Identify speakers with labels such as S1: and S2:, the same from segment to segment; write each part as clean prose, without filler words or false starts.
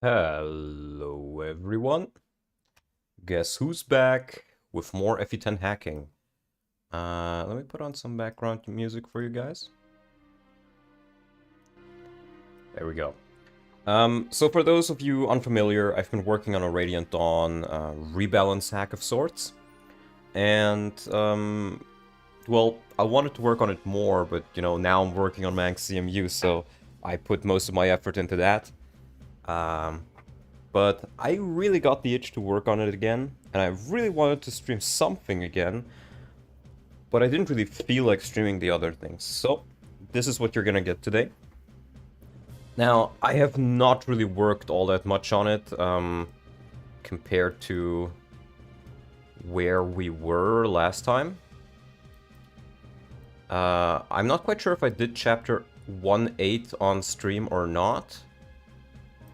S1: Hello everyone. Guess who's back with more FE10 hacking. Let me put on some background music for you guys. There we go. So for those of you unfamiliar, I've been working on a Radiant Dawn rebalance hack of sorts. And, well, I wanted to work on it more, but, now I'm working on Manx CMU, so I put most of my effort into that. But I really got the itch to work on it again, and I really wanted to stream something again, but I didn't really feel like streaming the other things. So, this is what you're gonna get today. Now, I have not really worked all that much on it, compared to where we were last time. I'm not quite sure if I did chapter 1.8 on stream or not.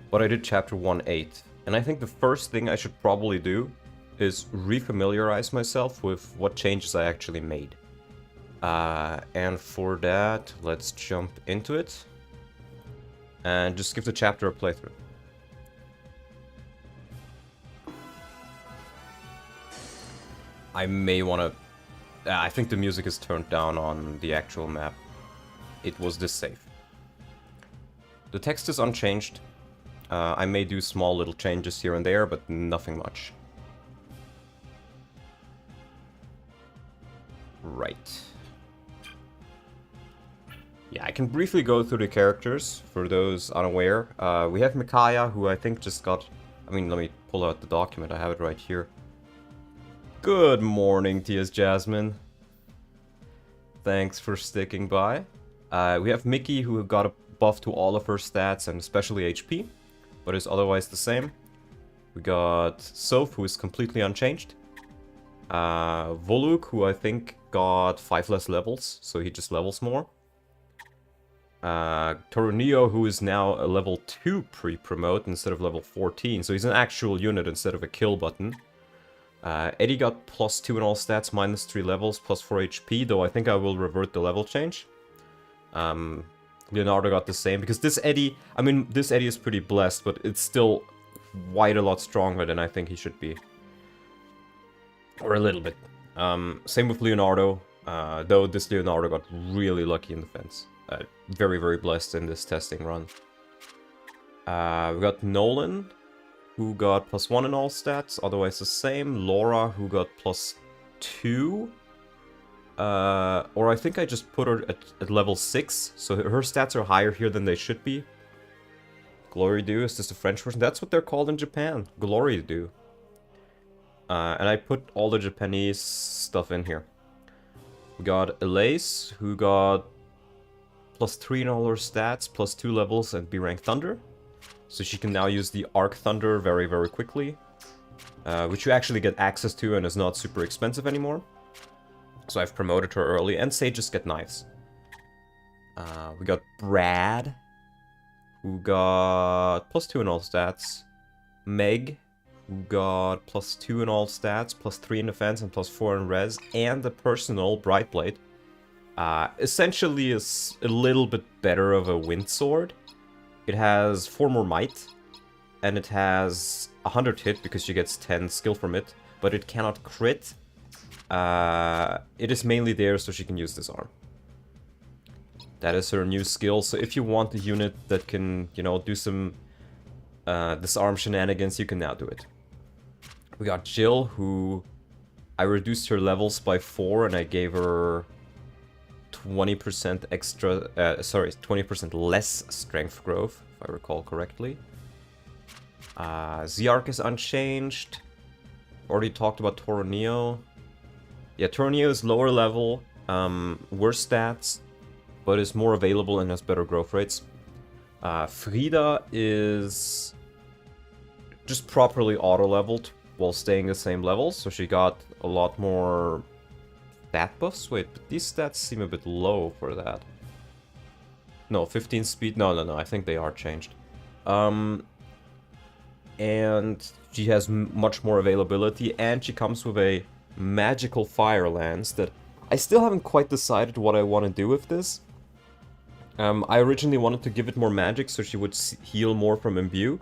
S1: But I did chapter 1.8, and I think the first thing I should probably do is refamiliarize myself with what changes I actually made. And for that, let's jump into it and just give the chapter a playthrough. I may want to... I think the music is turned down on the actual map. It was this safe. The text is unchanged. I may do small little changes here and there, but nothing much. Right. Yeah, I can briefly go through the characters, for those unaware. We have Micaiah, who I think just got... I mean, let me pull out the document, I have it right here. Good morning, T.S. Jasmine. Thanks for sticking by. We have Mickey, who got a buff to all of her stats, and especially HP. But is otherwise the same. We got Soph, who is completely unchanged. Voluk, who I think got 5 less levels, so he just levels more. Torunio, who is now a level 2 pre-promote instead of level 14, so he's an actual unit instead of a kill button. Eddie got +2 in all stats, -3 levels, +4 HP, though I think I will revert the level change. Leonardo got the same, because this Eddie, I mean, this Eddie is pretty blessed, but it's still quite a lot stronger than I think he should be. Or a little bit. Same with Leonardo, though this Leonardo got really lucky in defense. Very, very blessed in this testing run. We got Nolan, who got +1 in all stats, otherwise the same. Laura, who got +2. Or I think I just put her at level 6, so her stats are higher here than they should be. Glory Do, is this the French version? That's what they're called in Japan, Glory Do. And I put all the Japanese stuff in here. We got Elise, who got +3 in all her stats, +2 levels, and B-rank Thunder. So she can now use the Arc Thunder very, very quickly. Which you actually get access to and is not super expensive anymore. So I've promoted her early, and Sages get knives. We got Brad, who got +2 in all stats. Meg, who got +2 in all stats, +3 in defense, and +4 in res. And the personal Brightblade. Essentially is a little bit better of a wind sword. It has 4 more might, and it has 100 hit because she gets 10 skill from it, but it cannot crit. It is mainly there so she can use Disarm. That is her new skill, so if you want a unit that can, do some Disarm shenanigans, you can now do it. We got Jill, who I reduced her levels by 4 and I gave her 20% extra, 20% less strength growth, if I recall correctly. Ziark is unchanged. Already talked about Torunio. Yeah, Tornio is lower level, worse stats, but is more available and has better growth rates. Frida is just properly auto-leveled while staying the same level, so she got a lot more stat buffs. Wait, but these stats seem a bit low for that. No, 15 speed, no, I think they are changed. And she has much more availability, and she comes with a magical fire lance that I still haven't quite decided what I want to do with this. I originally wanted to give it more magic so she would heal more from imbue.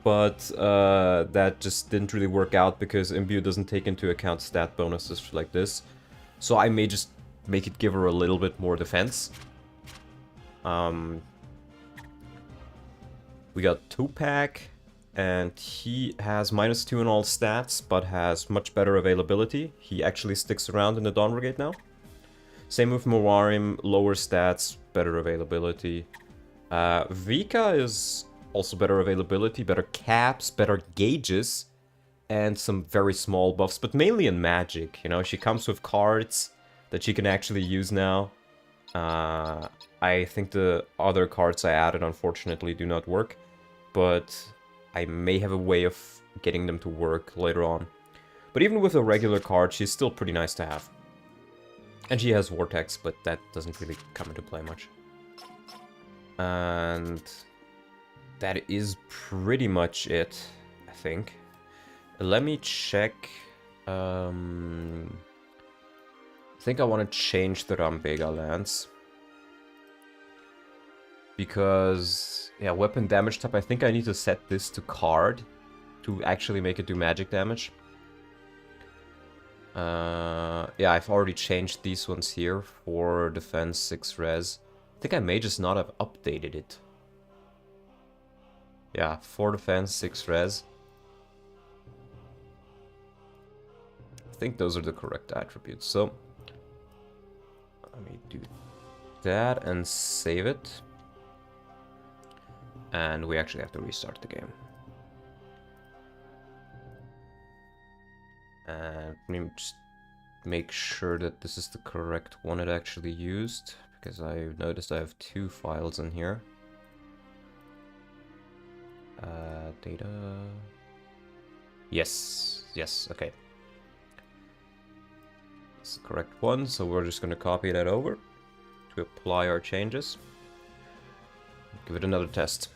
S1: but that just didn't really work out because Imbue doesn't take into account stat bonuses like this. So I may just make it give her a little bit more defense. We got Tupac, and he has -2 in all stats, but has much better availability. He actually sticks around in the Dawn Brigade now. Same with Mowarim, lower stats, better availability. Vika is also better availability, better caps, better gauges, and some very small buffs, but mainly in magic. You know, she comes with cards that she can actually use now. I think the other cards I added, unfortunately, do not work, but I may have a way of getting them to work later on. But even with a regular card, she's still pretty nice to have. And she has Vortex, but that doesn't really come into play much. And that is pretty much it, I think. Let me check. I think I want to change the Rambega lance. Because, yeah, weapon damage type, I think I need to set this to card to actually make it do magic damage. Yeah, I've already changed these ones here for defense 6 res. I think I may just not have updated it. Yeah, 4 defense, 6 res. I think those are the correct attributes. So, let me do that and save it. And we actually have to restart the game. And let me just make sure that this is the correct one it actually used, because I noticed I have 2 files in here. Data. Yes, okay. It's the correct one, so we're just going to copy that over to apply our changes. Give it another test.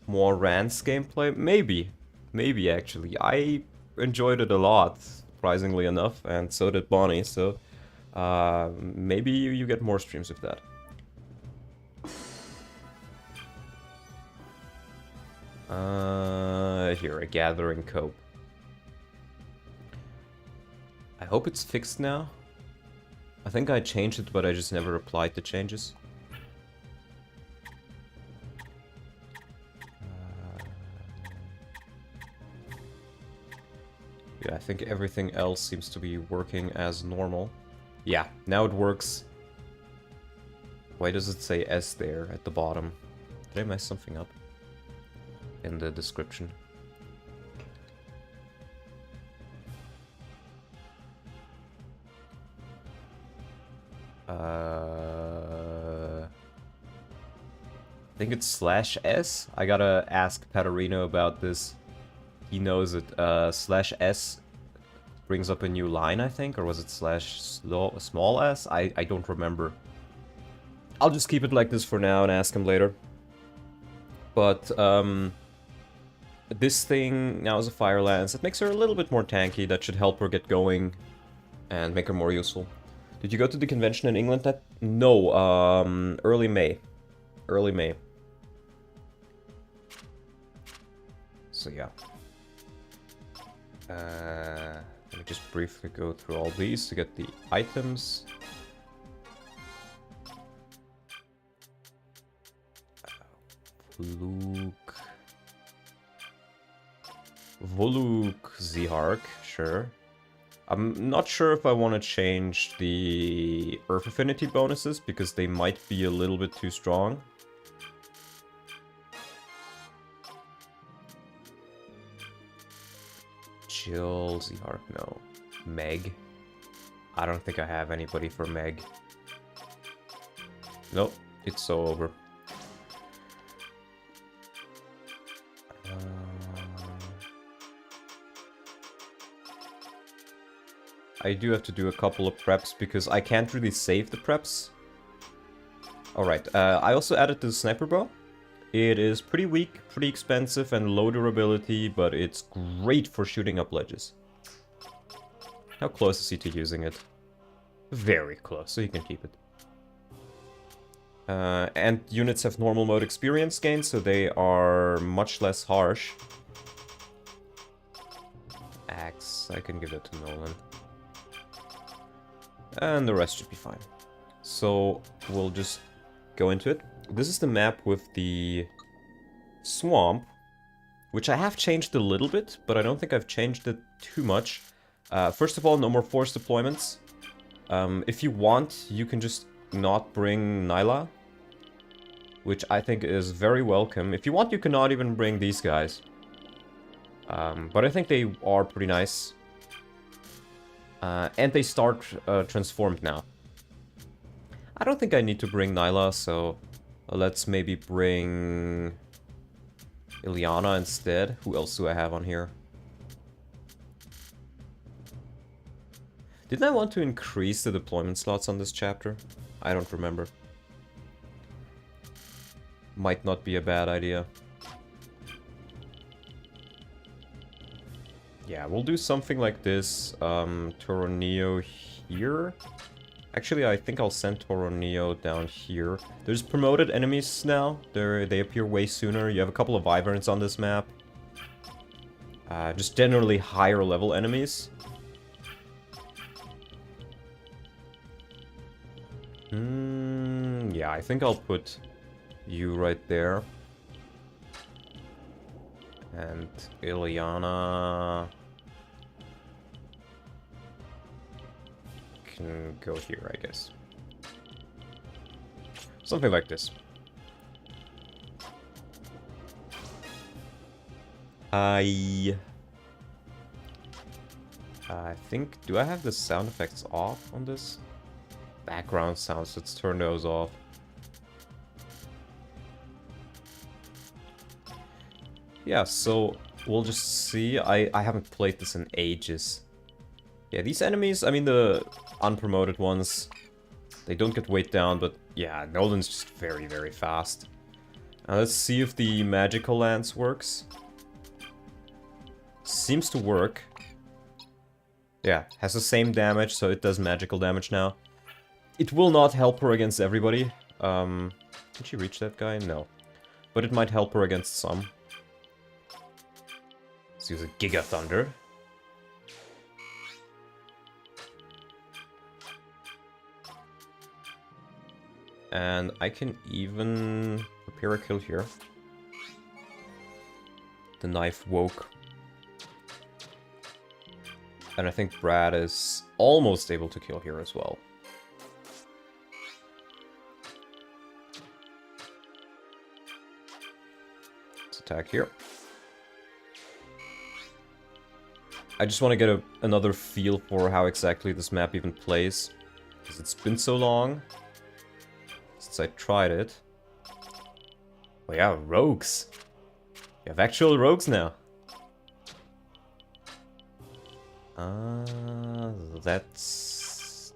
S1: More Rance gameplay? Maybe actually. I enjoyed it a lot, surprisingly enough, and so did Bonnie, so maybe you get more streams of that. Here, a Gathering Cope. I hope it's fixed now. I think I changed it, but I just never applied the changes. Yeah, I think everything else seems to be working as normal. Yeah, now it works. Why does it say S there at the bottom? Did I mess something up in the description? I think it's /S. I gotta ask Paterino about this. He knows it. /S brings up a new line, I think, or was it /small s? I don't remember. I'll just keep it like this for now and ask him later. But this thing now is a Fire Lance. It makes her a little bit more tanky. That should help her get going and make her more useful. Did you go to the convention in England? No, early May. Early May. So yeah. Let me just briefly go through all these to get the items. Voluk Zihark, sure. I'm not sure if I want to change the Earth Affinity bonuses, because they might be a little bit too strong. Jill, Zihark, no. Meg. I don't think I have anybody for Meg. Nope, it's so over. I do have to do a couple of preps because I can't really save the preps. Alright, I also added the sniper bow. It is pretty weak, pretty expensive and low durability, but it's great for shooting up ledges. How close is he to using it? Very close, so you can keep it. And units have normal mode experience gain, so they are much less harsh. Axe, I can give that to Nolan. And the rest should be fine. So we'll just go into it. This is the map with the swamp, which I have changed a little bit, but I don't think I've changed it too much. First of all, no more force deployments. If you want, you can just not bring Nyla, which I think is very welcome. If you want, you can not even bring these guys. But I think they are pretty nice. And they start transformed now. I don't think I need to bring Nyla, so let's maybe bring Ilyana instead. Who else do I have on here? Didn't I want to increase the deployment slots on this chapter? I don't remember. Might not be a bad idea. Yeah, we'll do something like this. Toroneo here. Actually, I think I'll send Toroneo down here. There's promoted enemies now. They appear way sooner. You have a couple of Wyverns on this map. Just generally higher level enemies. Yeah, I think I'll put you right there. And Ilyana can go here, I guess. Something like this. I think... Do I have the sound effects off on this? Background sounds, let's turn those off. Yeah, so we'll just see. I haven't played this in ages. Yeah, these enemies, I mean the unpromoted ones, they don't get weighed down, but yeah, Nolan's just very, very fast. Now let's see if the magical lance works. Seems to work. Yeah, has the same damage, so it does magical damage now. It will not help her against everybody. Did she reach that guy? No. But it might help her against some. Let's use a Giga Thunder. And I can even prepare a kill here. The knife woke. And I think Brad is almost able to kill here as well. Let's attack here. I just want to get another feel for how exactly this map even plays. Because it's been so long since I tried it. Oh yeah, rogues. You have actual rogues now. Let's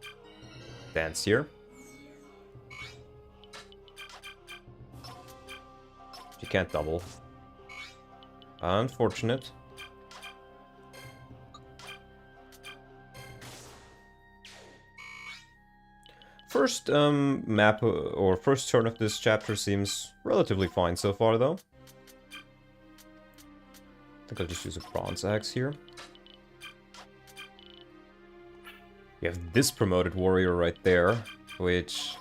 S1: dance here. You can't double. Unfortunate. First map or first turn of this chapter seems relatively fine so far, though. I think I'll just use a bronze axe here. You have this promoted warrior right there, which...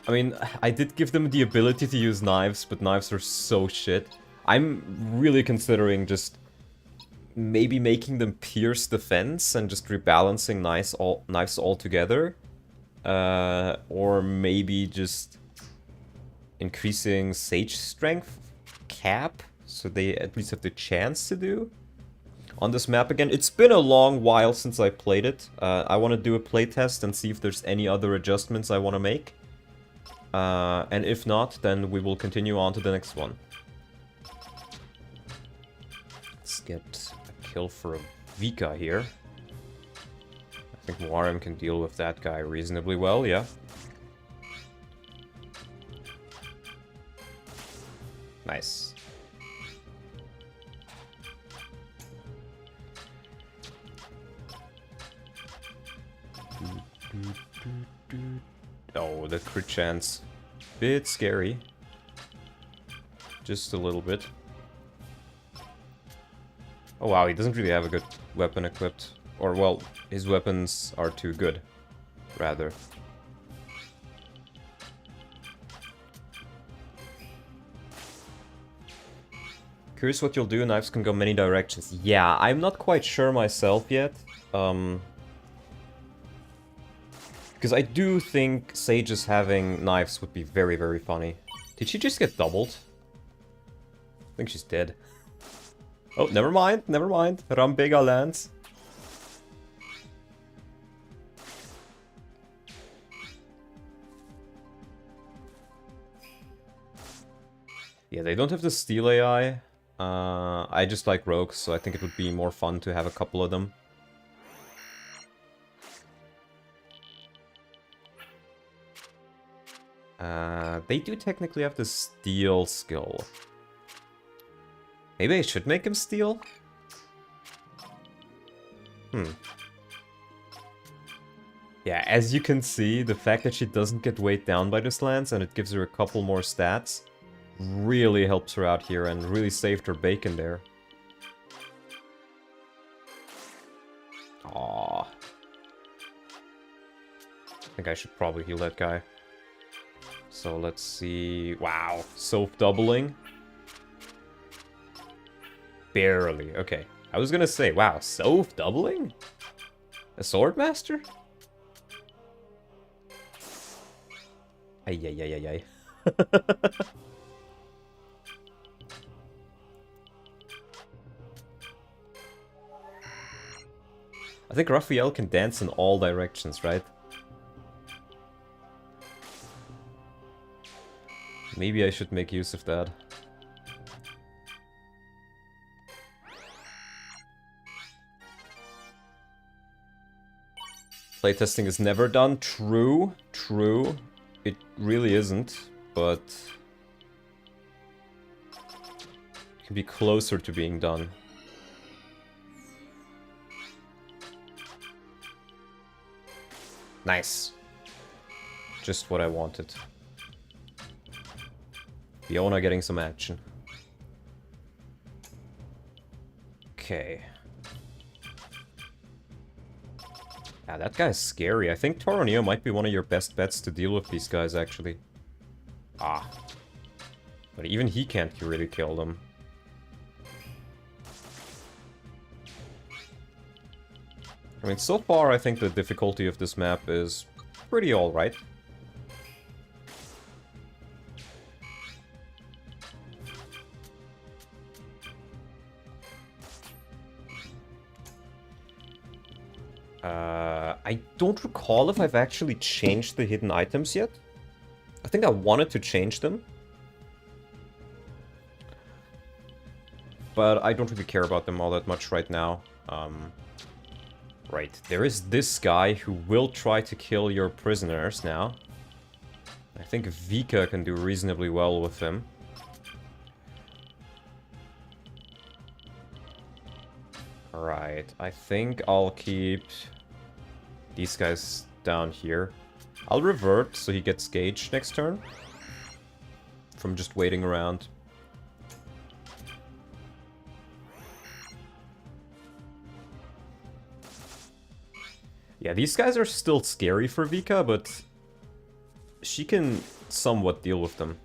S1: I mean, I did give them the ability to use knives, but knives are so shit. I'm really considering just maybe making them pierce the fence and just rebalancing knives altogether. Or maybe just increasing Sage strength cap, so they at least have the chance to do on this map again. It's been a long while since I played it. I want to do a playtest and see if there's any other adjustments I want to make. And if not, then we will continue on to the next one. Let's get a kill for a Vika here. I think Muharrem can deal with that guy reasonably well, yeah. Nice. Oh, the crit chance. bit scary. Just a little bit. Oh wow, he doesn't really have a good weapon equipped. Or, well, his weapons are too good, rather. Curious what you'll do, knives can go many directions. Yeah, I'm not quite sure myself yet. Because I do think sages having knives would be very, very funny. Did she just get doubled? I think she's dead. Oh, never mind, never mind. Rambega lands. Yeah, they don't have the steal AI. I just like rogues, so I think it would be more fun to have a couple of them. They do technically have the steal skill. Maybe I should make him steal? Yeah, as you can see, the fact that she doesn't get weighed down by this lance and it gives her a couple more stats really helps her out here and really saved her bacon there. Aww. I think I should probably heal that guy. So let's see... Wow, self-doubling. Barely, okay. I was gonna say, wow, self-doubling? A swordmaster? Ay. I think Raphael can dance in all directions, right? Maybe I should make use of that. Playtesting is never done. True, true. It really isn't, but it can be closer to being done. Nice. Just what I wanted. Fiona getting some action. Okay. Yeah, that guy's scary. I think Toronio might be one of your best bets to deal with these guys, actually. Ah. But even he can't really kill them. I mean, so far I think the difficulty of this map is pretty alright. I don't recall if I've actually changed the hidden items yet. I think I wanted to change them. But I don't really care about them all that much right now. Right, there is this guy who will try to kill your prisoners now. I think Vika can do reasonably well with him. Alright, I think I'll keep these guys down here. I'll revert so he gets gauged next turn. From just waiting around. Yeah, these guys are still scary for Vika, but she can somewhat deal with them.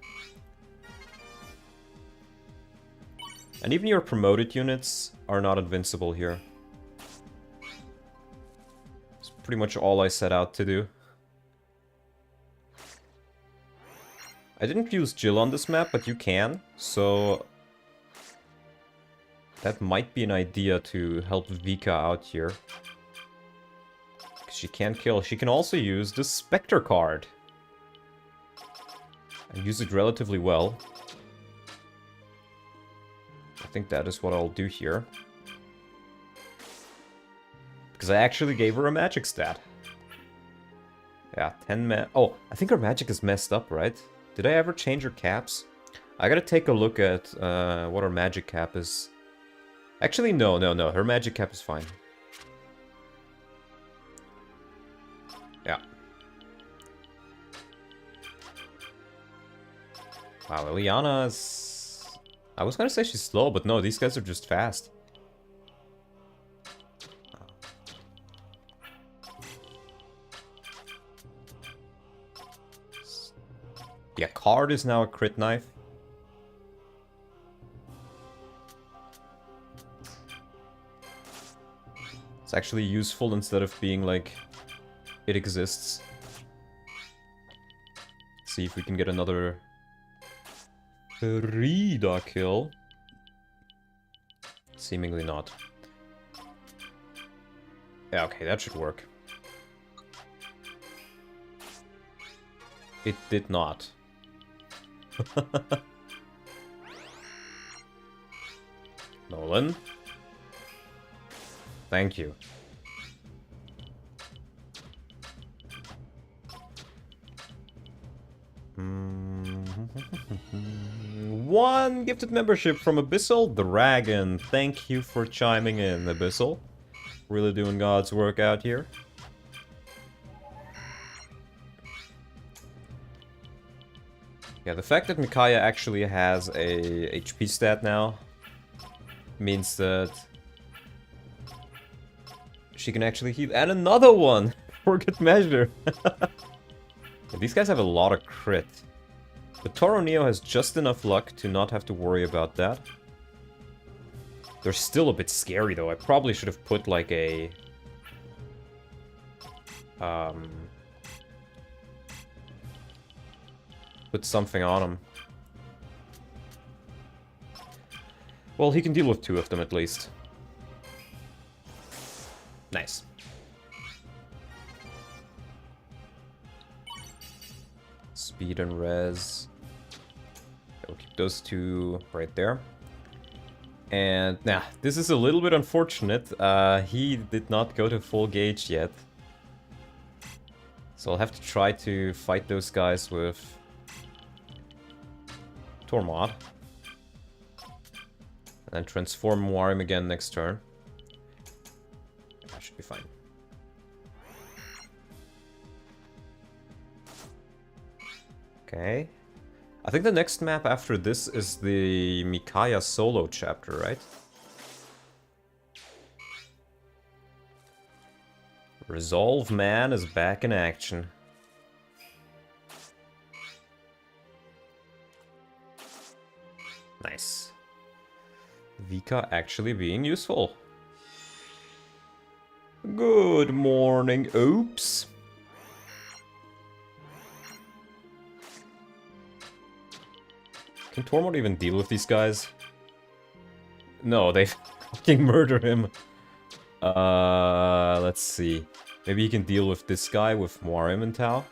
S1: And even your promoted units are not invincible here. It's pretty much all I set out to do. I didn't use Jill on this map, but you can, so that might be an idea to help Vika out here. She can't kill. She can also use the Spectre card. And use it relatively well. I think that is what I'll do here. Because I actually gave her a magic stat. Yeah, 10 oh, I think her magic is messed up, right? Did I ever change her caps? I gotta take a look at what her magic cap is. Actually, no. Her magic cap is fine. Yeah. Wow, Liliana is... I was gonna say she's slow, but no, these guys are just fast. Yeah, card is now a crit knife. It's actually useful instead of being like, it exists. Let's see if we can get another Rida kill. Seemingly not. Yeah, okay, that should work. It did not. Nolan. Thank you. One gifted membership from Abyssal Dragon. Thank you for chiming in, Abyssal. Really doing God's work out here. Yeah, the fact that Micaiah actually has a HP stat now means that she can actually heal. And another one! For good measure. Yeah, these guys have a lot of crit. But Toro Neo has just enough luck to not have to worry about that. They're still a bit scary though. I probably should have put like a... put something on him. Well, he can deal with 2 of them at least. Nice. Speed and res. We'll keep those 2 right there. And now, this is a little bit unfortunate. He did not go to full gauge yet. So I'll have to try to fight those guys with Tormod. And then transform Warim again next turn. That should be fine. Okay. I think the next map after this is the Micaiah solo chapter, right? Resolve Man is back in action. Nice. Vika actually being useful. Good morning, oops. Can Tormod even deal with these guys? No, they fucking murder him. Let's see. Maybe he can deal with this guy with Moirim and Tau.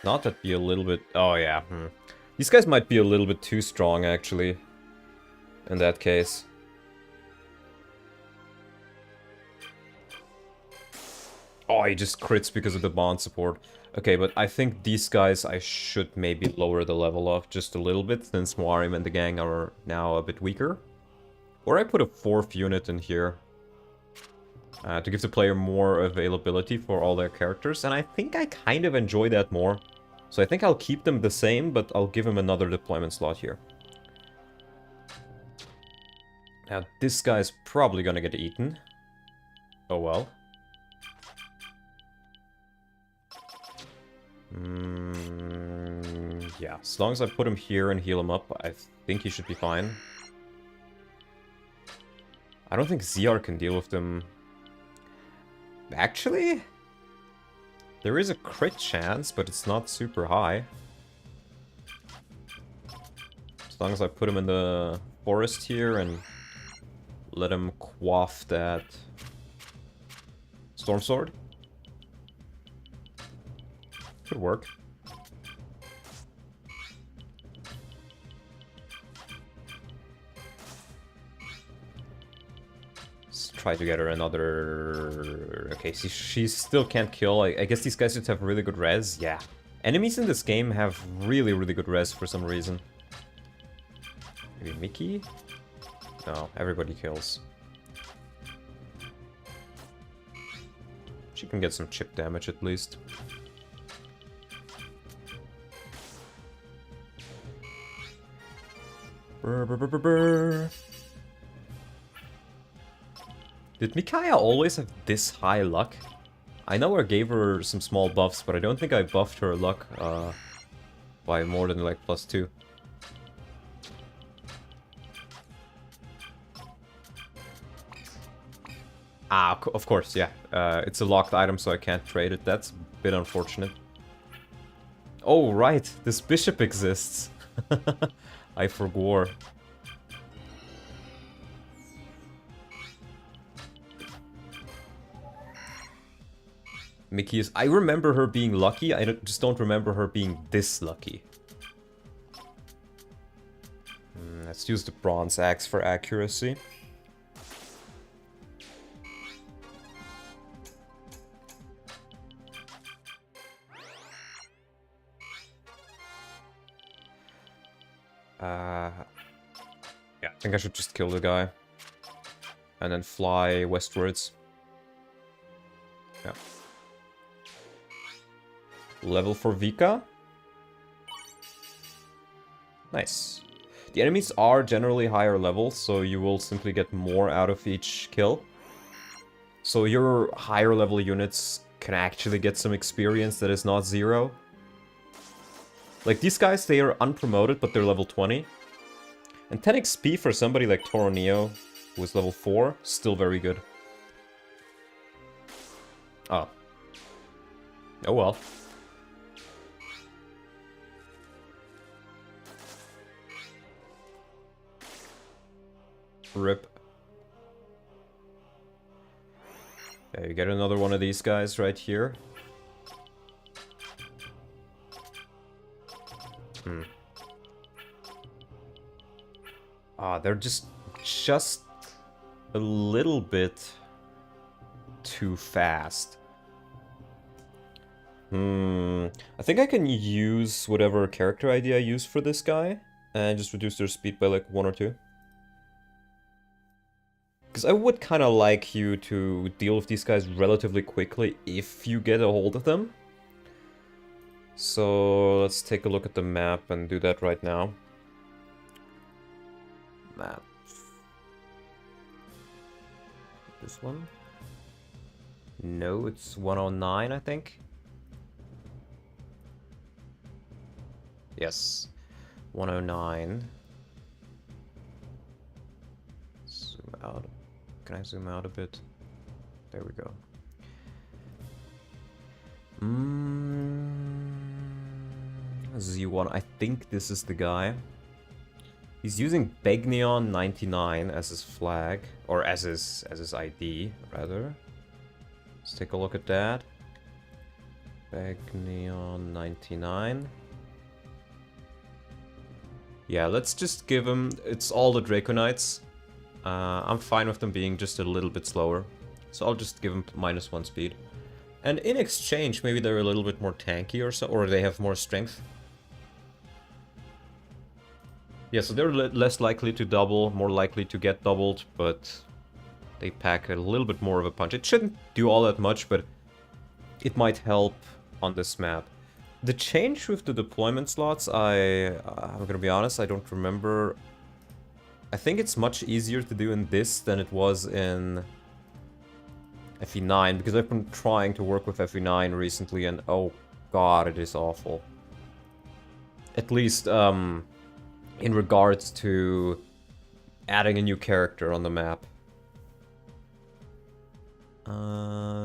S1: Not that be a little bit... Oh, yeah. These guys might be a little bit too strong, actually. In that case. Oh, he just crits because of the bond support. Okay, but I think these guys I should maybe lower the level of just a little bit, since Moirim and the gang are now a bit weaker. Or I put a 4th unit in here. To give the player more availability for all their characters, and I think I kind of enjoy that more. So I think I'll keep them the same, but I'll give him another deployment slot here. Now this guy's probably gonna get eaten. Oh well. Yeah, as long as I put him here and heal him up, I think he should be fine. I don't think ZR can deal with them. Actually, there is a crit chance, but it's not super high. As long as I put him in the forest here and let him quaff that Storm Sword. Could work. Let's try to get her another... Okay, she still can't kill. I guess these guys just have really good res. Yeah. Enemies in this game have really, really good res for some reason. Maybe Mickey? No, everybody kills. She can get some chip damage at least. Brr, brr, brr, brr, brr. Did Micaiah always have this high luck? I know I gave her some small buffs, but I don't think I buffed her luck by more than like +2. Ah, of course, yeah. It's a locked item, so I can't trade it. That's a bit unfortunate. Oh, right. This bishop exists. I forgot. Mickey is... I remember her being lucky. I just don't remember her being this lucky. Let's use the bronze axe for accuracy. Yeah, I think I should just kill the guy. And then fly westwards. Yeah. Level for Vika. Nice. The enemies are generally higher level, so you will simply get more out of each kill. So your higher level units can actually get some experience that is not 0. Like these guys, they are unpromoted, but they're level 20. And 10 XP for somebody like Toroneo, who is level 4, still very good. Oh. Oh well. RIP. Yeah, you get another one of these guys right here. They're just a little bit too fast. I think I can use whatever character ID I use for this guy and just reduce their speed by like 1 or 2. Because I would kind of like you to deal with these guys relatively quickly if you get a hold of them. So let's take a look at the map and do that right now. Map. This one? No, it's 109, I think. Yes, 109. Zoom out. Can I zoom out a bit? There we go. Z1, I think this is the guy. He's using Begneon 99 as his flag, or as his ID, rather. Let's take a look at that. Begneon 99. Yeah, let's just give him... It's all the Draconites. I'm fine with them being just a little bit slower. So I'll just give him -1 speed. And in exchange, maybe they're a little bit more tanky or so, or they have more strength. Yeah, so they're less likely to double, more likely to get doubled, but they pack a little bit more of a punch. It shouldn't do all that much, but it might help on this map. The change with the deployment slots, I'm gonna be honest, I don't remember. I think it's much easier to do in this than it was in FE9, because I've been trying to work with FE9 recently, and oh god, it is awful. At least, in regards to adding a new character on the map.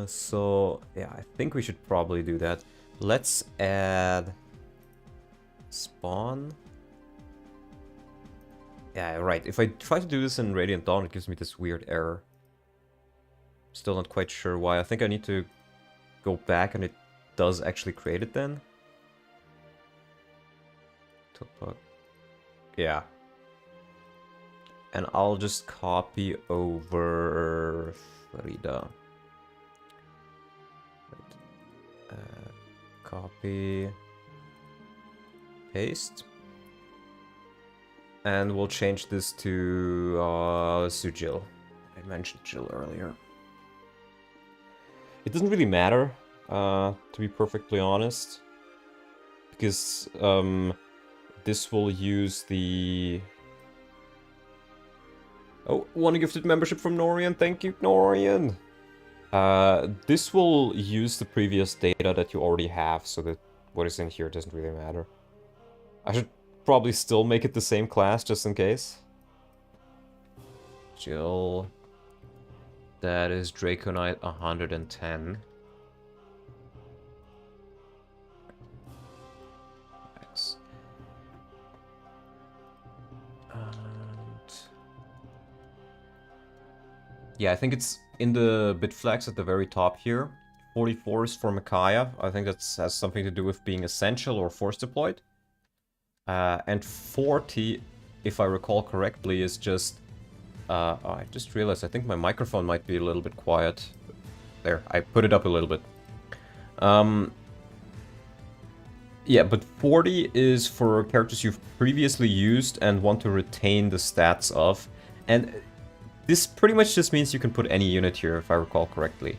S1: So, yeah, I think we should probably do that. Let's add spawn. Yeah, right. If I try to do this in Radiant Dawn, it gives me this weird error. Still not quite sure why. I think I need to go back and it does actually create it then. Yeah. And I'll just copy over Frida. Copy. Paste. And we'll change this to Sujil. I mentioned Jill earlier. It doesn't really matter, to be perfectly honest. Because this will use the Oh, one gifted membership from Norian. Thank you, Norian. This will use the previous data that you already have, so that what is in here doesn't really matter. I should probably still make it the same class, just in case. Jill. That is Draconite 110. X. And... yeah, I think it's in the bit flags at the very top here. 44 is for Micaiah. I think that has something to do with being essential or force deployed. And 40, if I recall correctly, is just... oh, I just realized I think my microphone might be a little bit quiet. There, I put it up a little bit. Yeah, but 40 is for characters you've previously used and want to retain the stats of. And this pretty much just means you can put any unit here, if I recall correctly.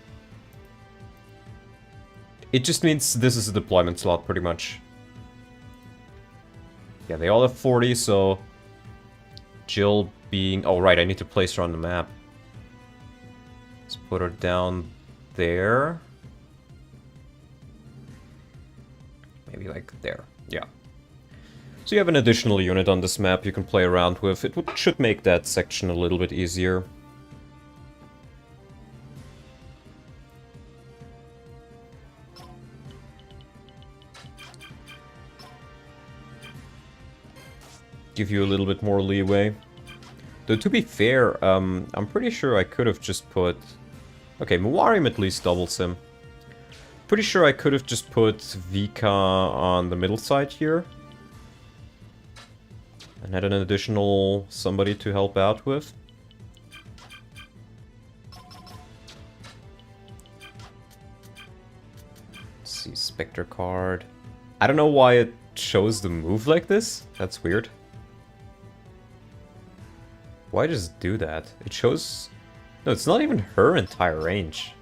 S1: It just means this is a deployment slot, pretty much. Yeah, they all have 40, so... Jill being... oh, right, I need to place her on the map. Let's put her down there. Maybe like there. Yeah. So you have an additional unit on this map you can play around with. It should make that section a little bit easier. Give you a little bit more leeway. Though to be fair, I'm pretty sure I could have just put... okay, Muarim at least doubles him. Pretty sure I could have just put Vika on the middle side here. And had an additional somebody to help out with. Let's see, Spectre card. I don't know why it shows the move like this. That's weird. Why just do that? It shows... no, it's not even her entire range.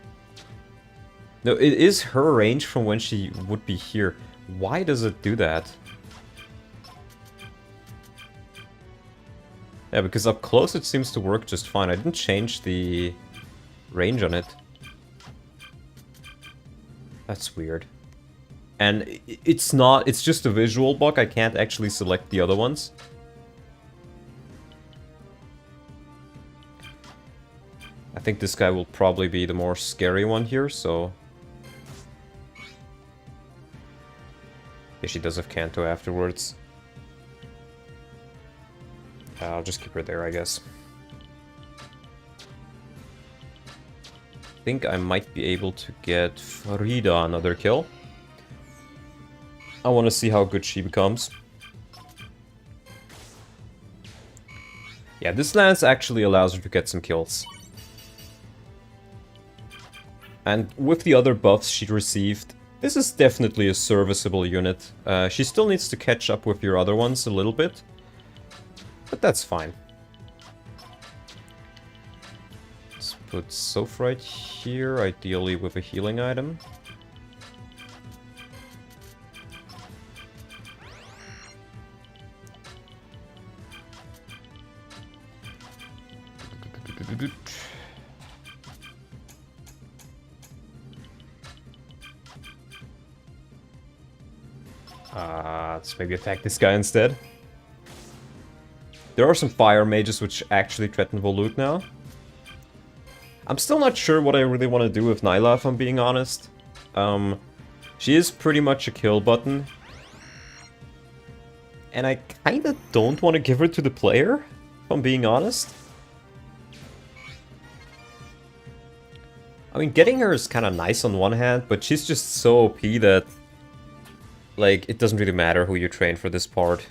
S1: No, it is her range from when she would be here. Why does it do that? Yeah, because up close it seems to work just fine. I didn't change the range on it. That's weird. And it's not... it's just a visual bug. I can't actually select the other ones. I think this guy will probably be the more scary one here, so... yeah, she does have Kanto afterwards. I'll just keep her there, I guess. I think I might be able to get Farida another kill. I want to see how good she becomes. Yeah, this lance actually allows her to get some kills. And with the other buffs she received, this is definitely a serviceable unit. She still needs to catch up with your other ones a little bit. But that's fine. Let's put Soph right here, ideally with a healing item. Let's maybe attack this guy instead. There are some fire mages which actually threaten Volute now. I'm still not sure what I really want to do with Nyla, if I'm being honest. She is pretty much a kill button. And I kinda don't want to give her to the player, if I'm being honest. I mean, getting her is kinda nice on one hand, but she's just so OP that... like, it doesn't really matter who you train for this part.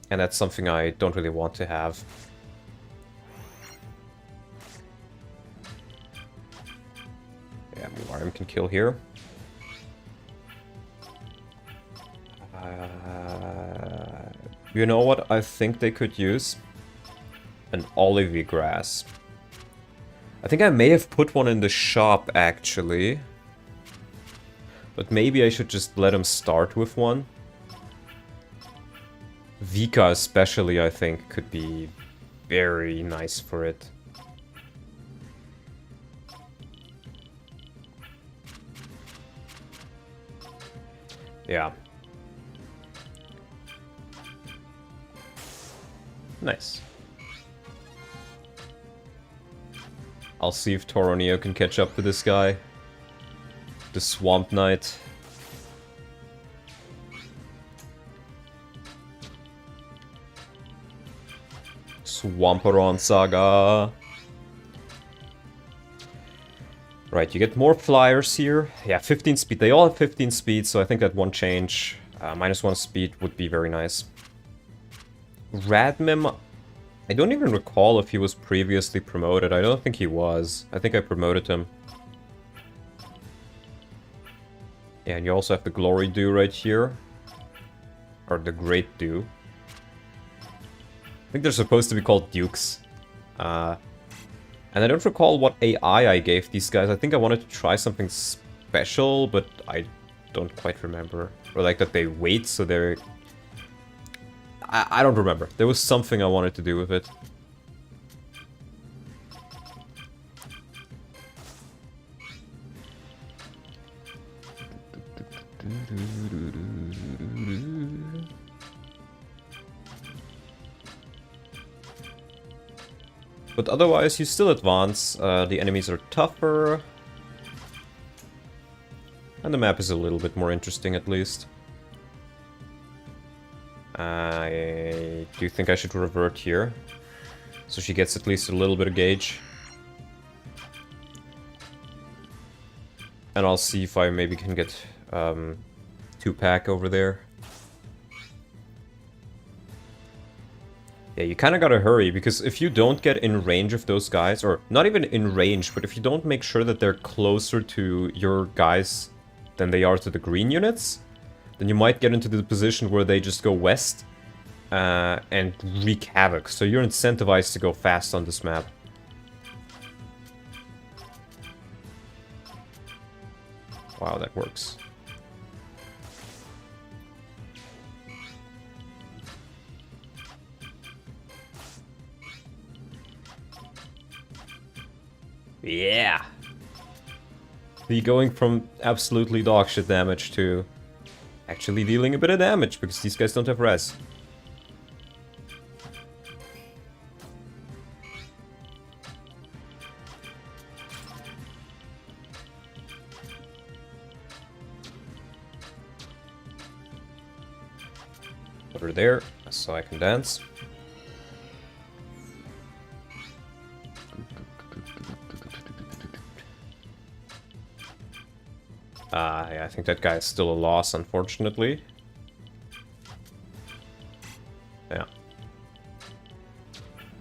S1: And that's something I don't really want to have. Yeah, Muarim can kill here. You know what I think they could use? An olivey grass. I think I may have put one in the shop, actually. But maybe I should just let him start with one. Vika especially, I think, could be very nice for it. Yeah. Nice. I'll see if Toronio can catch up to this guy. The Swamp Knight. Swamperon Saga. Right, you get more flyers here. Yeah, 15 speed. They all have 15 speed, so I think that one change, -1 speed, would be very nice. Radmim, I don't even recall if he was previously promoted. I don't think he was. I think I promoted him. Yeah, and you also have the Glory Dew right here. Or the Great Dew. I think they're supposed to be called Dukes. And I don't recall what AI I gave these guys. I think I wanted to try something special, but I don't quite remember. Or like that they wait, so they're... I don't remember. There was something I wanted to do with it. But otherwise, you still advance. The enemies are tougher. And the map is a little bit more interesting, at least. I do think I should revert here. So she gets at least a little bit of gauge. And I'll see if I maybe can get 2-pack over there. Yeah, you kind of gotta hurry, because if you don't get in range of those guys, or not even in range, but if you don't make sure that they're closer to your guys than they are to the green units, then you might get into the position where they just go west and wreak havoc. So you're incentivized to go fast on this map. Wow, that works. Yeah! The going from absolutely dogshit damage to actually dealing a bit of damage, because these guys don't have res. Put her there, so I can dance. Yeah, I think that guy is still a loss, unfortunately. Yeah.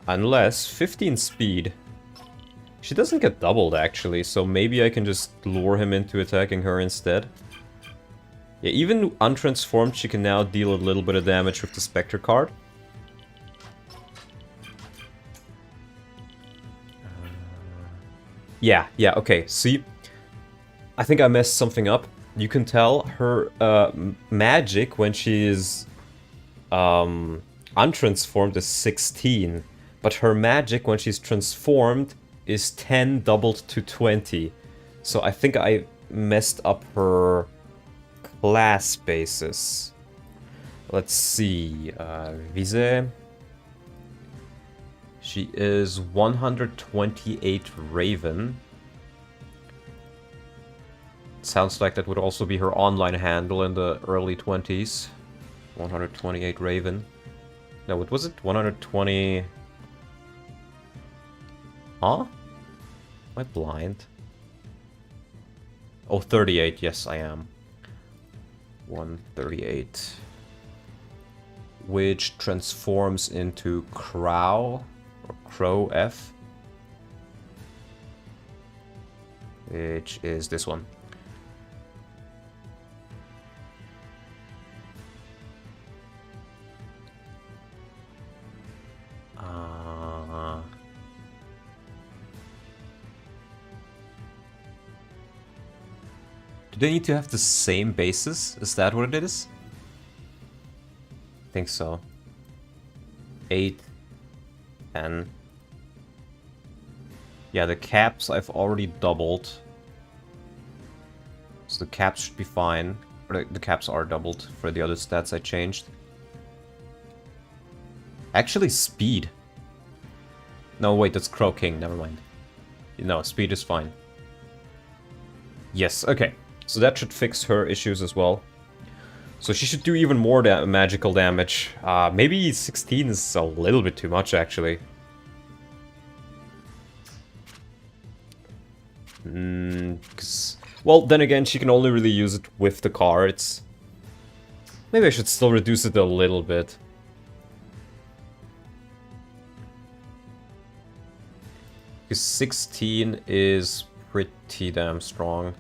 S1: Unless 15 speed. She doesn't get doubled, actually, so maybe I can just lure him into attacking her instead. Yeah, even untransformed, she can now deal a little bit of damage with the Spectre card. Yeah, okay, see... I think I messed something up. You can tell her magic when she is untransformed is 16, but her magic when she's transformed is 10 doubled to 20. So I think I messed up her class basis. Let's see. Vise. She is 128 Raven. Sounds like that would also be her online handle in the early 20s. 128 Raven. No, what was it? 120... Huh? Am I blind? Oh, 38. Yes, I am. 138. Which transforms into Crow, or Crow F. Which is this one. Do they need to have the same basis? Is that what it is? I think so. 8, 10. Yeah, the caps I've already doubled. So the caps should be fine. Or the caps are doubled for the other stats I changed. Actually, speed. No, wait, that's Crow King, never mind. No, speed is fine. Yes, okay. So that should fix her issues as well. So she should do even more magical damage. Maybe 16 is a little bit too much, actually. Well, then again, she can only really use it with the cards. Maybe I should still reduce it a little bit. Because 16 is pretty damn strong.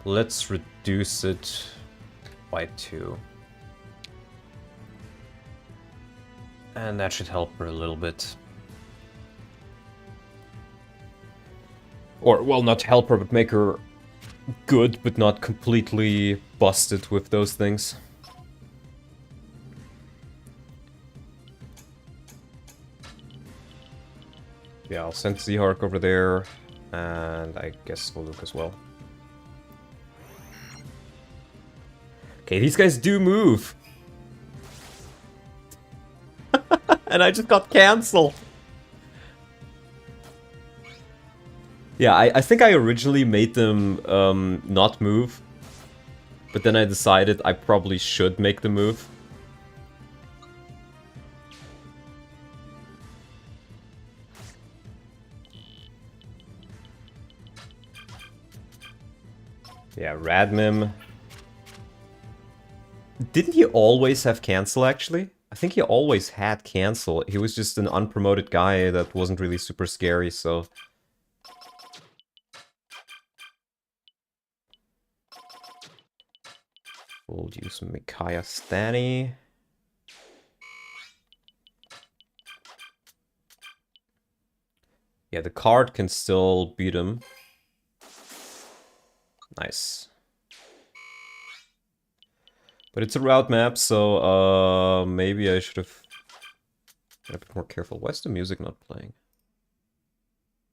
S1: Let's reduce it by 2. And that should help her a little bit. Or, well, not help her, but make her good, but not completely busted with those things. Yeah, I'll send Zehark over there, and I guess Voluk as well. Okay, these guys do move! And I just got cancelled! Yeah, I think I originally made them not move, but then I decided I probably should make them move. Yeah, Radmim. Didn't he always have cancel, actually? I think he always had cancel. He was just an unpromoted guy that wasn't really super scary, so... We'll use Micaiah Stanny. Yeah, the card can still beat him. Nice. But it's a route map, so maybe I should have been a bit more careful. Why is the music not playing?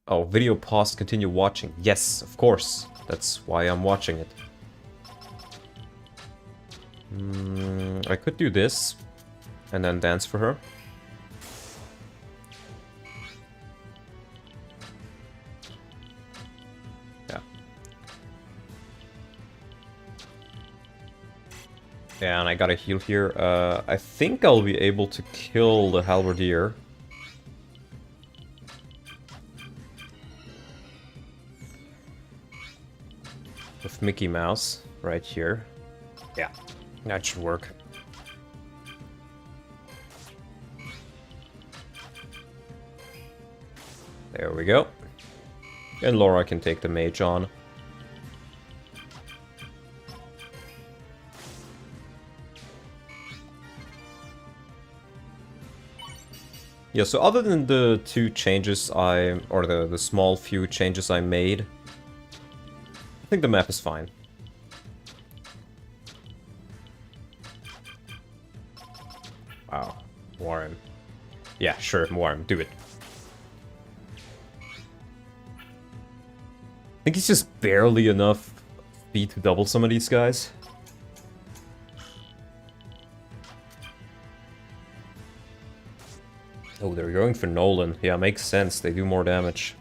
S1: Oh, video pause, continue watching. Yes, of course. That's why I'm watching it. I could do this and then dance for her. Yeah. Yeah, and I got a heal here. I think I'll be able to kill the Halberdier. With Mickey Mouse right here. Yeah. That should work. There we go. And Laura can take the mage on. Yeah, so other than the two changes or the small few changes I made, I think the map is fine. Wow, Warren. Yeah, sure, Warren, do it. I think he's just barely enough speed to double some of these guys. Oh, they're going for Nolan. Yeah, makes sense. They do more damage.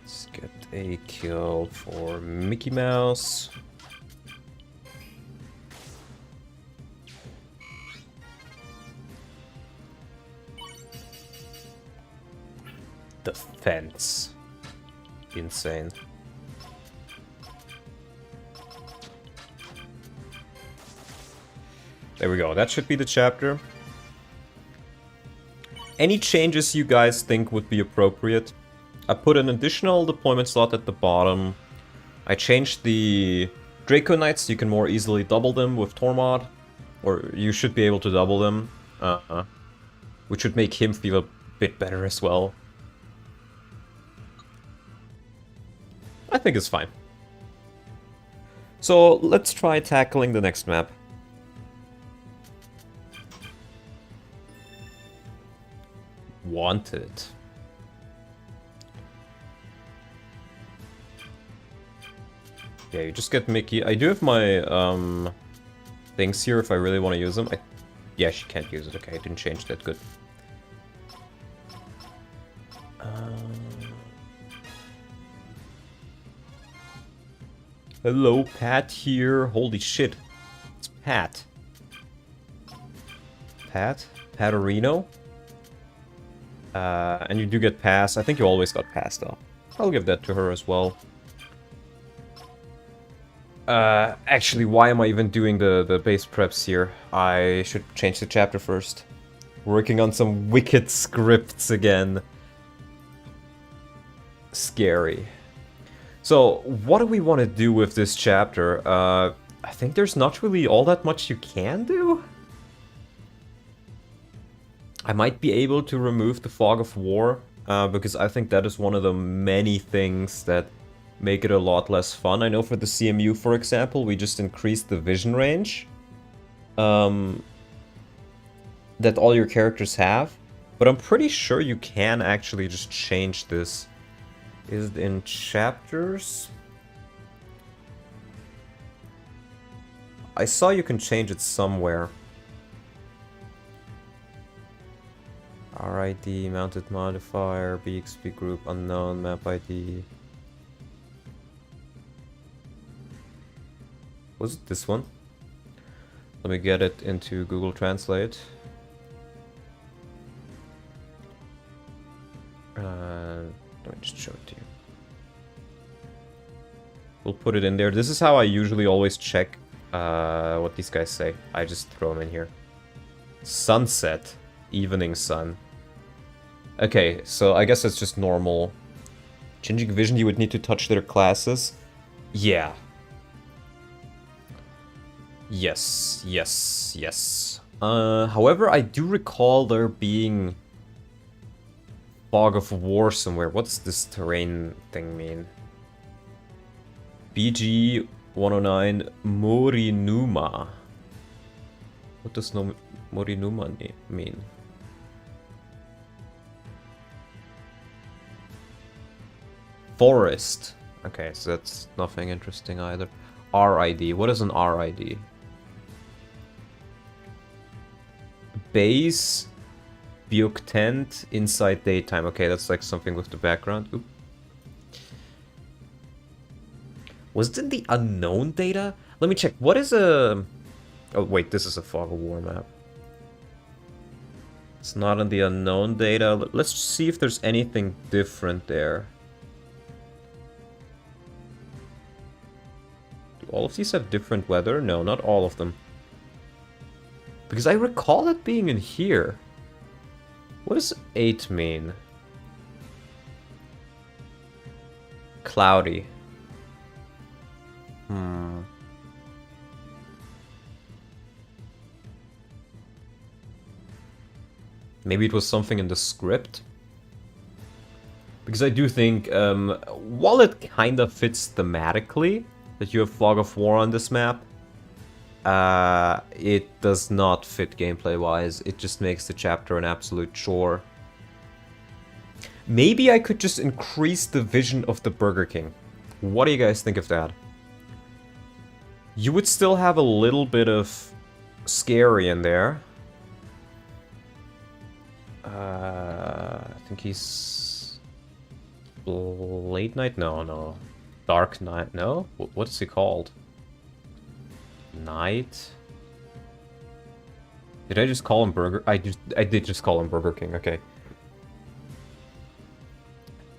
S1: Let's get a kill for Mickey Mouse. Defense. Insane. There we go. That should be the chapter. Any changes you guys think would be appropriate? I put an additional deployment slot at the bottom. I changed the Draco Knights so you can more easily double them with Tormod. Or you should be able to double them. Which would make him feel a bit better as well. I think it's fine. So let's try tackling the next map. Wanted. Yeah, you just get Mickey. I do have my things here if I really want to use them. Yeah, she can't use it. Okay, I didn't change that. Good. Hello, Pat here. Holy shit. It's Pat. Pat? Patorino? And you do get pass. I think you always got pass, though. I'll give that to her as well. Actually, why am I even doing the base preps here? I should change the chapter first. Working on some wicked scripts again. Scary. So, what do we want to do with this chapter? I think there's not really all that much you can do. I might be able to remove the Fog of War, because I think that is one of the many things that make it a lot less fun. I know for the CMU, for example, we just increased the vision range that all your characters have, but I'm pretty sure you can actually just change this. Is it in chapters? I saw you can change it somewhere. RID, mounted modifier, BXP group, unknown, map ID. Was it this one? Let me get it into Google Translate. Let me just show it to you. We'll put it in there. This is how I usually always check what these guys say. I just throw them in here. Sunset. Evening sun. Okay, so I guess it's just normal. Changing vision, you would need to touch their classes. Yeah. Yes, yes, yes. However, I do recall there being Fog of War somewhere. What does this terrain thing mean? BG 109 Morinuma. What does Morinuma mean? Forest. Okay, so that's nothing interesting either. RID. What is an RID? Base, Biok tent, inside daytime. Okay, that's like something with the background. Oop. Was it in the unknown data? Let me check. What is a... Oh, wait, this is a Fog of War map. It's not in the unknown data. Let's see if there's anything different there. Do all of these have different weather? No, not all of them. Because I recall it being in here. What does 8 mean? Cloudy. Maybe it was something in the script? Because I do think, while it kind of fits thematically, that you have Fog of War on this map, it does not fit gameplay-wise. It just makes the chapter an absolute chore. Maybe I could just increase the vision of the Burger King. What do you guys think of that? You would still have a little bit of scary in there. I think he's... Late night? No. Dark night? No? What is he called? Night? Did I just call him Burger? I did just call him Burger King, okay.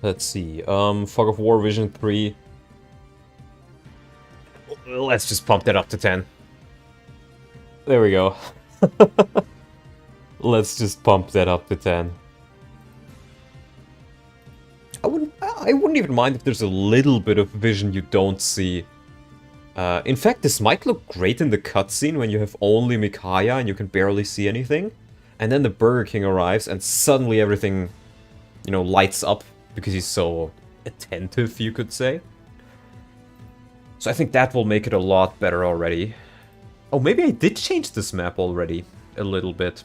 S1: Let's see. Fog of War Vision 3. Let's just pump that up to 10. There we go. Let's just pump that up to 10. I wouldn't even mind if there's a little bit of vision you don't see. In fact, this might look great in the cutscene when you have only Micaiah and you can barely see anything. And then the Burger King arrives and suddenly everything, you know, lights up because he's so attentive, you could say. So I think that will make it a lot better already. Oh, maybe I did change this map already a little bit.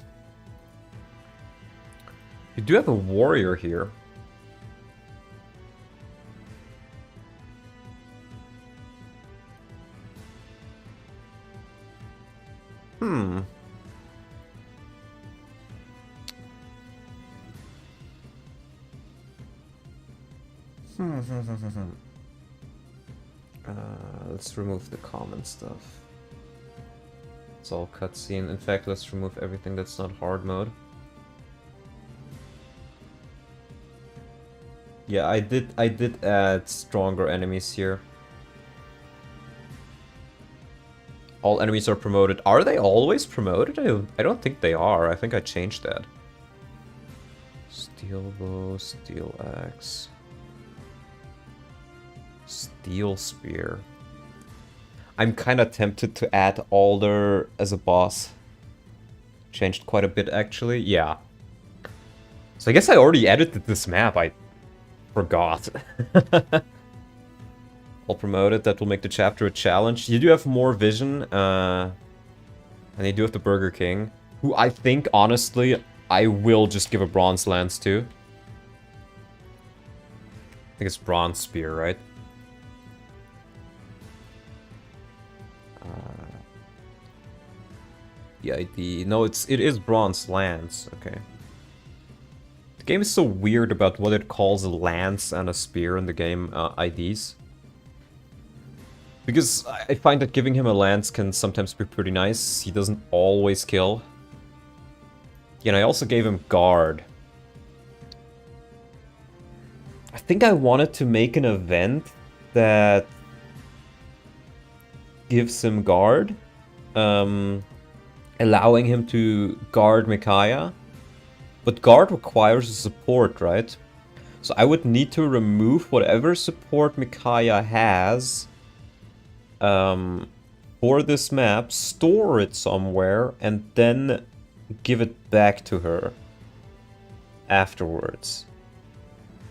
S1: You do have a warrior here. Hmm. Let's remove the common stuff. It's all cutscene. In fact, let's remove everything that's not hard mode. Yeah, I did add stronger enemies here. All enemies are promoted. Are they always promoted? I don't think they are. I think I changed that. Steel bow, steel axe. Steel spear. I'm kind of tempted to add Alder as a boss. Changed quite a bit, actually. Yeah. So I guess I already edited this map. I forgot. All promoted. That will make the chapter a challenge. You do have more vision. And you do have the Burger King. Who I think, honestly, I will just give a bronze lance to. I think it's bronze spear, right? The ID. No, it is bronze lance. Okay. The game is so weird about what it calls a lance and a spear in the game IDs. Because I find that giving him a lance can sometimes be pretty nice. He doesn't always kill. Yeah, and I also gave him guard. I think I wanted to make an event that gives him guard. Allowing him to guard Micaiah. But guard requires a support, right? So I would need to remove whatever support Micaiah has for this map, store it somewhere, and then give it back to her afterwards.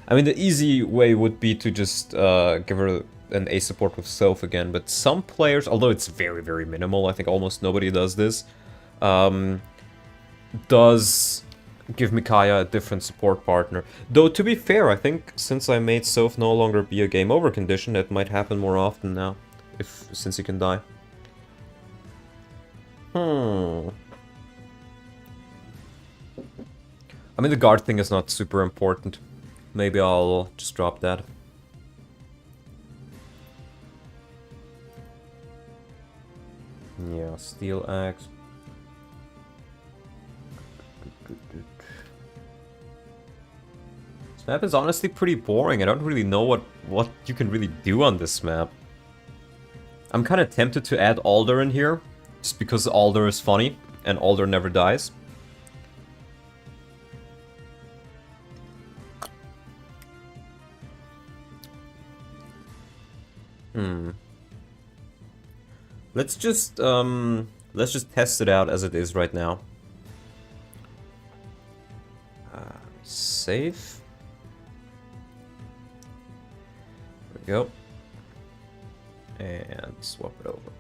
S1: I mean, the easy way would be to just give her an A support with Soph again, but some players, although it's very, very minimal, I think almost nobody does this, does give Micaiah a different support partner. Though, to be fair, I think since I made Soph no longer be a game over condition, that might happen more often now, since he can die. I mean, the guard thing is not super important. Maybe I'll just drop that. Yeah, steel axe. This map is honestly pretty boring. I don't really know what you can really do on this map. I'm kind of tempted to add Alder in here, just because Alder is funny, and Alder never dies. Let's just test it out as it is right now. Save. There we go. And swap it over.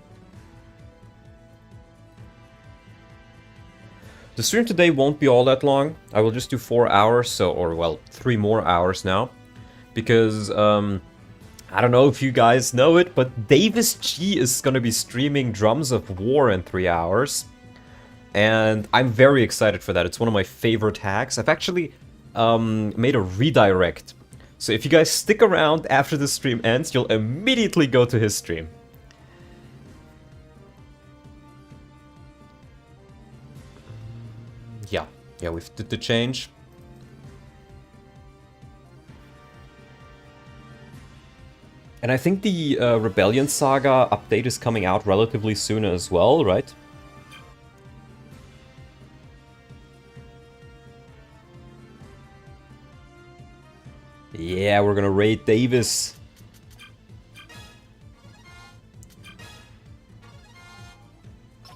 S1: The stream today won't be all that long. I will just do 4 hours, or well, 3 more hours now. Because, I don't know if you guys know it, but Davis G is gonna be streaming Drums of War in 3 hours. And I'm very excited for that. It's one of my favorite hacks. I've actually made a redirect. So if you guys stick around after the stream ends, you'll immediately go to his stream. Yeah, we've did the change. And I think the Rebellion Saga update is coming out relatively soon as well, right? Yeah, we're gonna raid Davis.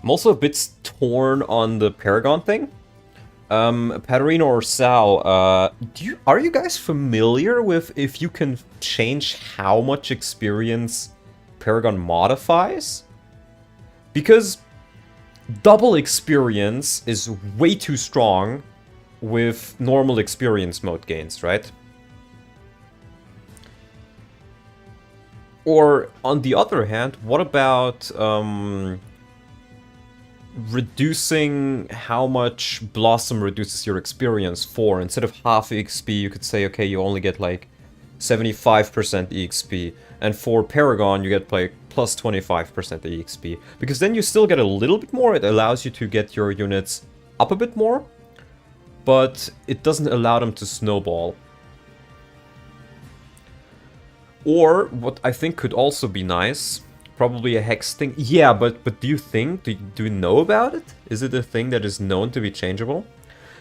S1: I'm also a bit torn on the Paragon thing. Paterino or Sal, are you guys familiar with if you can change how much experience Paragon modifies. Because double experience is way too strong with normal experience mode gains, right? Or, on the other hand, what about reducing how much Blossom reduces your experience for? Instead of half EXP, you could say, okay, you only get like 75% EXP. And for Paragon, you get like plus 25% EXP. Because then you still get a little bit more. It allows you to get your units up a bit more. But it doesn't allow them to snowball. Or, what I think could also be nice, probably a hex thing. Yeah, but do you think, do you know about it? Is it a thing that is known to be changeable?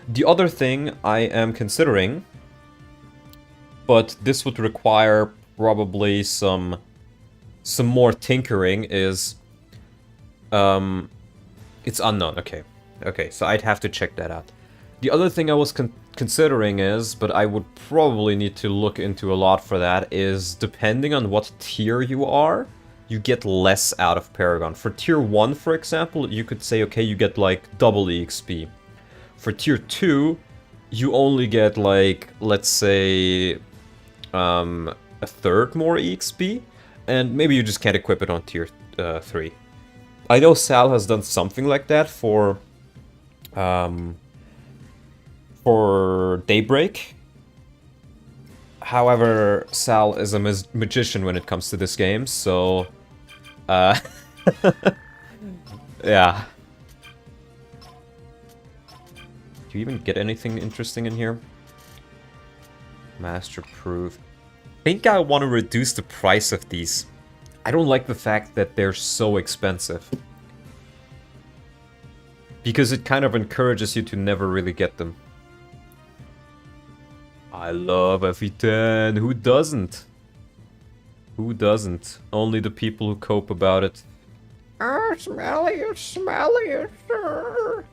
S1: The other thing I am considering, but this would require probably some more tinkering, is... it's unknown, okay. Okay, so I'd have to check that out. The other thing I was considering is, but I would probably need to look into a lot for that, is depending on what tier you are, you get less out of Paragon. For tier 1, for example, you could say, okay, you get like double EXP. For tier 2, you only get like, let's say, a third more EXP, and maybe you just can't equip it on tier 3. I know Sal has done something like that for Daybreak. However, Sal is a magician when it comes to this game, so... yeah. Do you even get anything interesting in here? Master Proof. I think I want to reduce the price of these. I don't like the fact that they're so expensive. Because it kind of encourages you to never really get them. I love FE10. Who doesn't? Who doesn't? Only the people who cope about it. Ah, smelly, sir.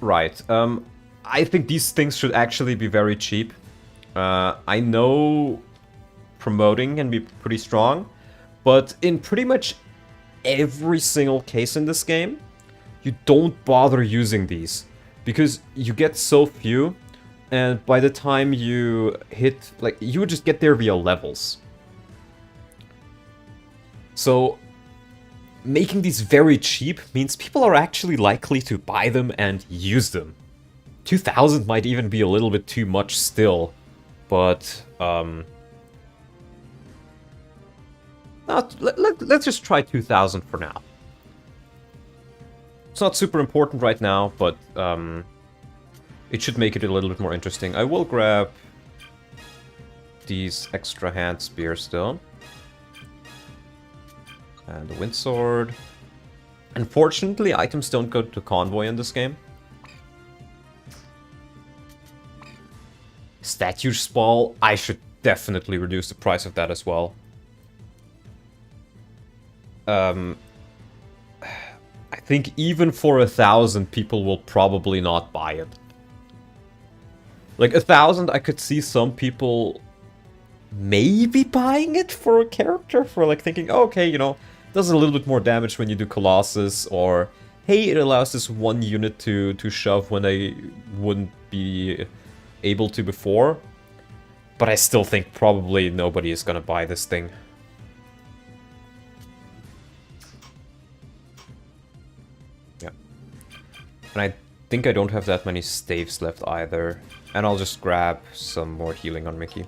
S1: Right. I think these things should actually be very cheap. I know promoting can be pretty strong, but in pretty much every single case in this game, you don't bother using these. Because you get so few, and by the time you hit, like, you would just get there via levels. So, making these very cheap means people are actually likely to buy them and use them. 2,000 might even be a little bit too much still, but, let's just try 2,000 for now. It's not super important right now, but, it should make it a little bit more interesting. I will grab these extra hand spears still. And the wind sword. Unfortunately, items don't go to convoy in this game. Statue Spall, I should definitely reduce the price of that as well. I think even for 1,000, people will probably not buy it. Like, 1,000, I could see some people maybe buying it for a character, for like thinking, oh, okay, you know, does a little bit more damage when you do Colossus, or hey, it allows this one unit to shove when they wouldn't be able to before. But I still think probably nobody is gonna buy this thing. Yeah. And I think I don't have that many staves left either. And I'll just grab some more healing on Mickey.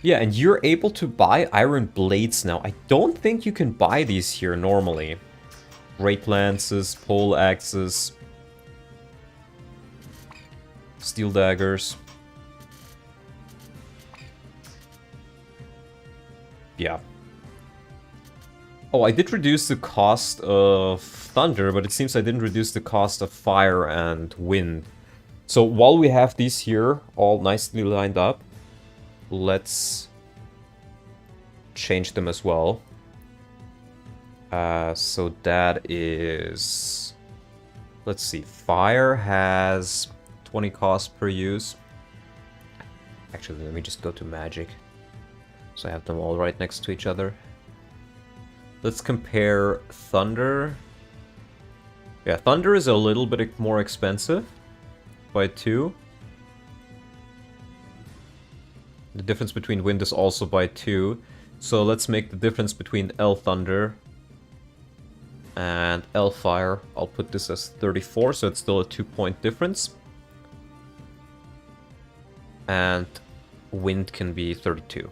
S1: Yeah, and you're able to buy iron blades now. I don't think you can buy these here normally. Great lances, pole axes, steel daggers. Yeah. Oh, I did reduce the cost of thunder, but it seems I didn't reduce the cost of fire and wind. So while we have these here all nicely lined up, let's change them as well. So that is... Let's see, fire has 20 cost per use. Actually, let me just go to magic. So I have them all right next to each other. Let's compare thunder. Yeah, thunder is a little bit more expensive by 2. The difference between wind is also by 2. So let's make the difference between L thunder and L fire. I'll put this as 34, so it's still a 2-point difference. And wind can be 32.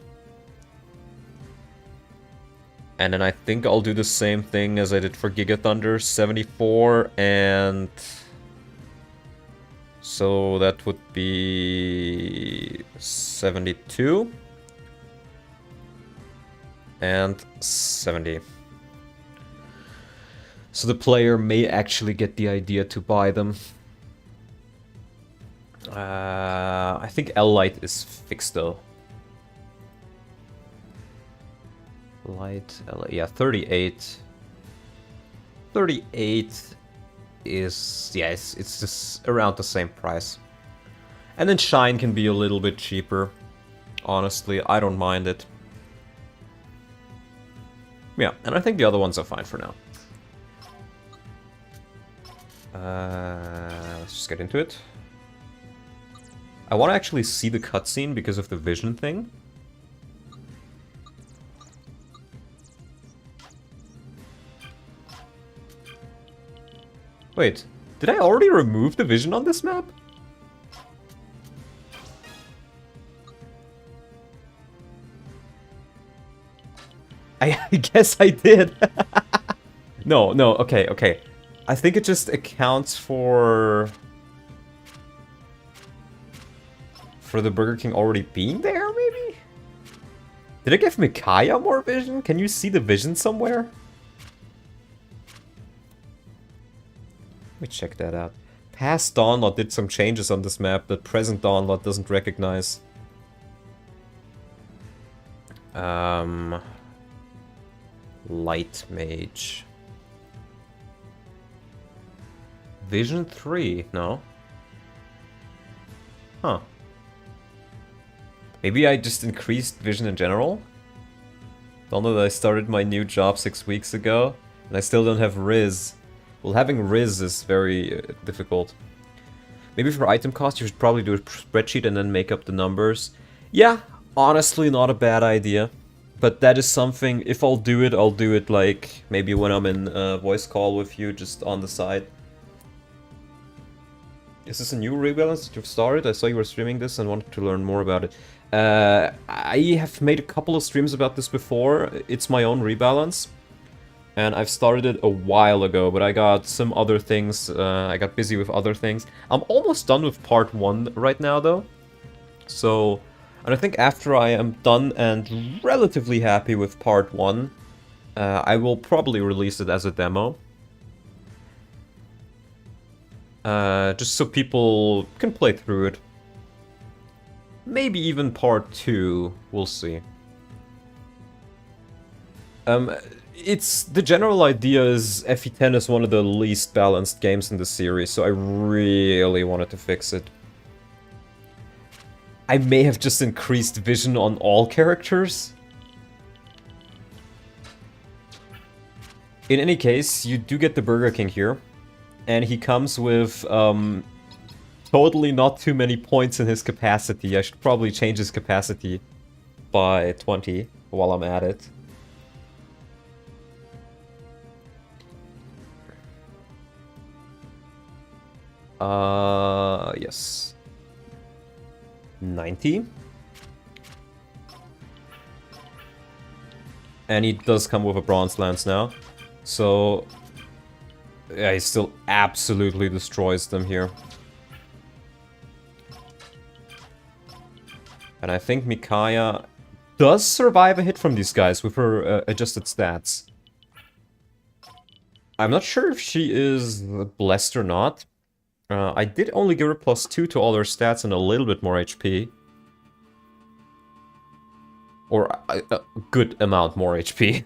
S1: And then I think I'll do the same thing as I did for Giga Thunder, 74, and so that would be 72 and 70. So the player may actually get the idea to buy them. I think L light is fixed though. Light, yeah, 38. 38 is, yeah, it's just around the same price. And then Shine can be a little bit cheaper. Honestly, I don't mind it. Yeah, and I think the other ones are fine for now. Let's just get into it. I want to actually see the cutscene because of the vision thing. Wait, did I already remove the vision on this map? I guess I did. No, okay. I think it just accounts for the Burger King already being there, maybe? Did I give Micaiah more vision? Can you see the vision somewhere? Let me check that out. Past Dawnlot did some changes on this map that present Dawnlot doesn't recognize. Light Mage. Vision 3, no? Huh. Maybe I just increased vision in general? Don't know that I started my new job 6 weeks ago, and I still don't have Riz. Well, having Riz is very difficult. Maybe for item cost, you should probably do a spreadsheet and then make up the numbers. Yeah, honestly, not a bad idea. But that is something, if I'll do it like maybe when I'm in a voice call with you, just on the side. Is this a new rebalance that you've started? I saw you were streaming this and wanted to learn more about it. I have made a couple of streams about this before. It's my own rebalance. And I've started it a while ago, but I got some other things. I got busy with other things. I'm almost done with part 1 right now, though. So, and I think after I am done and relatively happy with part 1, I will probably release it as a demo. Just so people can play through it. Maybe even part 2, we'll see. It's the general idea is FE10 is one of the least balanced games in the series, so I really wanted to fix it. I may have just increased vision on all characters. In any case, you do get the Burger King here, and he comes with totally not too many points in his capacity. I should probably change his capacity by 20 while I'm at it. Yes. 90. And he does come with a bronze lance now. So, yeah, he still absolutely destroys them here. And I think Micaiah does survive a hit from these guys with her adjusted stats. I'm not sure if she is blessed or not. I did only give her +2 to all her stats and a little bit more HP. Or a good amount more HP.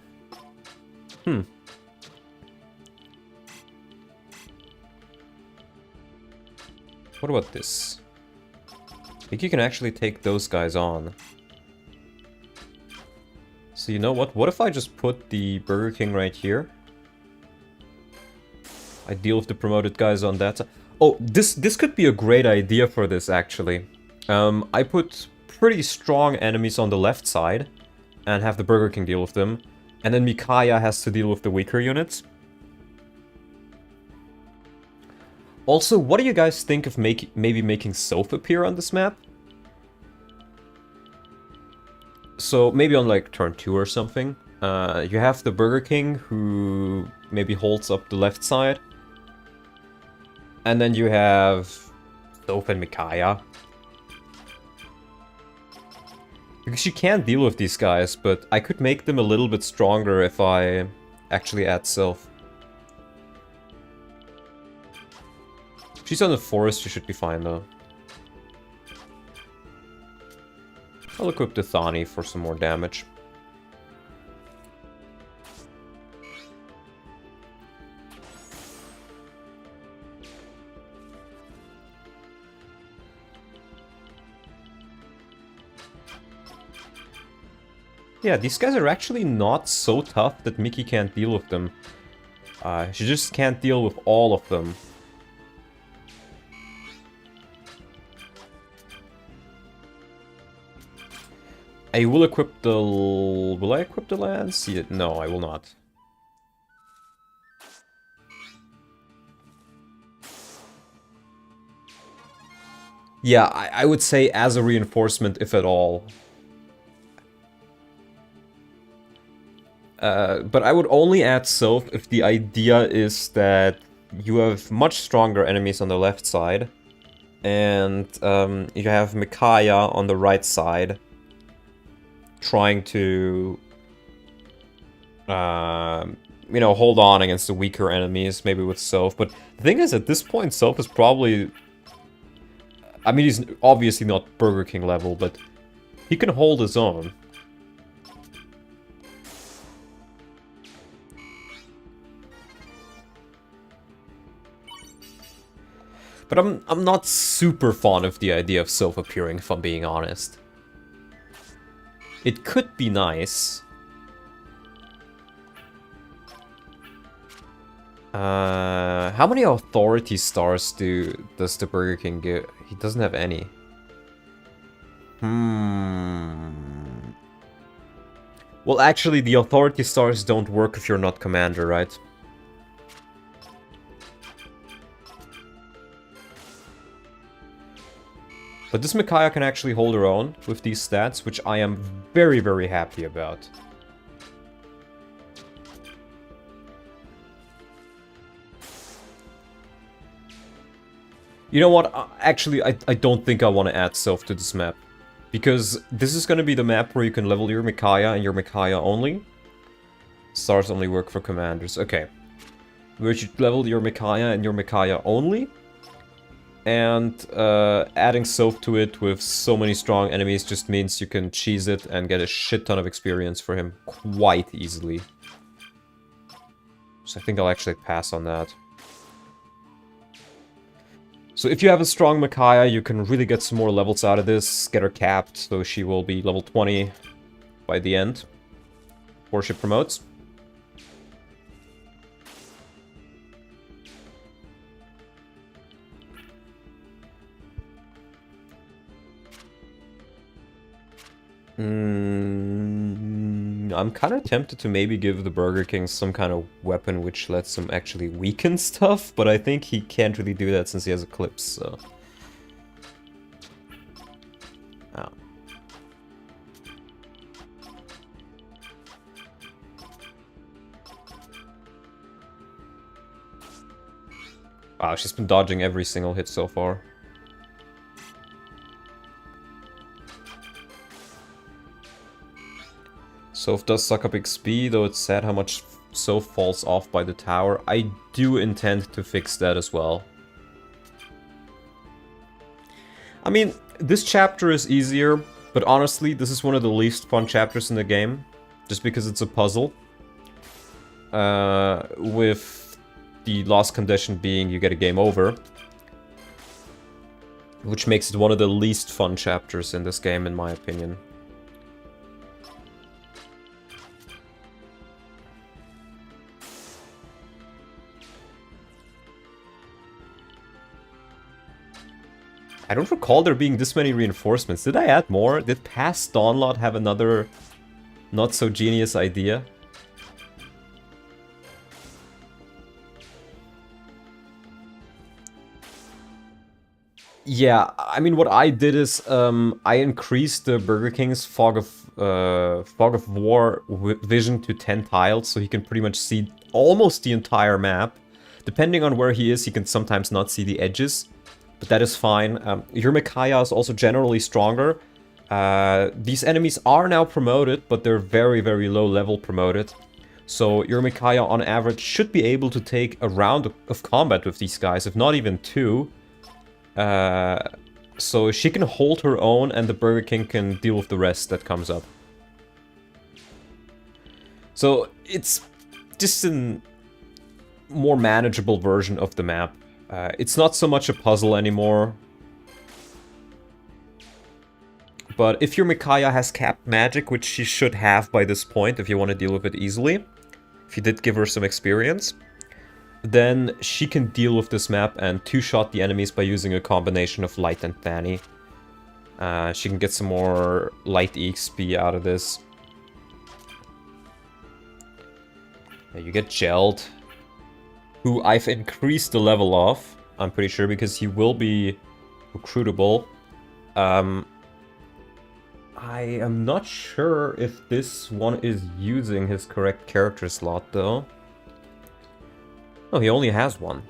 S1: What about this? think you can actually take those guys on. So you know what? What if I just put the Burger King right here? I deal with the promoted guys on that side. Oh, this could be a great idea for this, actually. I put pretty strong enemies on the left side and have the Burger King deal with them. And then Micaiah has to deal with the weaker units. Also, what do you guys think of maybe making Soph appear on this map? So maybe on like turn 2 or something. You have the Burger King who maybe holds up the left side. And then you have Soph and Micaiah. Because you can't deal with these guys, but I could make them a little bit stronger if I actually add Soph. If she's on the forest, she should be fine though. I'll equip the Thani for some more damage. Yeah, these guys are actually not so tough that Mickey can't deal with them. She just can't deal with all of them. I will equip the... Will I equip the lance? Yeah, no, I will not. Yeah, I would say as a reinforcement, if at all. But I would only add Soph if the idea is that you have much stronger enemies on the left side. And you have Micaiah on the right side. Trying to... you know, hold on against the weaker enemies, maybe with Soph. But the thing is, at this point, Soph is probably... I mean, he's obviously not Burger King level, but he can hold his own. But I'm not super fond of the idea of Soph appearing, if I'm being honest. It could be nice. How many authority stars does the Burger King get? He doesn't have any. Well, actually, the authority stars don't work if you're not commander, right? But this Micaiah can actually hold her own with these stats, which I am very, very happy about. You know what? Actually, I don't think I want to add Soph to this map. Because this is going to be the map where you can level your Micaiah and your Micaiah only. Stars only work for commanders. Okay. Where you level your Micaiah and your Micaiah only. And adding Soph to it with so many strong enemies just means you can cheese it and get a shit ton of experience for him quite easily. So I think I'll actually pass on that. So if you have a strong Micaiah, you can really get some more levels out of this, get her capped, so she will be level 20 by the end, before she promotes. I'm kind of tempted to maybe give the Burger King some kind of weapon which lets him actually weaken stuff, but I think he can't really do that since he has Eclipse, so... Oh. Wow, she's been dodging every single hit so far. Soph does suck up XP, though it's sad how much Soph falls off by the tower. I do intend to fix that as well. I mean, this chapter is easier, but honestly, this is one of the least fun chapters in the game. Just because it's a puzzle. With the lost condition being you get a game over. Which makes it one of the least fun chapters in this game, in my opinion. I don't recall there being this many reinforcements. Did I add more? Did past Dawnlord have another not-so-genius idea? Yeah, I mean, what I did is I increased the Burger King's Fog of War vision to 10 tiles, so he can pretty much see almost the entire map. Depending on where he is, he can sometimes not see the edges, but that is fine. Your Micaiah is also generally stronger. These enemies are now promoted, but they're very, very low level promoted. So your Micaiah, on average, should be able to take a round of combat with these guys, if not even two. So she can hold her own, and the Burger King can deal with the rest that comes up. So it's just a more manageable version of the map. It's not so much a puzzle anymore. But if your Micaiah has capped magic, which she should have by this point if you want to deal with it easily, if you did give her some experience, then she can deal with this map and two-shot the enemies by using a combination of Light and Fanny. She can get some more Light EXP out of this. You get Gelled, who I've increased the level of, I'm pretty sure, because he will be recruitable. I am not sure if this one is using his correct character slot, though. Oh, he only has one.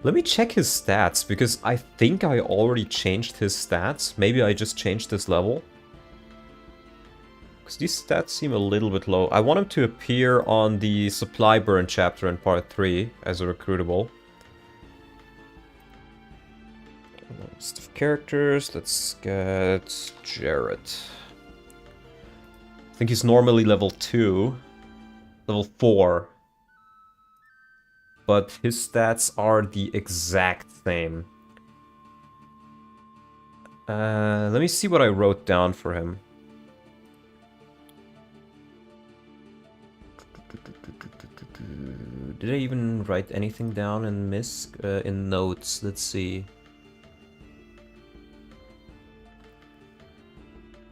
S1: Let me check his stats, because I think I already changed his stats. Maybe I just changed this level. Because these stats seem a little bit low. I want him to appear on the supply burn chapter in part 3 as a recruitable. List of characters, let's get Jarrett. I think he's normally level 2. Level 4. But his stats are the exact same. Let me see what I wrote down for him. Did I even write anything down in MISC? In notes, let's see.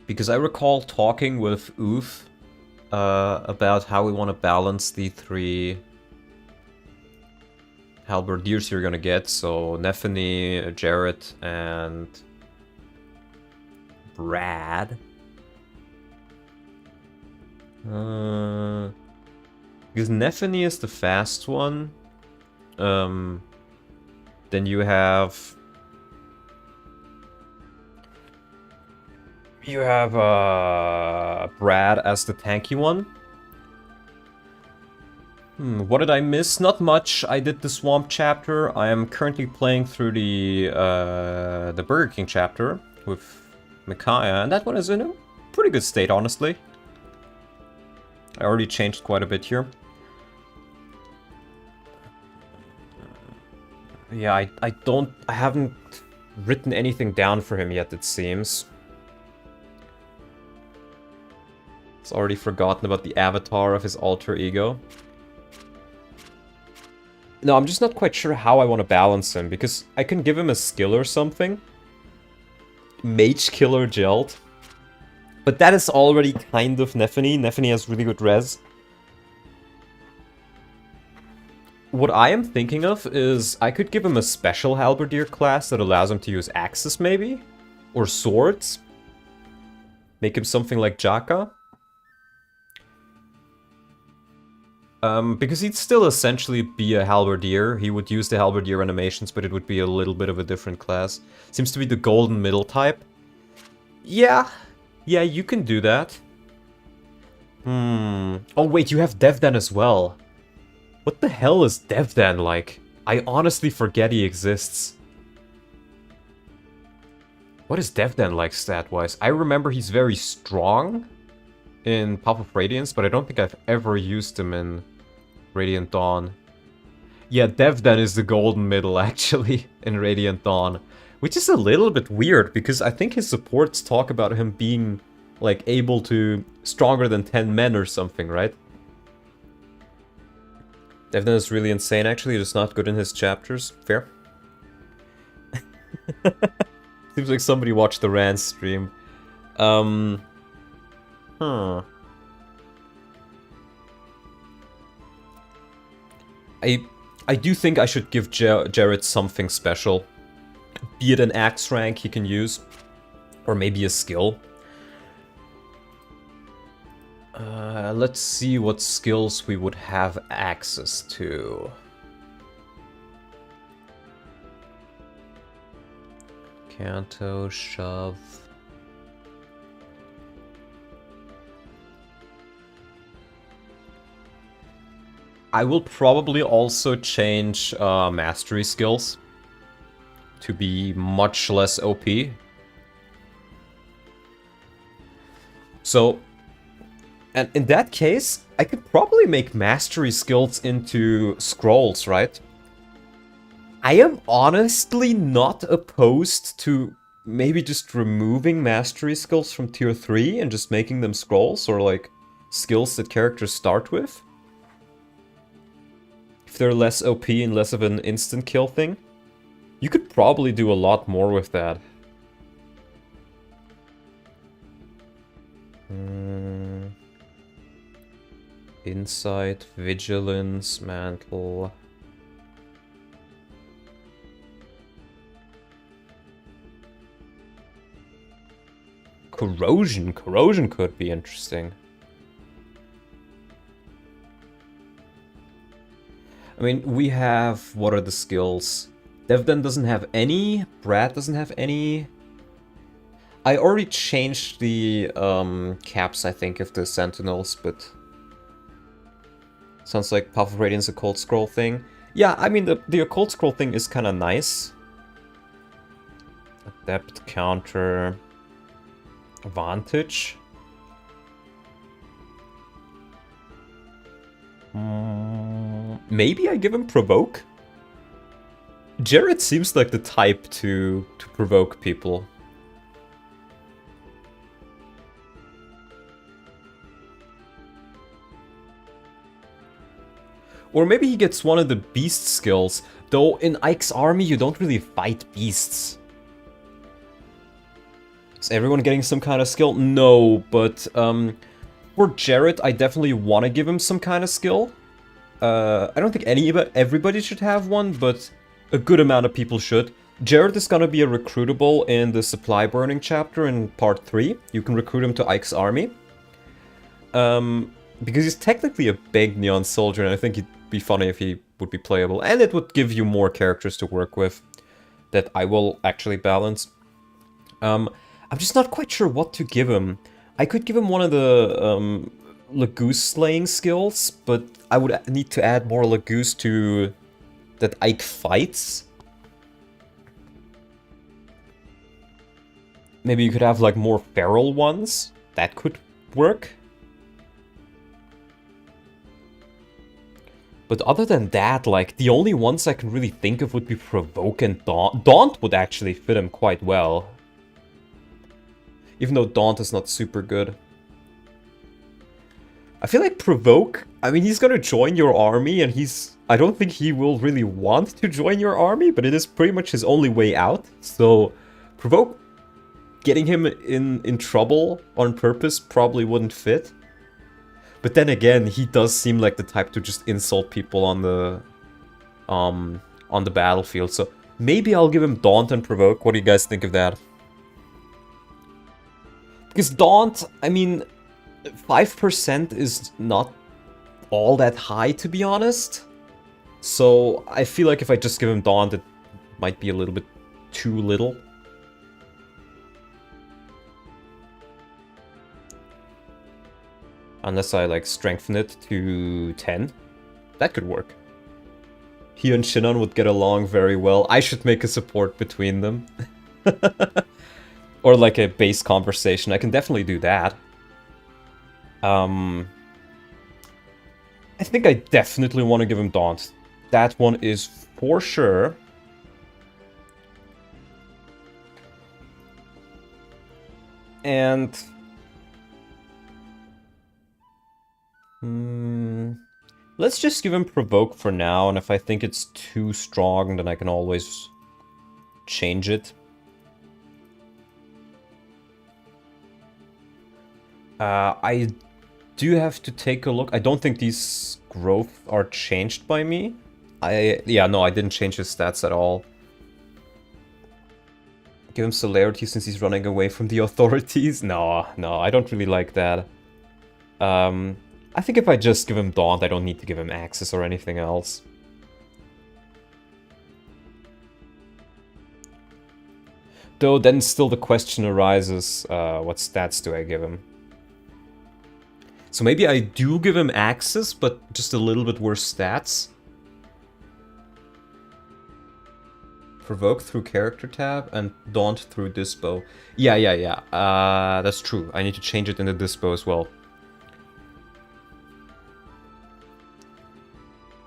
S1: Because I recall talking with Oof about how we want to balance the 3 halberdiers you're gonna get. So Nephany, Jarrett, and Brad. Because Nephany is the fast one. Then you have... Brad as the tanky one. What did I miss? Not much. I did the Swamp chapter. I am currently playing through the Burger King chapter with Micaiah, and that one is in a pretty good state, honestly. I already changed quite a bit here. Yeah, I haven't written anything down for him yet, it seems. He's already forgotten about the avatar of his alter ego. No, I'm just not quite sure how I want to balance him, because I can give him a skill or something. Mage Killer Gelled. But that is already kind of Nephany. Nephany has really good res. What I am thinking of is I could give him a special halberdier class that allows him to use axes, maybe? Or swords? Make him something like Jaka? Because he'd still essentially be a halberdier. He would use the halberdier animations, but it would be a little bit of a different class. Seems to be the golden middle type. Yeah, you can do that. Oh wait, you have Devdan as well. What the hell is Devdan like? I honestly forget he exists. What is Devdan like stat-wise? I remember he's very strong in Pop of Radiance, but I don't think I've ever used him in Radiant Dawn. Yeah, Devden is the golden middle, actually, in Radiant Dawn. Which is a little bit weird, because I think his supports talk about him being, like, able to... stronger than 10 men or something, right? Devden is really insane, actually, just not good in his chapters. Fair. Seems like somebody watched the Rand stream. I do think I should give Jared something special. Be it an axe rank he can use, or maybe a skill. Let's see what skills we would have access to. Canto, shove. I will probably also change mastery skills to be much less OP. So, and in that case, I could probably make mastery skills into scrolls, right? I am honestly not opposed to maybe just removing mastery skills from tier 3 and just making them scrolls, or like skills that characters start with. If they're less OP and less of an instant kill thing. You could probably do a lot more with that. Insight, vigilance, mantle. Corrosion. Corrosion could be interesting. I mean, we have... what are the skills? Devden doesn't have any. Brad doesn't have any. I already changed the caps, I think, of the Sentinels, but... sounds like Path of Radiance Occult Scroll thing. Yeah, I mean, the Occult Scroll thing is kind of nice. Adept counter... Vantage. Maybe I give him Provoke? Jared seems like the type to provoke people. Or maybe he gets one of the beast skills. Though in Ike's army you don't really fight beasts. Is everyone getting some kind of skill? No, but for Jared I definitely want to give him some kind of skill. I don't think everybody should have one, but a good amount of people should. Jared is gonna be a recruitable in the supply burning chapter in part 3. You can recruit him to Ike's army. Because he's technically a big Neon soldier, and I think it'd be funny if he would be playable. And it would give you more characters to work with that I will actually balance. I'm just not quite sure what to give him. I could give him one of the Lagoose slaying skills, but I would need to add more Lagoose to that Ike fights. Maybe you could have like more feral ones. That could work. But other than that, like, the only ones I can really think of would be Provoke and Daunt. Daunt would actually fit him quite well. Even though Daunt is not super good. I feel like Provoke, I mean, he's gonna join your army, and I don't think he will really want to join your army, but it is pretty much his only way out. So, Provoke, getting him in trouble on purpose probably wouldn't fit. But then again, he does seem like the type to just insult people on the battlefield. So maybe I'll give him Daunt and Provoke. What do you guys think of that? Because Daunt, I mean, 5% is not all that high, to be honest. So I feel like if I just give him Daunt, it might be a little bit too little. Unless I, like, strengthen it to 10. That could work. He and Shinnon would get along very well. I should make a support between them. Or, like, a base conversation. I can definitely do that. I think I definitely want to give him Daunt. That one is for sure. And... let's just give him Provoke for now, and if I think it's too strong, then I can always change it. I do have to take a look. I don't think these growth are changed by me. Yeah, no, I didn't change his stats at all. Give him celerity since he's running away from the authorities. No, I don't really like that. I think if I just give him Daunt, I don't need to give him Access or anything else. Though then still the question arises, what stats do I give him? So maybe I do give him Access, but just a little bit worse stats. Provoke through Character tab and Daunt through Dispo. Yeah. That's true. I need to change it in the Dispo as well.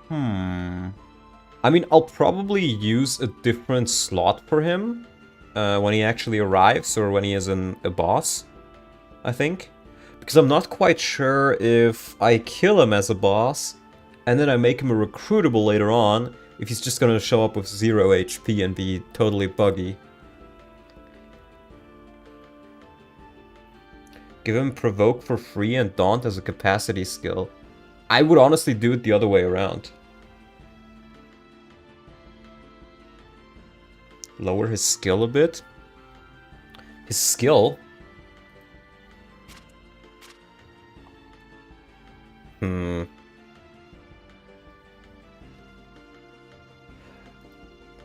S1: I mean, I'll probably use a different slot for him when he actually arrives or when he is a boss, I think. Because I'm not quite sure if I kill him as a boss and then I make him a recruitable later on, if he's just gonna show up with 0 HP and be totally buggy. Give him Provoke for free and Daunt as a capacity skill. I would honestly do it the other way around. Lower his skill a bit. His skill?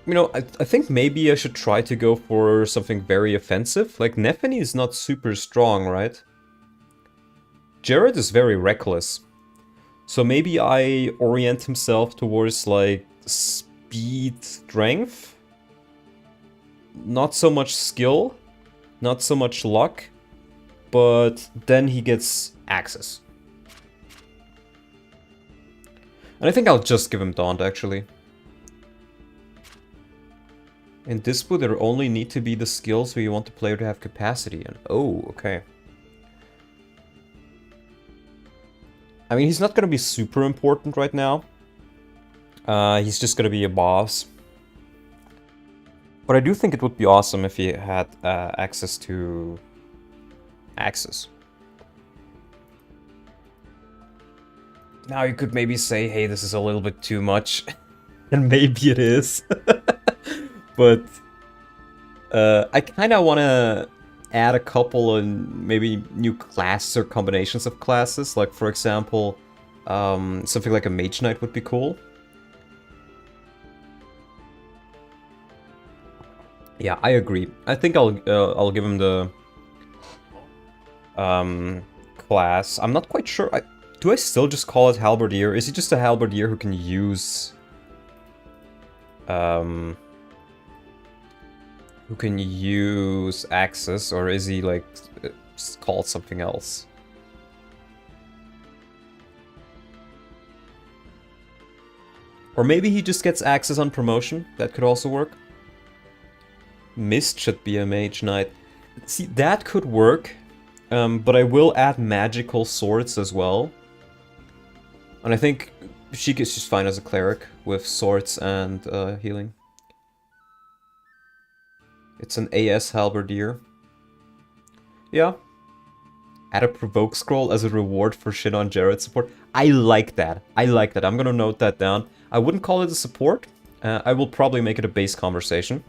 S1: You know, I think maybe I should try to go for something very offensive. Like, Nephany is not super strong, right? Jared is very reckless. So maybe I orient himself towards, like, speed, strength? Not so much skill, not so much luck, but then he gets access. And I think I'll just give him Daunt, actually. In Dispo, there only need to be the skills where you want the player to have capacity. And oh, okay. I mean, he's not going to be super important right now. He's just going to be a boss. But I do think it would be awesome if he had access to... Access. Now you could maybe say, hey, this is a little bit too much. And maybe it is. But I kind of want to add a couple of maybe new classes or combinations of classes. Like, for example, something like a Mage Knight would be cool. Yeah, I agree. I think I'll give him the class. I'm not quite sure. Do I still just call it Halberdier? Is he just a Halberdier who can use... who can use access, or is he, like, called something else? Or maybe he just gets access on promotion. That could also work. Mist should be a Mage Knight. See, that could work, but I will add magical swords as well. And I think Sheik is just fine as a cleric with swords and healing. It's an AS Halberdier. Yeah. Add a Provoke Scroll as a reward for shit on Jared support. I like that. I like that. I'm gonna note that down. I wouldn't call it a support. I will probably make it a base conversation.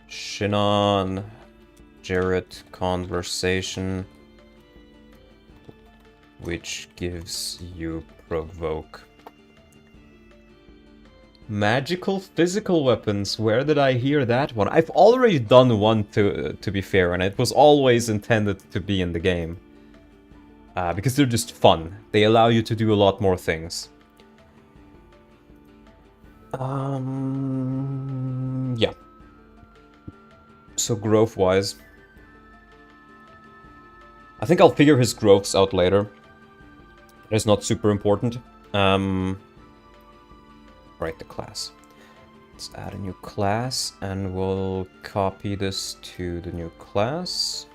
S1: Shinon, Jared conversation, which gives you Provoke. Magical physical weapons, where did I hear that one? I've already done one to be fair, and it was always intended to be in the game. Because they're just fun. They allow you to do a lot more things. Yeah. So growth-wise... I think I'll figure his growths out later. It's not super important. Right, the class. Let's add a new class, and we'll copy this to the new class.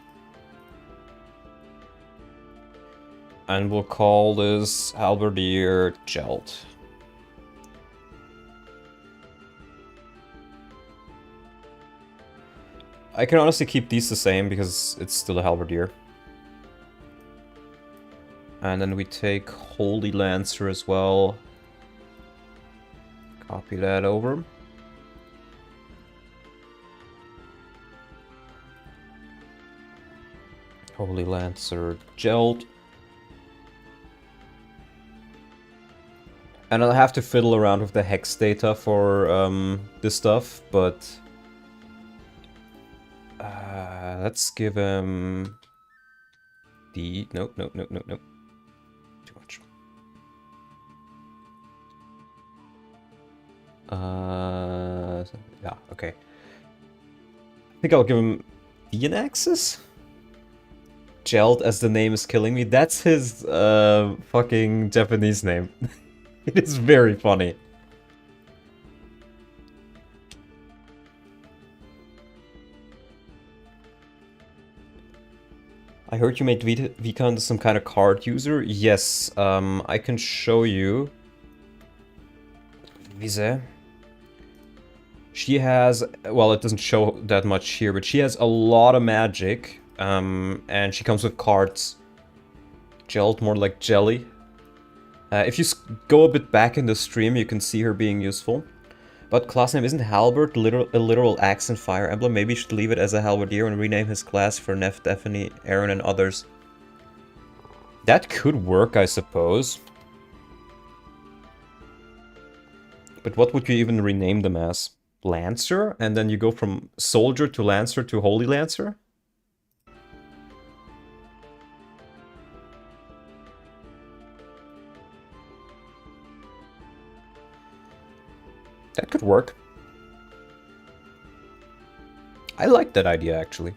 S1: And we'll call this Halberdier Gelt. I can honestly keep these the same because it's still a Halberdier. And then we take Holy Lancer as well. Copy that over. Holy Lancer Gelt. And I'll have to fiddle around with the hex data for this stuff, but let's give him the nope. Too much. Yeah, okay. I think I'll give him Phoenixes? Gelt, as the name is killing me. That's his fucking Japanese name. It is very funny. I heard you made Vika into some kind of card user. Yes, I can show you. Vise. She has, well, it doesn't show that much here, but she has a lot of magic. And she comes with cards. Gelled, more like jelly. If you go a bit back in the stream, you can see her being useful. But class name isn't Halberd, a literal axe and fire emblem. Maybe you should leave it as a Halberdier and rename his class for Neff, Stephanie, Aaron, and others. That could work, I suppose. But what would you even rename them as? Lancer? And then you go from Soldier to Lancer to Holy Lancer? That could work. I like that idea, actually.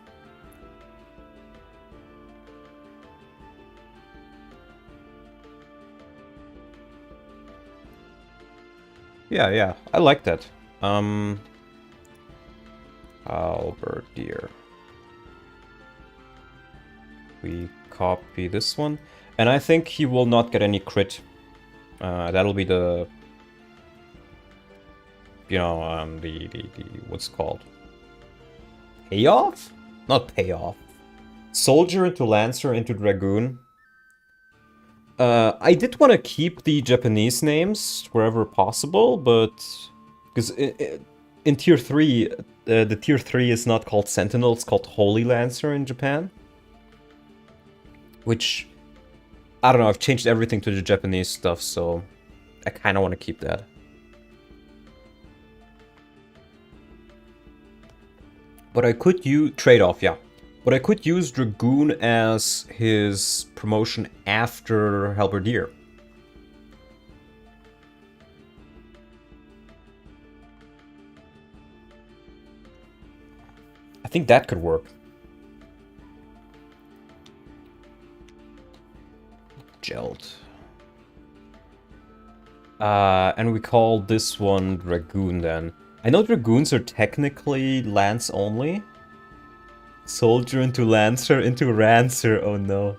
S1: Yeah, I like that. Halberdier. We copy this one. And I think he will not get any crit. That'll be the... You know, the what's it called? Payoff? Not payoff. Soldier into Lancer into Dragoon. I did want to keep the Japanese names wherever possible, but... Because in Tier 3, the Tier 3 is not called Sentinel, it's called Holy Lancer in Japan. Which... I don't know, I've changed everything to the Japanese stuff, so... I kind of want to keep that. But I could use... Trade-off, yeah. But I could use Dragoon as his promotion after Halberdier. I think that could work. Gelled. And we call this one Dragoon then. I know Dragoons are technically Lance only. Soldier into Lancer into Rancer, oh no.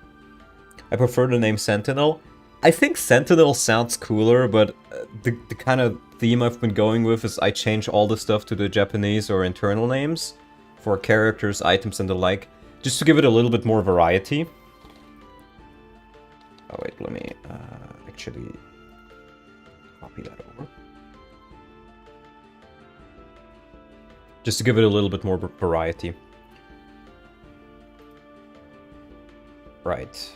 S1: I prefer the name Sentinel. I think Sentinel sounds cooler, but the kind of theme I've been going with is I change all the stuff to the Japanese or internal names for characters, items, and the like, just to give it a little bit more variety. Oh wait, let me actually copy that over. Just to give it a little bit more variety. Right.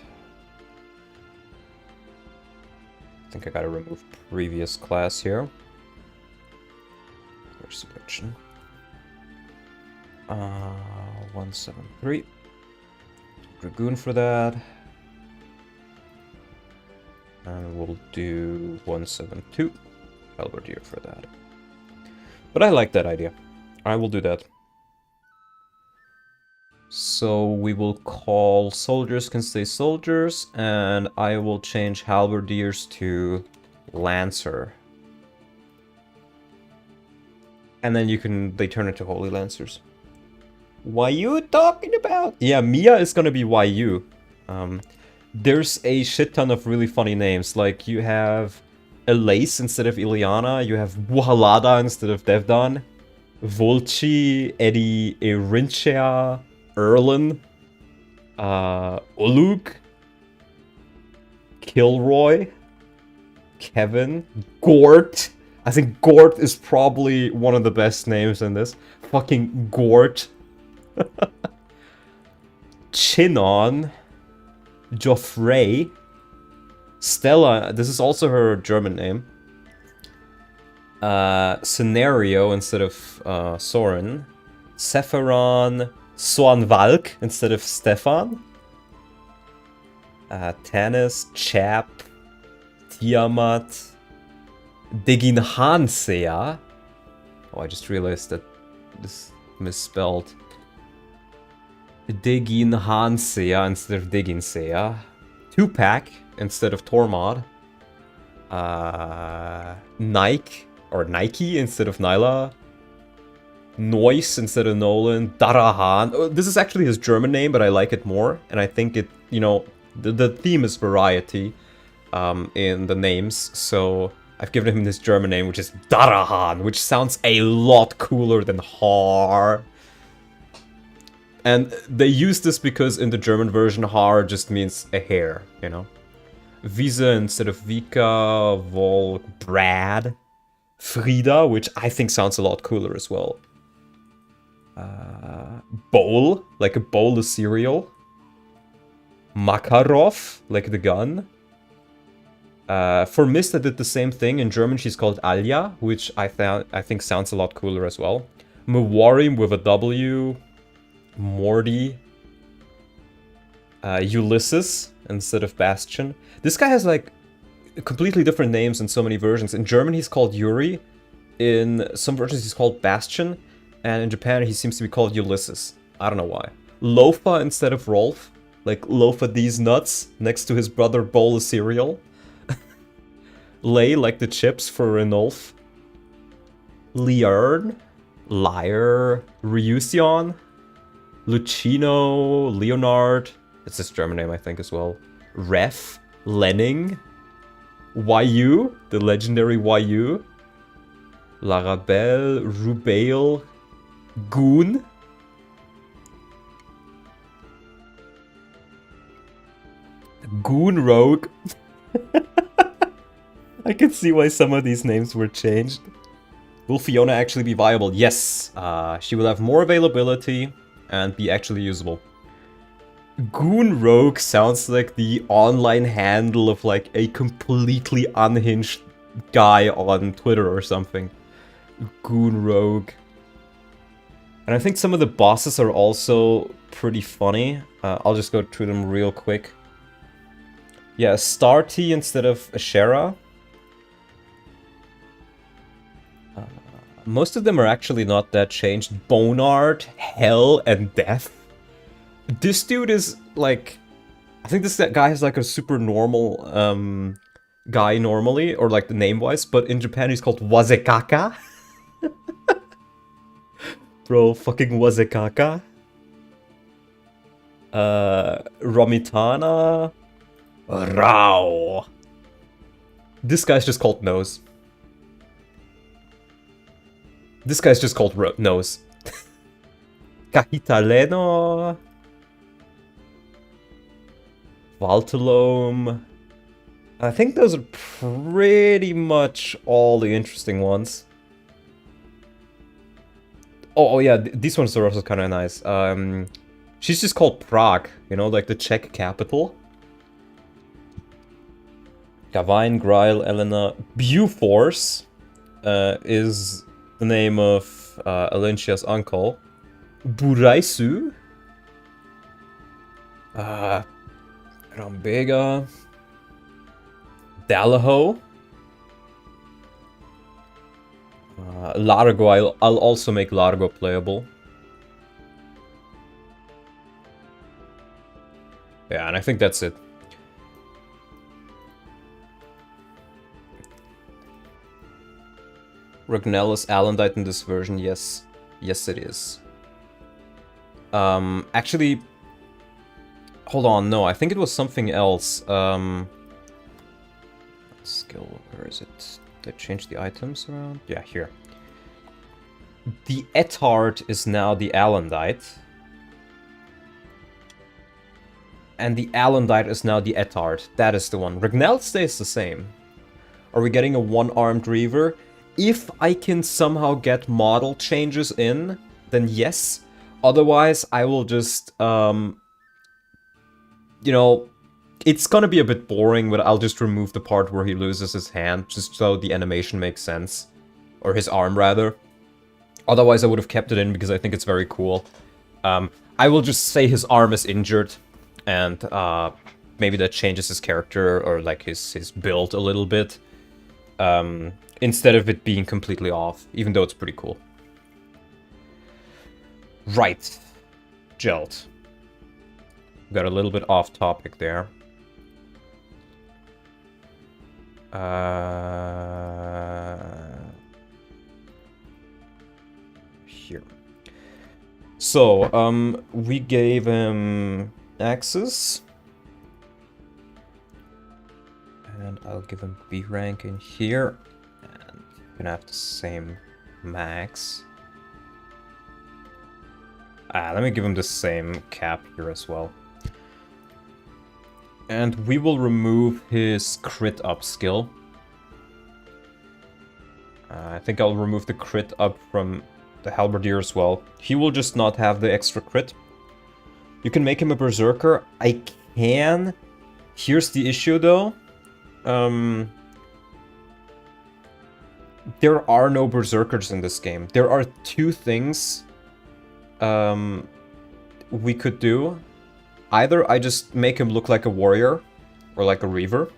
S1: I think I gotta remove previous class here. There's selection. 173. Dragoon for that. And we'll do 172. Halberdier for that. But I like that idea. I will do that. So we will call soldiers can stay soldiers, and I will change halberdiers to lancer. And then they turn into holy lancers. What you talking about? Yeah, Mia is gonna be YU. There's a shit ton of really funny names. Like, you have Elace instead of Ileana, you have Wuhalada instead of Devdan, Volchi, Eddie, Erinchea, Erlen, Uluk, Kilroy, Kevin, Gort. I think Gort is probably one of the best names in this. Fucking Gort. Chinon, Joffrey, Stella, this is also her German name. Scenario instead of Soren. Sephiron, Swanvalk instead of Stefan. Tanis, Chap, Tiamat, Deginhansea. Oh, I just realized that this misspelled. Deginhansea instead of Deginsea. Tupac instead of Tormod. Nike instead of Nyla. Noise instead of Nolan. Darahan. Oh, this is actually his German name, but I like it more. And I think it, you know, the theme is variety in the names. So I've given him this German name, which is Darahan, which sounds a lot cooler than Har. And they use this because in the German version, Har just means a hair, you know? Visa instead of Vika, Volk, Brad, Frida, which I think sounds a lot cooler as well. Bowl, like a bowl of cereal. Makarov, like the gun. For Mist, I did the same thing. In German, she's called Alya, which I think sounds a lot cooler as well. Mwarim with a W. Morty. Ulysses instead of Bastion. This guy has like completely different names in so many versions. In German he's called Yuri, in some versions he's called Bastion, and in Japan he seems to be called Ulysses. I don't know why. Lofa instead of Rolf, like Lofa these nuts next to his brother bowl of cereal. Lay, like the chips for Renolf. Liern, Liar, Ryusion, Lucino, Leonard, it's his German name I think as well. Ref, Lenning, YU, the legendary YU, Larabelle, Rubail, Goon, Goon Rogue. I can see why some of these names were changed. Will Fiona actually be viable? Yes, she will have more availability and be actually usable. Goon Rogue sounds like the online handle of like a completely unhinged guy on Twitter or something. Goon Rogue. And I think some of the bosses are also pretty funny. I'll just go through them real quick. Yeah, Starty instead of Ashera. Most of them are actually not that changed. Bonard, Hell, and Death. This dude is like... I think that guy is like a super normal guy normally, or like the name-wise, but in Japan he's called Wazekaka. Bro, fucking Wazekaka. Romitana. Rao. This guy's just called Nose. This guy's just called Nose. Kahitaleno. Valtalome. I think those are pretty much all the interesting ones. Oh yeah, these ones are also kind of nice. She's just called Prague, you know, like the Czech capital. Gavine, Grail, Elena. Buforce is the name of Alencia's uncle. Buraisu. Rambega. Dalaho. Largo, I'll also make Largo playable. Yeah, and I think that's it. Ragnell is Alandite in this version, yes. Yes, it is. Actually... Hold on, no, I think it was something else. Skill, where is it? Did I change the items around? Yeah, here. The Etard is now the Alandite. And the Alandite is now the Etard. That is the one. Ragnell stays the same. Are we getting a one-armed Reaver? If I can somehow get model changes in, then yes. Otherwise, I will just, you know, it's gonna be a bit boring, but I'll just remove the part where he loses his hand, just so the animation makes sense. Or his arm, rather. Otherwise, I would have kept it in, because I think it's very cool. I will just say his arm is injured, and maybe that changes his character, or like his build a little bit. Instead of it being completely off, even though it's pretty cool. Right. Gelt. Got a little bit off topic there. Here. So, we gave him axes. And I'll give him B rank in here. And you can have the same max. Let me give him the same cap here as well. And we will remove his crit up skill. I think I'll remove the crit up from the Halberdier as well. He will just not have the extra crit. You can make him a Berserker. I can. Here's the issue though. There are no Berserkers in this game. There are two things we could do. Either I just make him look like a warrior or like a reaver.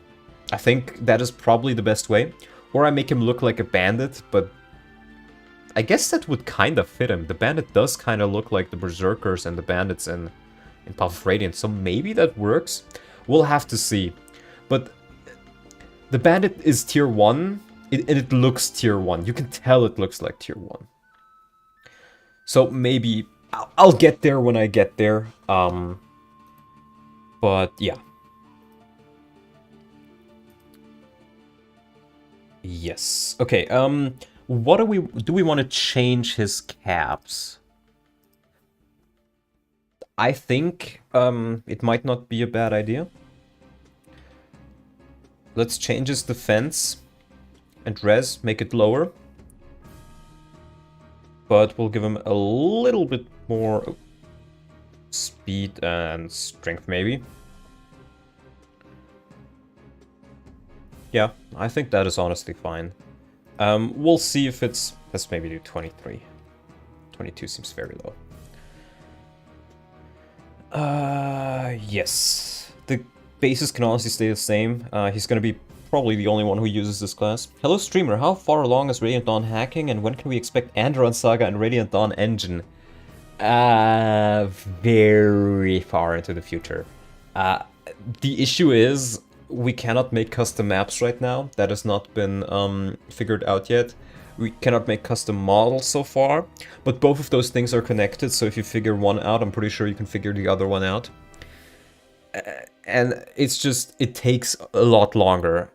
S1: I think that is probably the best way. Or I make him look like a bandit, but I guess that would kind of fit him. The bandit does kind of look like the Berserkers and the bandits in Path of Radiance, so maybe that works. We'll have to see. But the bandit is tier 1, and it looks tier 1. You can tell it looks like tier 1. So maybe I'll get there when I get there. But yeah. Yes. Okay, what do we want to change his caps? I think it might not be a bad idea. Let's change his defense and res, make it lower. But we'll give him a little bit more speed and strength, maybe. Yeah, I think that is honestly fine. We'll see if it's... Let's maybe do 23. 22 seems very low. Yes. The bases can honestly stay the same. He's gonna be probably the only one who uses this class. Hello streamer, how far along is Radiant Dawn hacking, and when can we expect Andron Saga and Radiant Dawn engine? Very far into the future. The issue is, we cannot make custom maps right now. That has not been figured out yet. We cannot make custom models so far, but both of those things are connected, so if you figure one out, I'm pretty sure you can figure the other one out. And it's just, it takes a lot longer.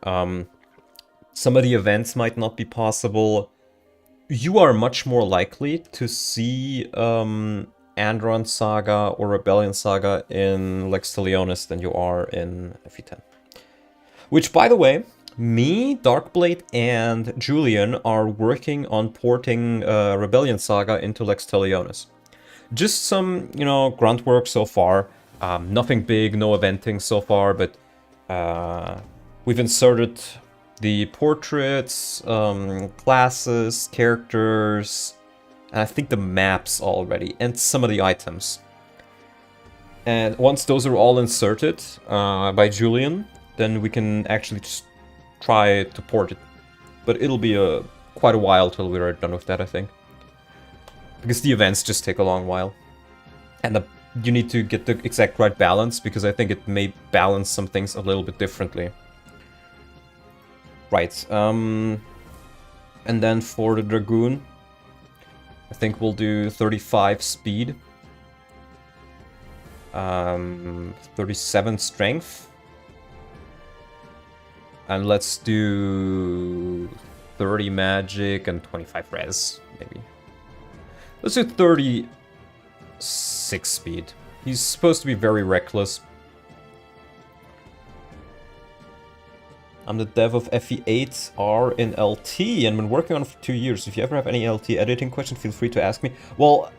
S1: Some of the events might not be possible. You are much more likely to see Andron Saga or Rebellion Saga in Lex Talionis than you are in FE10. Which, by the way, me, Darkblade, and Julian are working on porting Rebellion Saga into Lex Talionis. Just some, you know, grunt work so far. Nothing big, no eventing so far, but we've inserted the portraits, classes, characters, and I think the maps already, and some of the items. And once those are all inserted by Julian, then we can actually just try to port it. But it'll be quite a while till we're done with that, I think. Because the events just take a long while. And the you need to get the exact right balance, because I think it may balance some things a little bit differently. Right, and then for the Dragoon, I think we'll do 35 speed, 37 strength, and let's do 30 magic and 25 res, maybe. Let's do 36 speed. He's supposed to be very reckless. I'm the dev of FE10 in LT and been working on it for 2 years. If you ever have any LT editing questions, feel free to ask me. Well,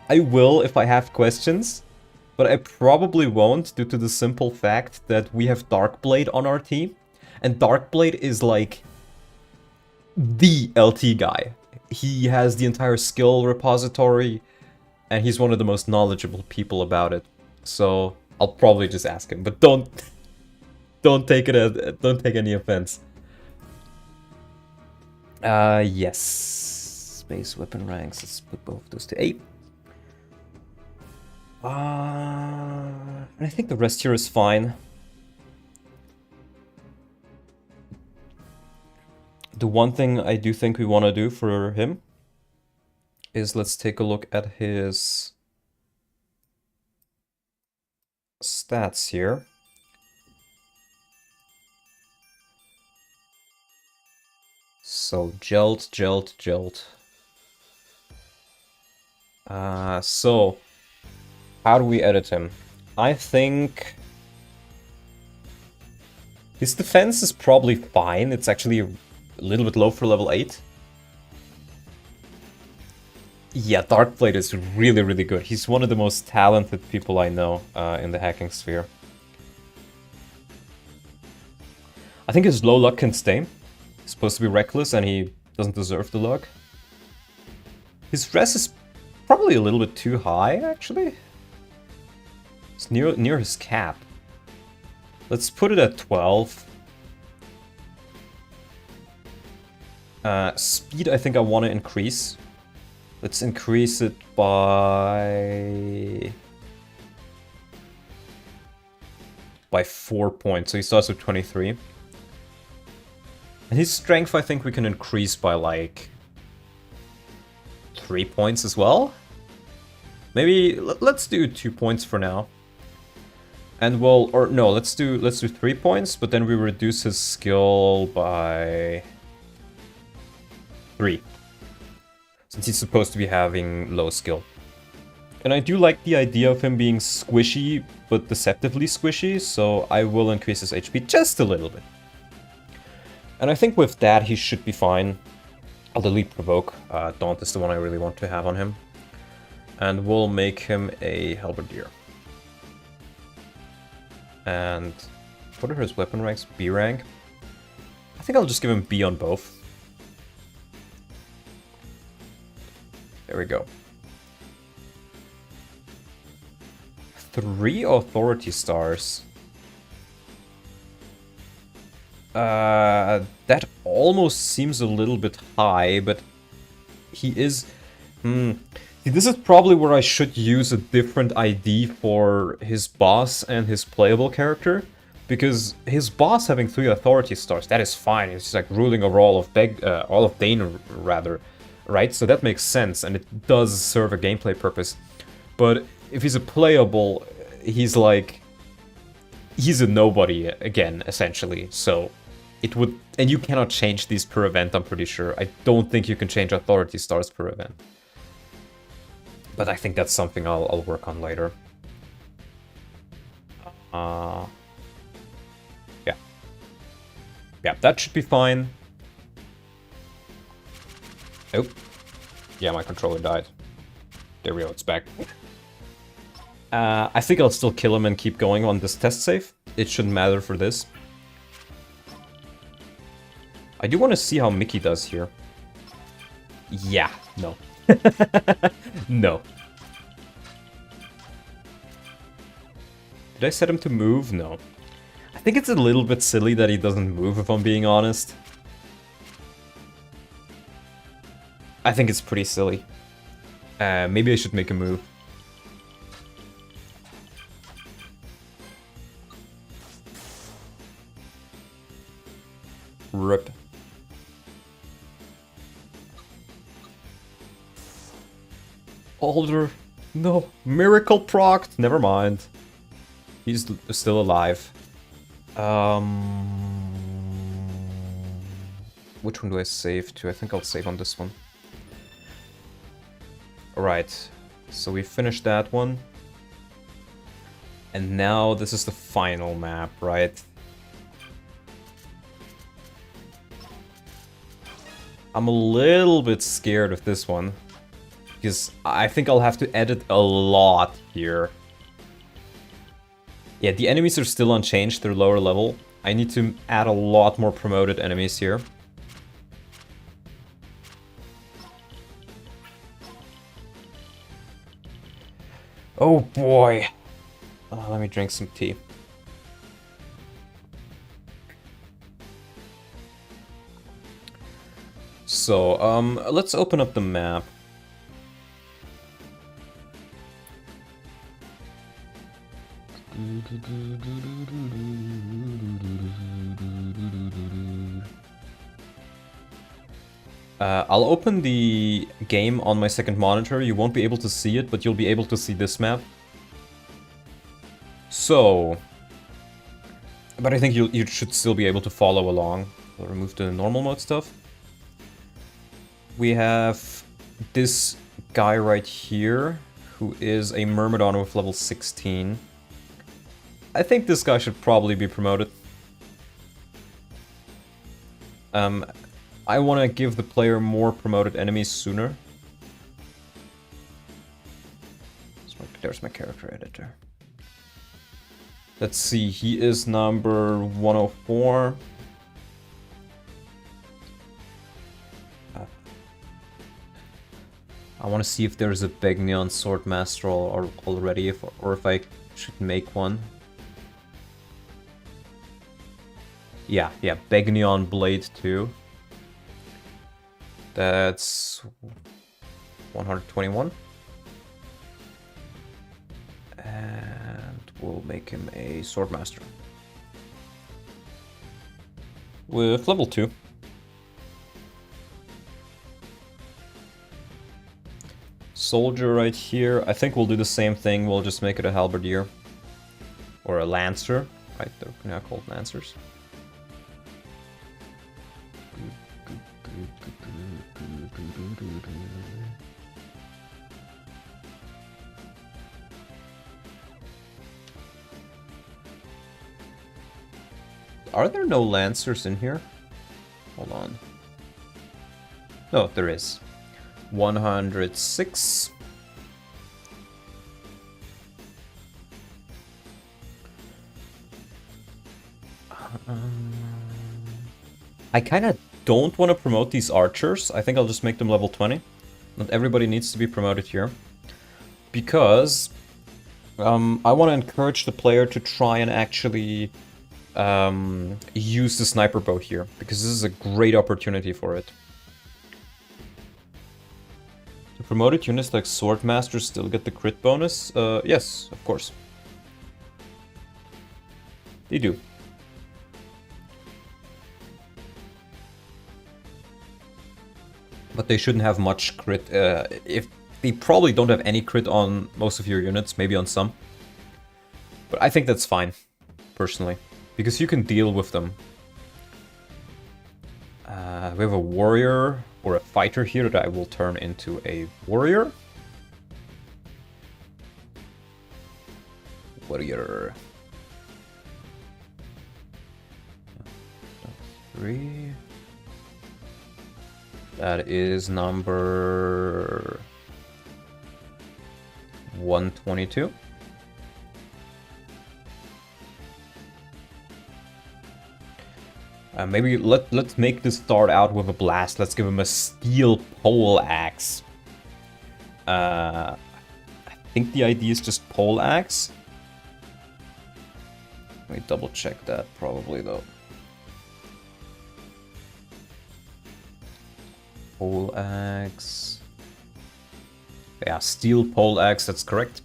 S1: I will if I have questions, but I probably won't due to the simple fact that we have Darkblade on our team, and Darkblade is like the LT guy. He has the entire skill repository, and he's one of the most knowledgeable people about it. So I'll probably just ask him, but don't take any offense. Yes. Space weapon ranks. Let's put both of those to 8. And I think the rest here is fine. The one thing I do think we want to do for him is let's take a look at his stats here. So, Gelt. So, how do we edit him? I think his defense is probably fine. It's actually a little bit low for level 8. Yeah, Darkblade is really, really good. He's one of the most talented people I know in the hacking sphere. I think his low luck can stay. He's supposed to be reckless and he doesn't deserve the luck. His res is probably a little bit too high, actually. It's near his cap. Let's put it at 12. Speed, I think I want to increase. Let's increase it by 4 points. So he starts with 23. And his strength, I think we can increase by like 3 points as well. Maybe let's do 2 points for now. And we'll, or no, let's do 3 points, but then we reduce his skill by 3. Since he's supposed to be having low skill. And I do like the idea of him being squishy, but deceptively squishy, so I will increase his HP just a little bit. And I think with that he should be fine. I'll delete Provoke. Daunt is the one I really want to have on him. And we'll make him a Halberdier. And what are his weapon ranks? B rank? I think I'll just give him B on both. There we go. 3 authority stars. That almost seems a little bit high, but he is... See, this is probably where I should use a different ID for his boss and his playable character. Because his boss having 3 authority stars, that is fine. It's like ruling over all of Dane, rather. Right? So that makes sense, and it does serve a gameplay purpose. But if he's a playable, he's like... He's a nobody, again, essentially. So it would... And you cannot change these per event, I'm pretty sure. I don't think you can change authority stars per event. But I think that's something I'll work on later. Yeah. Yeah, that should be fine. Nope. Yeah, my controller died. There we go, it's back. I think I'll still kill him and keep going on this test save. It shouldn't matter for this. I do want to see how Mickey does here. Yeah, no. No. Did I set him to move? No. I think it's a little bit silly that he doesn't move, if I'm being honest. I think it's pretty silly. Maybe I should make a move. Alder. No. Miracle procced. Never mind. He's still alive. Which one do I save to? I think I'll save on this one. Alright. So we finished that one. And now this is the final map, right? I'm a little bit scared of this one. Because I think I'll have to edit a lot here. Yeah, the enemies are still unchanged, they're lower level. I need to add a lot more promoted enemies here. Oh boy. Let me drink some tea. So, let's open up the map. I'll open the game on my second monitor. You won't be able to see it, but you'll be able to see this map. So, but I think you should still be able to follow along. I'll remove the normal mode stuff. We have this guy right here, who is a Myrmidon with level 16. I think this guy should probably be promoted. I want to give the player more promoted enemies sooner. There's my character editor. Let's see, he is number 104. I want to see if there's a Begnion Swordmaster already, or if I should make one. Yeah, Begnion Blade 2. That's 121. And we'll make him a Swordmaster. With level 2. Soldier right here. I think we'll do the same thing. We'll just make it a Halberdier. Or a Lancer. Right, they're now called Lancers. Are there no Lancers in here? Hold on. No, there is. 106. I kind of don't want to promote these archers. I think I'll just make them level 20. Not everybody needs to be promoted here. Because I want to encourage the player to try and actually use the sniper bow here. Because this is a great opportunity for it. The promoted units like Swordmaster still get the crit bonus? Yes, of course. They do. But they shouldn't have much crit. If they probably don't have any crit on most of your units, maybe on some. But I think that's fine, personally. Because you can deal with them. We have a warrior or a fighter here that I will turn into a warrior. Warrior. 3. That is number 122. Maybe let's make this start out with a blast. Let's give him a steel pole axe. I think the idea is just pole axe. Let me double check that probably though. Pole axe. Yeah, steel pole axe, that's correct.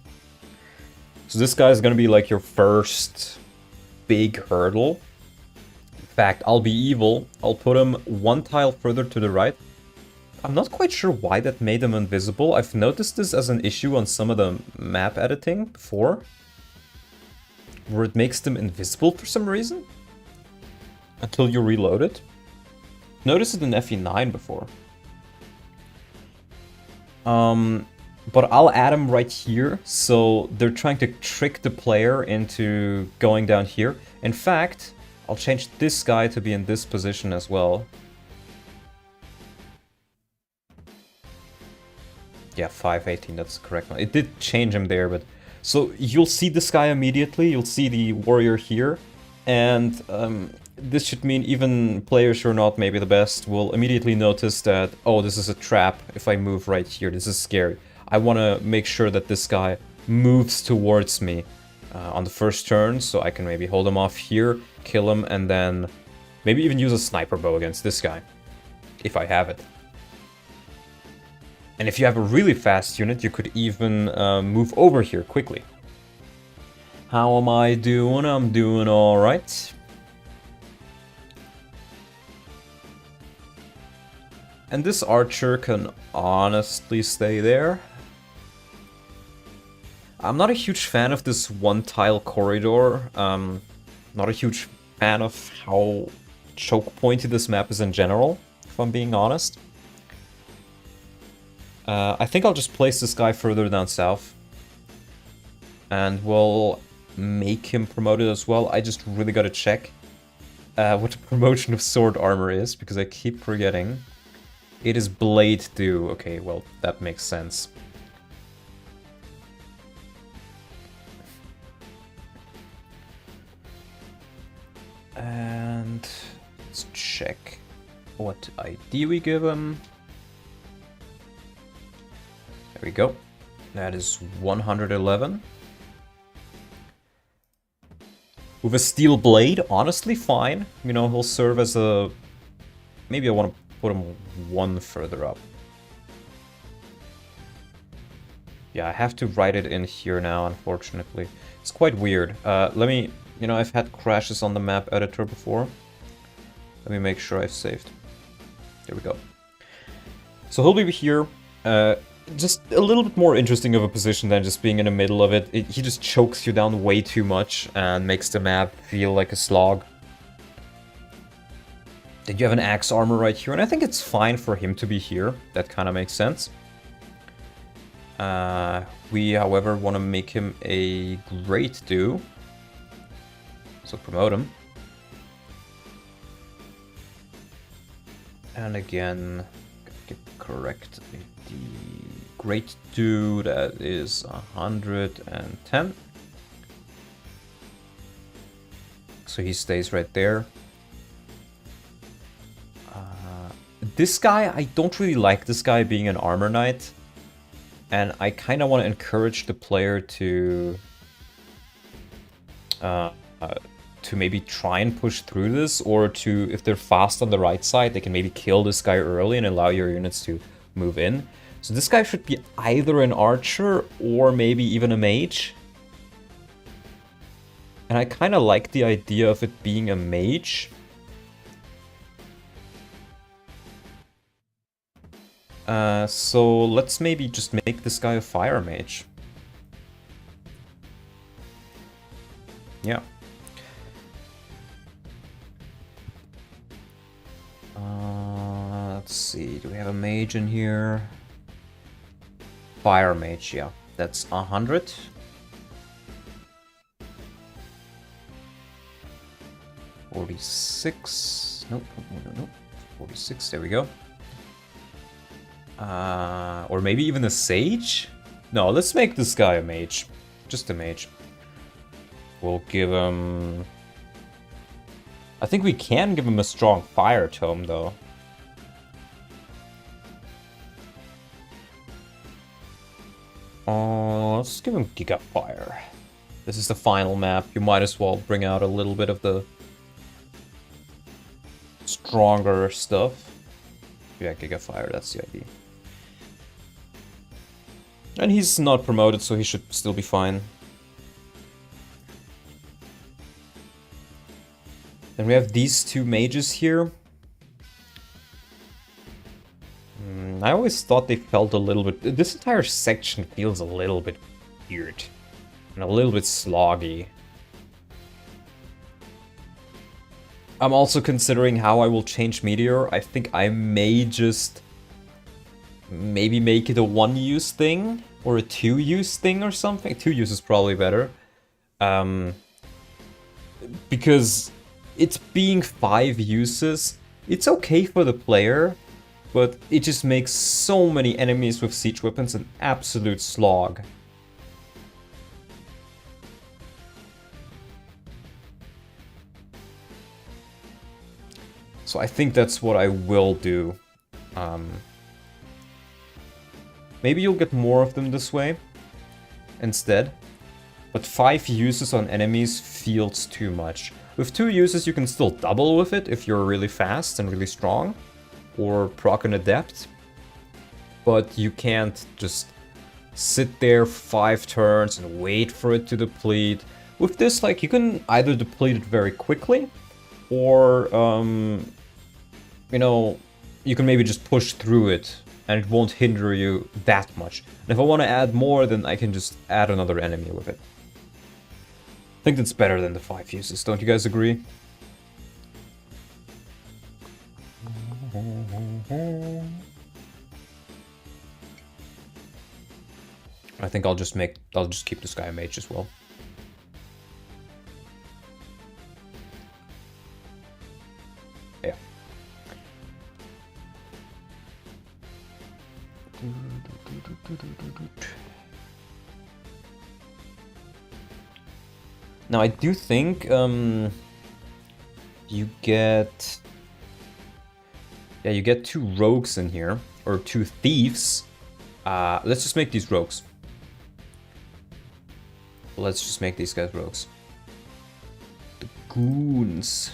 S1: So this guy is gonna be like your first big hurdle. In fact, I'll be evil. I'll put him one tile further to the right. I'm not quite sure why that made them invisible. I've noticed this as an issue on some of the map editing before, where it makes them invisible for some reason until you reload it. Noticed it in FE9 before. But I'll add them right here, so they're trying to trick the player into going down here. In fact, I'll change this guy to be in this position as well. Yeah, 518, that's the correct one. It did change him there, but... So you'll see this guy immediately, you'll see the warrior here, and this should mean even players who are not maybe the best will immediately notice that, oh, this is a trap if I move right here, this is scary. I want to make sure that this guy moves towards me on the first turn, so I can maybe hold him off here, kill him, and then maybe even use a sniper bow against this guy, if I have it. And if you have a really fast unit, you could even move over here quickly. How am I doing? I'm doing alright. And this archer can honestly stay there. I'm not a huge fan of this one-tile corridor. Not a huge fan of how choke pointy this map is in general, if I'm being honest. I think I'll just place this guy further down south. And we'll make him promoted as well. I just really gotta check what the promotion of sword armor is, because I keep forgetting. It is blade due. Okay, well, that makes sense. And let's check what ID we give him. There we go. That is 111. With a steel blade, honestly, fine. You know, he'll serve as a... Maybe I want to put him one further up. Yeah, I have to write it in here now, unfortunately. It's quite weird. Let me... You know, I've had crashes on the map editor before. Let me make sure I've saved. There we go. So he'll be here. Just a little bit more interesting of a position than just being in the middle of it. He just chokes you down way too much and makes the map feel like a slog. Then you have an axe armor right here, and I think it's fine for him to be here. That kind of makes sense. We, however, want to make him a great do. So promote him. And again, get correct the great do, that is 110. So he stays right there. This guy, I don't really like this guy being an armor knight. And I kind of want to encourage the player to maybe try and push through this, or to, if they're fast on the right side, they can maybe kill this guy early and allow your units to move in. So this guy should be either an archer or maybe even a mage. And I kind of like the idea of it being a mage. So let's maybe just make this guy a fire mage. Yeah. Let's see, do we have a mage in here? Fire mage, yeah. That's 100. $46. Nope, nope. 46, there we go. Or maybe even a sage? No, let's make this guy a mage. Just a mage. We'll give him... I think we can give him a strong fire tome, though. Let's give him Giga Fire. This is the final map. You might as well bring out a little bit of the stronger stuff. Yeah, Giga Fire, that's the idea. And he's not promoted, so he should still be fine. Then we have these two mages here. I always thought they felt a little bit... This entire section feels a little bit weird. And a little bit sloggy. I'm also considering how I will change Meteor. I think I may just... maybe make it a 1-use thing. Or a 2-use thing or something. 2-use is probably better. Because it's being 5 uses, it's okay for the player, but it just makes so many enemies with siege weapons an absolute slog. So I think that's what I will do. Maybe you'll get more of them this way instead. But 5 uses on enemies feels too much. With 2 uses you can still double with it if you're really fast and really strong. Or proc an adept. But you can't just sit there 5 turns and wait for it to deplete. With this, like, you can either deplete it very quickly, or, you know, you can maybe just push through it and it won't hinder you that much. And if I want to add more, then I can just add another enemy with it. I think that's better than the 5 uses, don't you guys agree? I think I'll just keep this guy a mage as well. Yeah. Now I do think you get 2 rogues in here, or 2 thieves. Let's just make these rogues. Let's just make these guys rogues. The goons.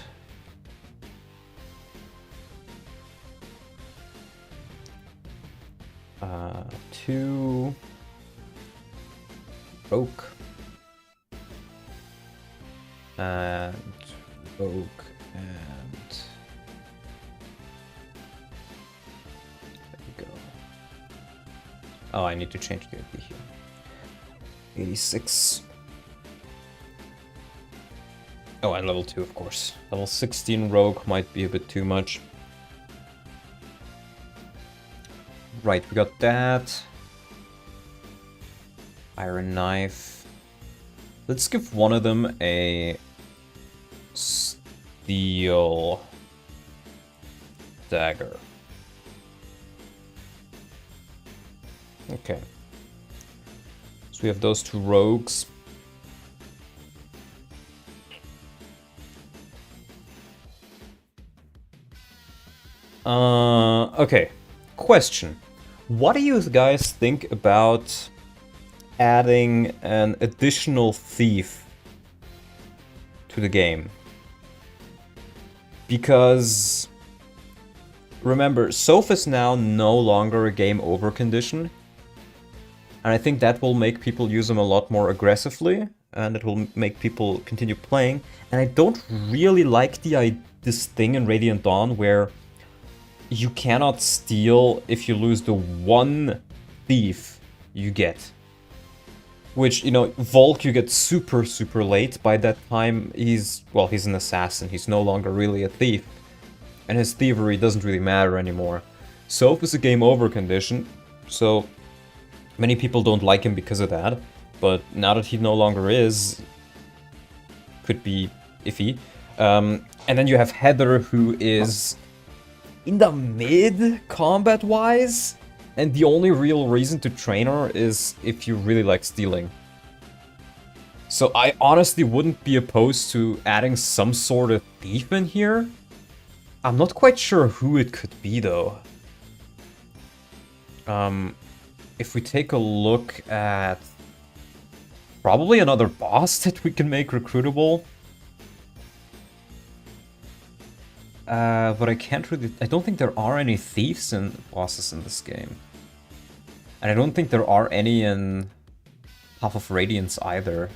S1: Two oak. And oak and there we go. Oh, I need to change the IP here. 86. Oh, and level 2, of course. Level 16 rogue might be a bit too much. Right, we got that. Iron knife. Let's give one of them a steel dagger. Okay. So we have those 2 rogues. Okay. Question. What do you guys think about adding an additional thief to the game? Because remember, Soph is now no longer a game over condition. And I think that will make people use them a lot more aggressively, and it will make people continue playing. And I don't really like this thing in Radiant Dawn where you cannot steal if you lose the 1 thief you get. Which, you know, Volk you get super late. By that time he's an assassin, he's no longer really a thief. And his thievery doesn't really matter anymore. Soph is a game over condition, so many people don't like him because of that. But now that he no longer is, could be iffy. And then you have Heather, who is in the mid combat-wise, and the only real reason to train her is if you really like stealing. So I honestly wouldn't be opposed to adding some sort of thief in here. I'm not quite sure who it could be though. If we take a look at probably another boss that we can make recruitable. But I don't think there are any thieves and bosses in this game. And I don't think there are any in Half of Radiance either.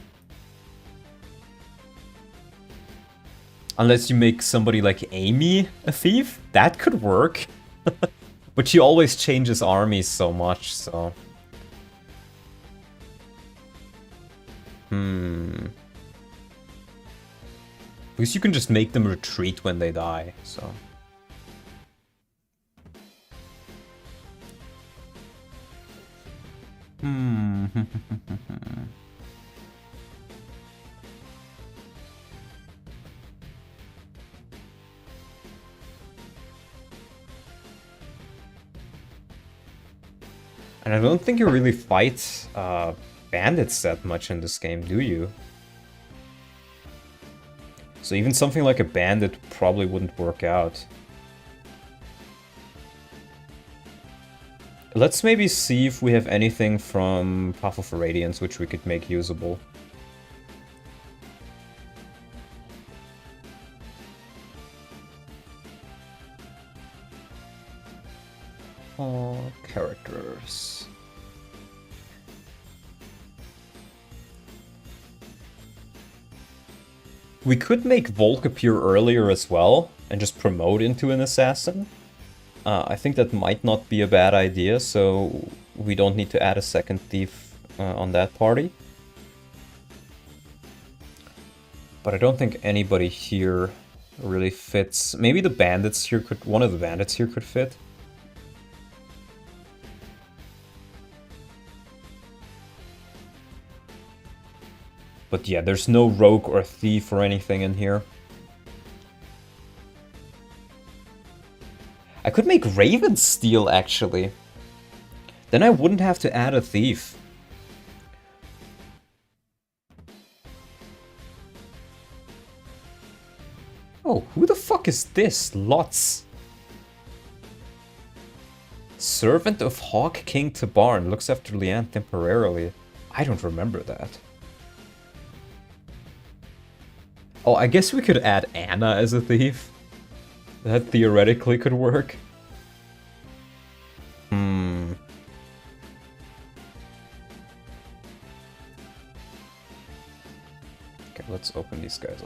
S1: Unless you make somebody like Amy a thief, that could work. But she always changes armies so much, so... Because you can just make them retreat when they die, so... And I don't think you really fight bandits that much in this game, do you? So even something like a bandit probably wouldn't work out. Let's maybe see if we have anything from Path of Radiance which we could make usable. Characters. We could make Volk appear earlier as well, and just promote into an assassin. I think that might not be a bad idea, so we don't need to add a second thief on that party. But I don't think anybody here really fits. Maybe the bandits here could... one of the bandits here could fit. But yeah, there's no rogue or thief or anything in here. I could make Raven Steel, actually. Then I wouldn't have to add a thief. Oh, who the fuck is this? Lots. Servant of Hawk King Tabarn looks after Leanne temporarily. I don't remember that. Oh, I guess we could add Anna as a thief. That theoretically could work. Okay, let's open these guys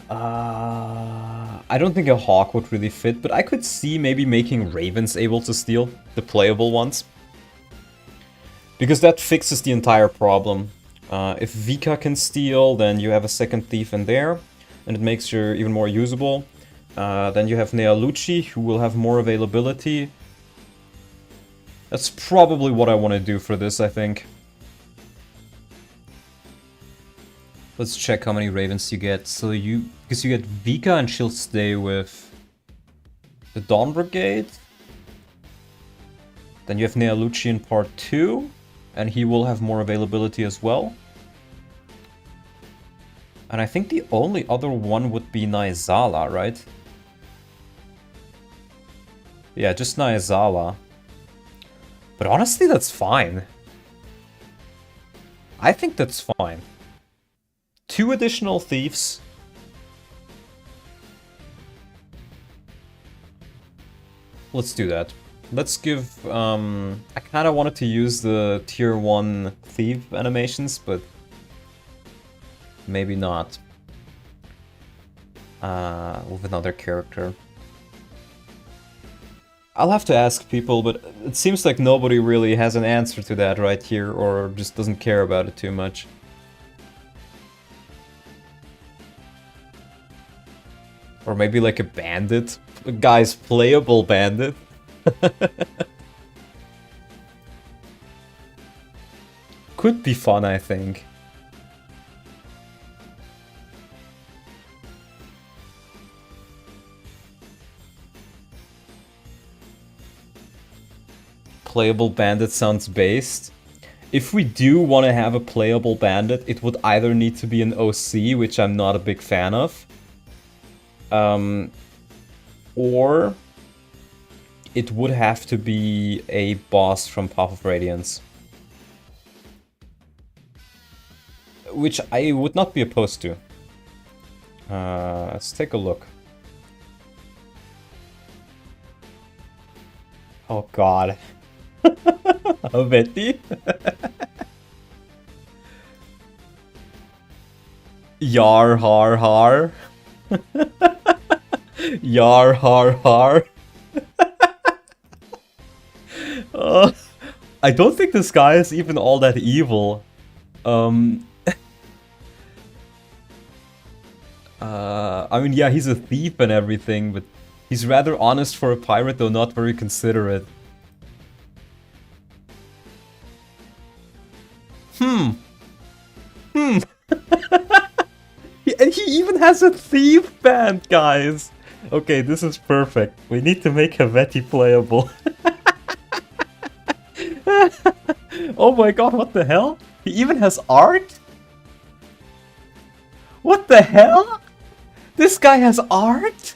S1: up. I don't think a Hawk would really fit, but I could see maybe making Ravens able to steal, the playable ones. Because that fixes the entire problem. If Vika can steal, then you have a second thief in there, and it makes you even more usable. Then you have Nealucci, who will have more availability. That's probably what I want to do for this, I think. Let's check how many Ravens you get. So because you get Vika and she'll stay with the Dawn Brigade. Then you have Nealucci in part 2, and he will have more availability as well. And I think the only other one would be Naizala, right? Yeah, just Naizala. But honestly, that's fine. I think that's fine. 2 additional thieves. Let's do that. Let's give... I kind of wanted to use the tier 1 thief animations, but... maybe not. With another character. I'll have to ask people, but it seems like nobody really has an answer to that right here, or just doesn't care about it too much. Or maybe like a bandit. A guy's playable bandit. Could be fun, I think. Playable bandit sounds based. If we do want to have a playable bandit, it would either need to be an OC, which I'm not a big fan of. Or it would have to be a boss from Path of Radiance. Which I would not be opposed to. Let's take a look. Oh god. Betty? Yar har har. Yar har har. I don't think this guy is even all that evil. I mean, yeah, he's a thief and everything, but he's rather honest for a pirate, though not very considerate. And he even has a thief band, guys! Okay, this is perfect. We need to make Helvetii playable. Oh my god, what the hell? He even has art? What the hell? This guy has art?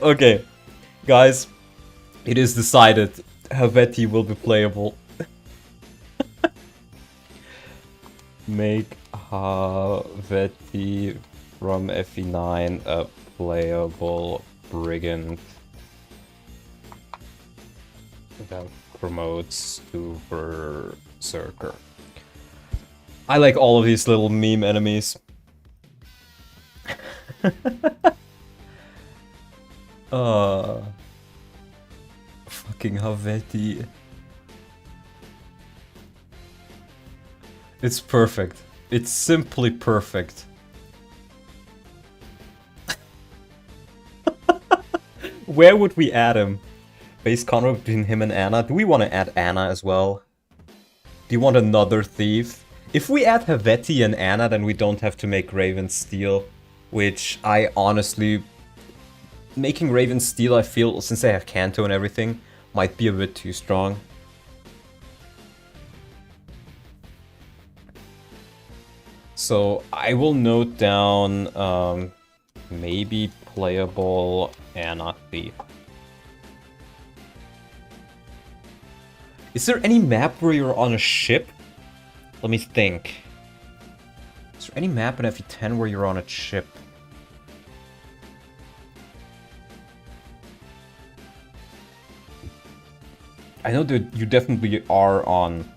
S1: Okay, guys, it is decided. Helvetii will be playable. Make Helvetii from FE9 a playable brigand that promotes to berserker. I like all of these little meme enemies. Fucking Helvetii. It's perfect. It's simply perfect. Where would we add him? Base combat between him and Anna? Do we want to add Anna as well? Do you want another thief? If we add Helvetii and Anna, then we don't have to make Raven Steel. Which I honestly... Making Raven Steel, I feel, since they have Kanto and everything, might be a bit too strong. So I will note down maybe playable Anna Thief. Is there any map where you're on a ship? Let me think. Is there any map in FE10 where you're on a ship? I know that you definitely are on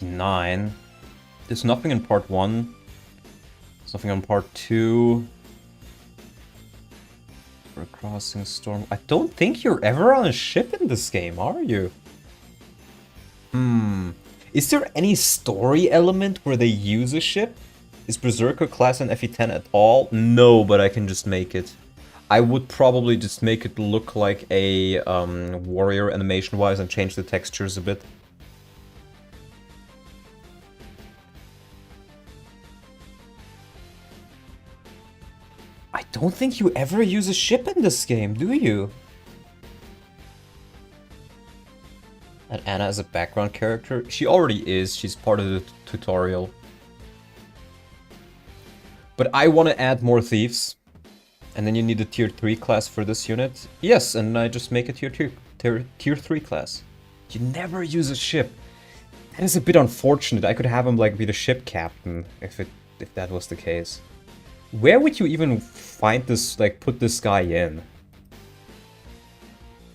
S1: FE9. There's nothing in part 1. There's nothing on part 2. For crossing storm. I don't think you're ever on a ship in this game, are you? Is there any story element where they use a ship? Is Berserker class in FE10 at all? No, but I can just make it. I would probably just make it look like a warrior animation-wise and change the textures a bit. I don't think you ever use a ship in this game, do you? And Anna as a background character? She already is, she's part of the tutorial. But I want to add more thieves. And then you need a tier 3 class for this unit. Yes, and I just make a tier 3 class. You never use a ship. That is a bit unfortunate. I could have him like be the ship captain if that was the case. Where would you even find this, like put this guy in?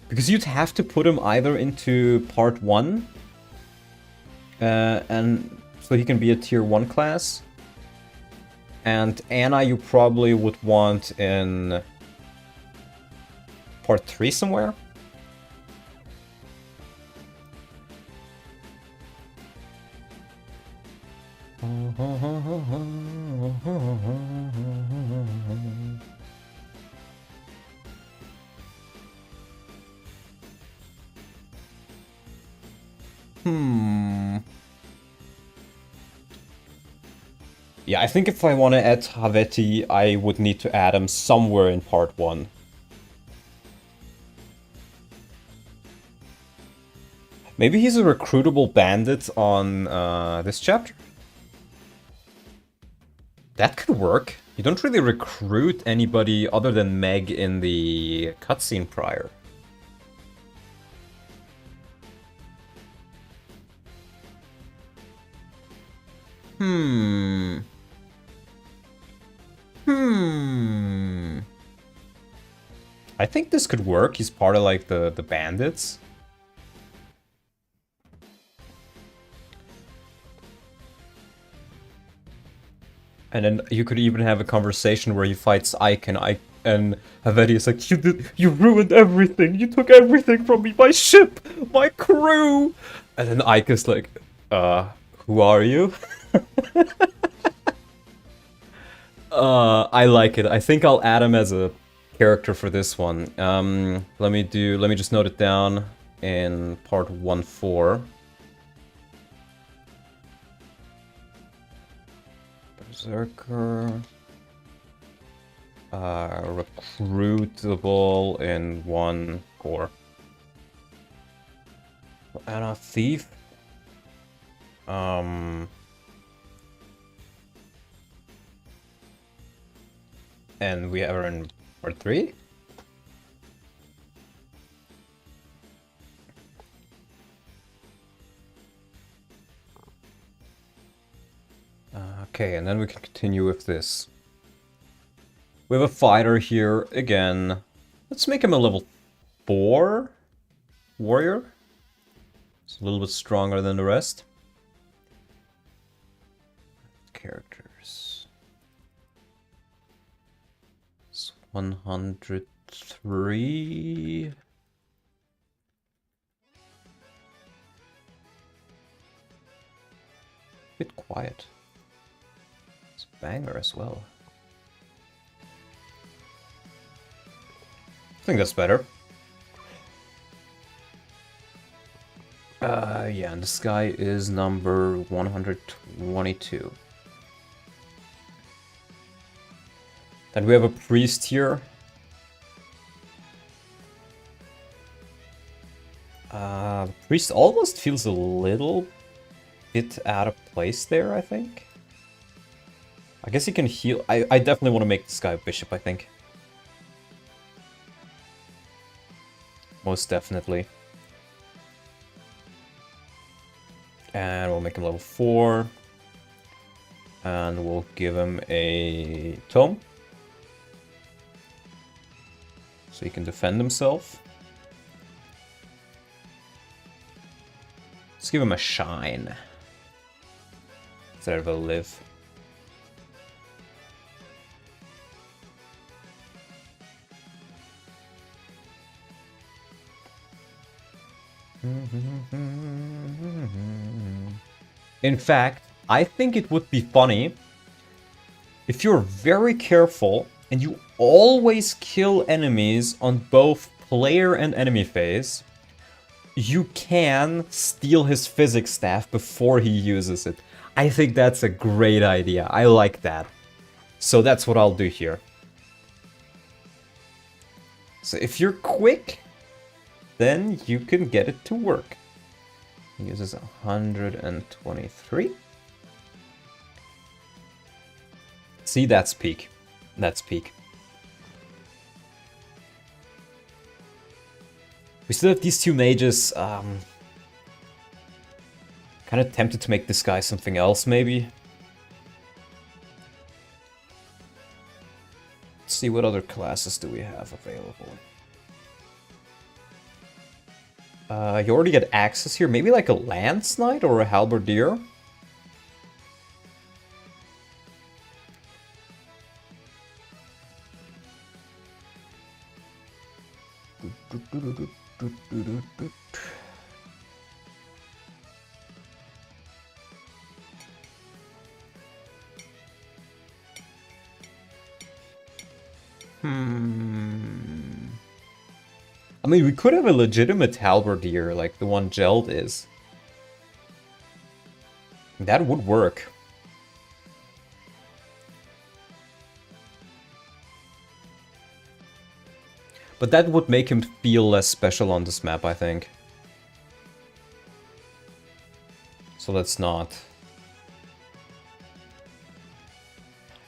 S1: Because you'd have to put him either into part 1 and so he can be a tier 1 class. And Anna you probably would want in part 3 somewhere. Yeah, I think if I want to add Helvetii, I would need to add him somewhere in part 1. Maybe he's a recruitable bandit on this chapter? That could work. You don't really recruit anybody other than Meg in the cutscene prior. I think this could work. He's part of like the bandits. And then you could even have a conversation where he fights Ike and Havedi is like, you ruined everything, you took everything from me, my ship, my crew! And then Ike is like, who are you? I like it. I think I'll add him as a character for this one. Let me just note it down in part 1-4. Berserker. Recruitable in 1-4. And a thief. And we are in part 3. Okay, and then we can continue with this. We have a fighter here again. Let's make him a level 4 warrior. It's a little bit stronger than the rest. Characters. It's 103. Bit quiet. It's a banger as well. I think that's better. Yeah, and this guy is number 122. Then we have a priest here. The priest almost feels a little bit out of place there, I think. I guess he can heal. I definitely want to make this guy a bishop, I think. Most definitely. And we'll make him level 4. And we'll give him a tome. So he can defend himself. Let's give him a shine. Instead of a live. In fact, I think it would be funny if you're very careful and you always kill enemies on both player and enemy phase. You can steal his physics staff before he uses it. I think that's a great idea. I like that. So that's what I'll do here. So if you're quick, then you can get it to work. He uses 123. See, that's peak. That's peak. We still have these two mages. Kind of tempted to make this guy something else, maybe. Let's see, what other classes do we have available? You already get access here. Maybe like a Lance Knight or a Halberdier? I mean, we could have a legitimate halberdier, like the one Geld is. That would work. But that would make him feel less special on this map, I think. So let's not.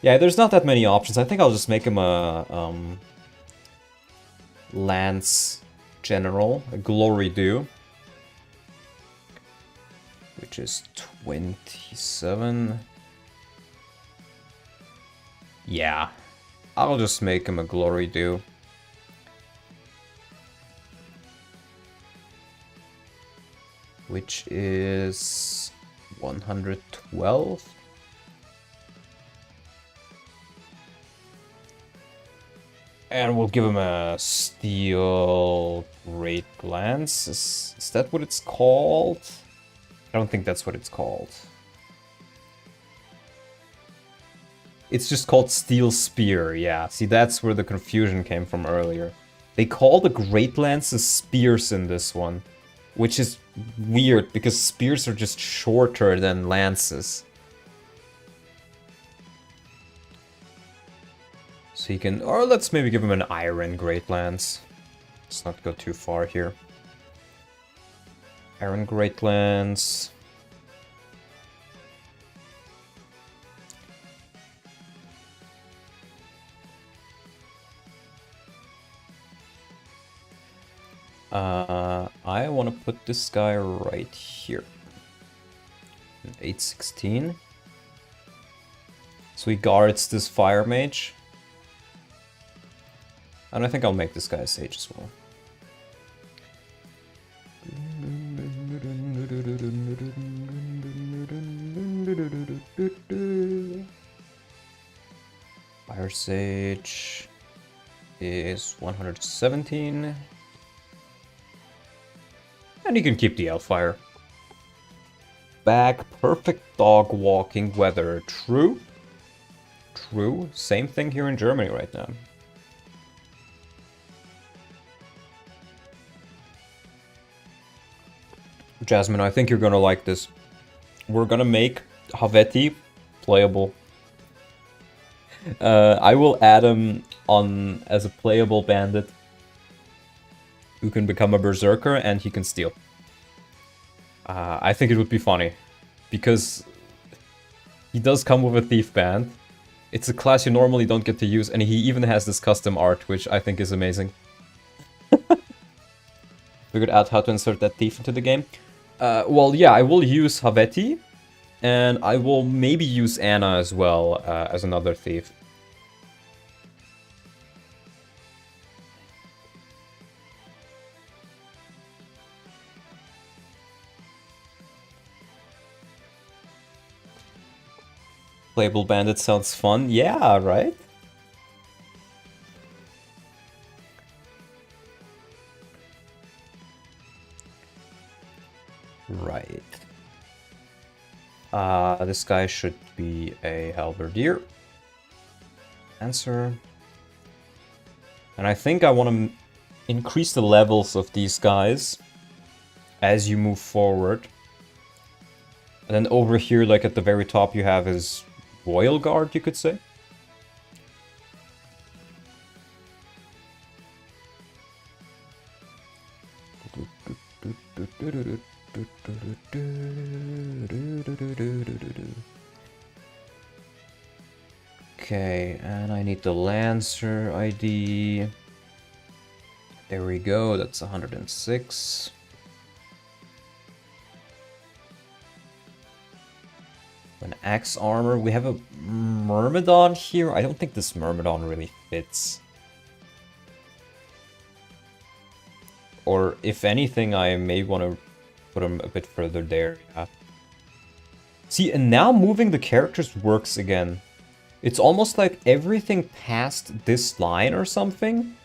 S1: Yeah, there's not that many options. I think I'll just make him a Lance General, a Glory Do, which is 27. Yeah, I'll just make him a Glory Do. Which is 112. And we'll give him a Steel Great Glance. Is that what it's called? I don't think that's what it's called. It's just called Steel Spear, yeah. See, that's where the confusion came from earlier. They call the Great Lances spears in this one, which is weird because spears are just shorter than lances. So you can, or let's maybe give him an Iron Great Lance. Let's not go too far here. Iron Great Lance. I want to put this guy right here. 816. So he guards this Fire Mage. And I think I'll make this guy a Sage as well. Fire Sage is 117. And you can keep the Elfire. Back, perfect dog walking weather. True. True. Same thing here in Germany right now. Jasmine, I think you're gonna like this. We're gonna make Haveti playable. I will add him on as a playable bandit who can become a berserker and he can steal. I think it would be funny because he does come with a thief band. It's a class you normally don't get to use, and he even has this custom art, which I think is amazing. Figured out how to insert that thief into the game. Well, yeah, I will use Haveti, and I will maybe use Anna as well as another thief. Playable bandit sounds fun. Yeah, right? Right. This guy should be a halberdier. Answer. And I think I want to increase the levels of these guys as you move forward. And then over here, like at the very top, you have his Royal Guard, you could say. Okay, and I need the Lancer ID. There we go, that's 106. An axe armor. We have a Myrmidon here. I don't think this Myrmidon really fits. Or if anything, I may want to put him a bit further there. Yeah. See, and now moving the characters works again. It's almost like everything past this line or something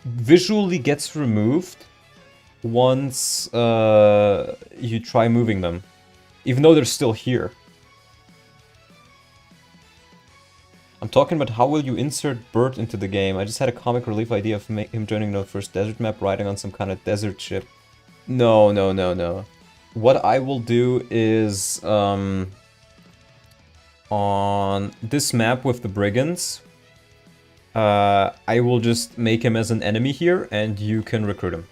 S1: visually gets removed once you try moving them. Even though they're still here. I'm talking about how will you insert Bert into the game. I just had a comic relief idea of him joining the first desert map, riding on some kind of desert ship. No, no, no, no. What I will do is, on this map with the brigands, I will just make him as an enemy here, and you can recruit him.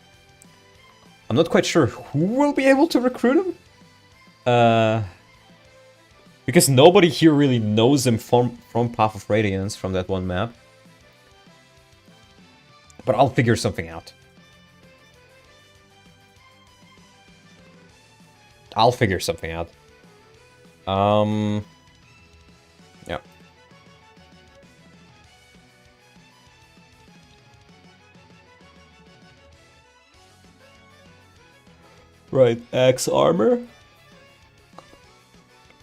S1: I'm not quite sure who will be able to recruit him. Because nobody here really knows him from Path of Radiance from that one map. But I'll figure something out. I'll figure something out. Yeah. Right, axe armor.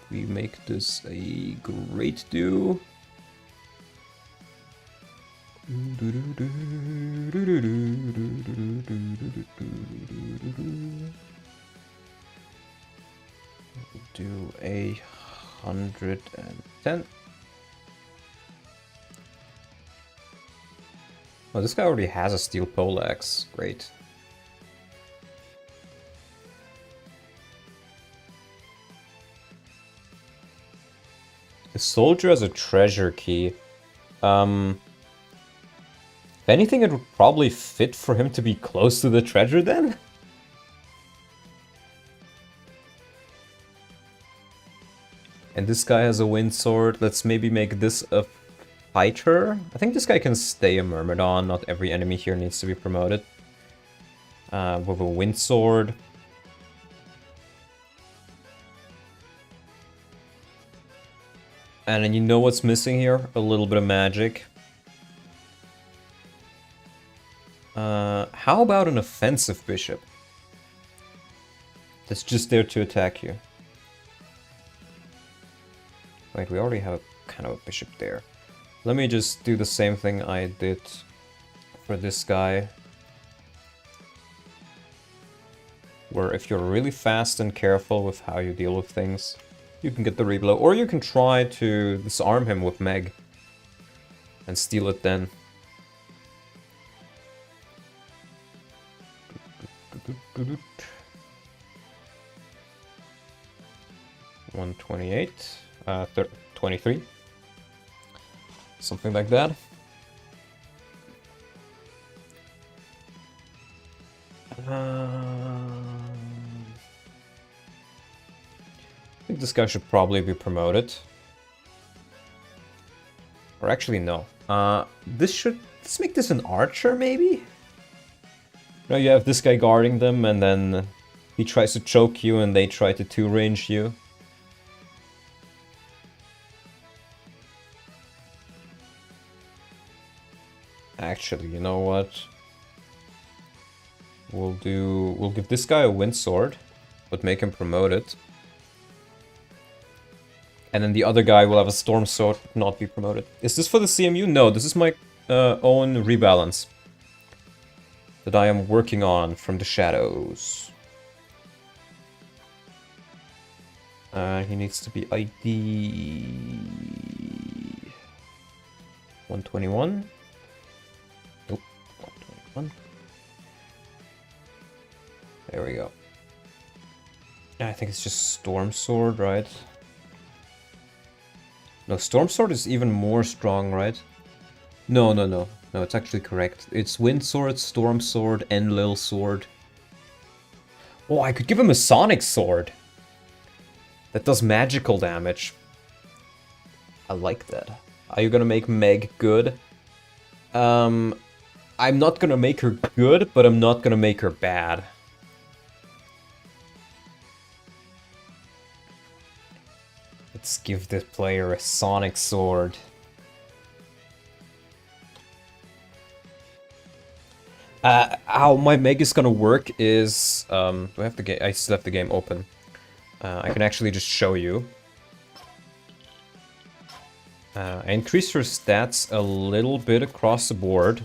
S1: We make this a great do. Do 110. Oh, this guy already has a steel poleaxe. Great. The soldier has a treasure key. If anything, it would probably fit for him to be close to the treasure then? And this guy has a wind sword. Let's maybe make this a fighter. I think this guy can stay a Myrmidon. Not every enemy here needs to be promoted. With a wind sword. And then you know what's missing here? A little bit of magic. How about an offensive bishop? That's just there to attack you. Wait, we already have a kind of a bishop there. Let me just do the same thing I did for this guy. Where if you're really fast and careful with how you deal with things, you can get the reblow. Or you can try to disarm him with Meg. And steal it then. 128, 23, something like that. I think this guy should probably be promoted. Or actually, no. Let's make this an archer, maybe? No, you have this guy guarding them, and then he tries to choke you, and they try to two-range you. Actually, you know what? We'll give this guy a wind sword, but make him promoted. And then the other guy will have a storm sword, not be promoted. Is this for the CMU? No, this is my own rebalance that I am working on from the shadows. He needs to be ID 121. Nope, 121. There we go. I think it's just Storm Sword, right? No, Storm Sword is even more strong, right? No. No, it's actually correct. It's Wind Sword, Storm Sword, Enlil Sword. Oh, I could give him a Sonic Sword. That does magical damage. I like that. Are you gonna make Meg good? I'm not gonna make her good, but I'm not gonna make her bad. Let's give this player a Sonic Sword. How my Meg is gonna work is, do I have the game? I still have the game open. I can actually just show you. I increased her stats a little bit across the board.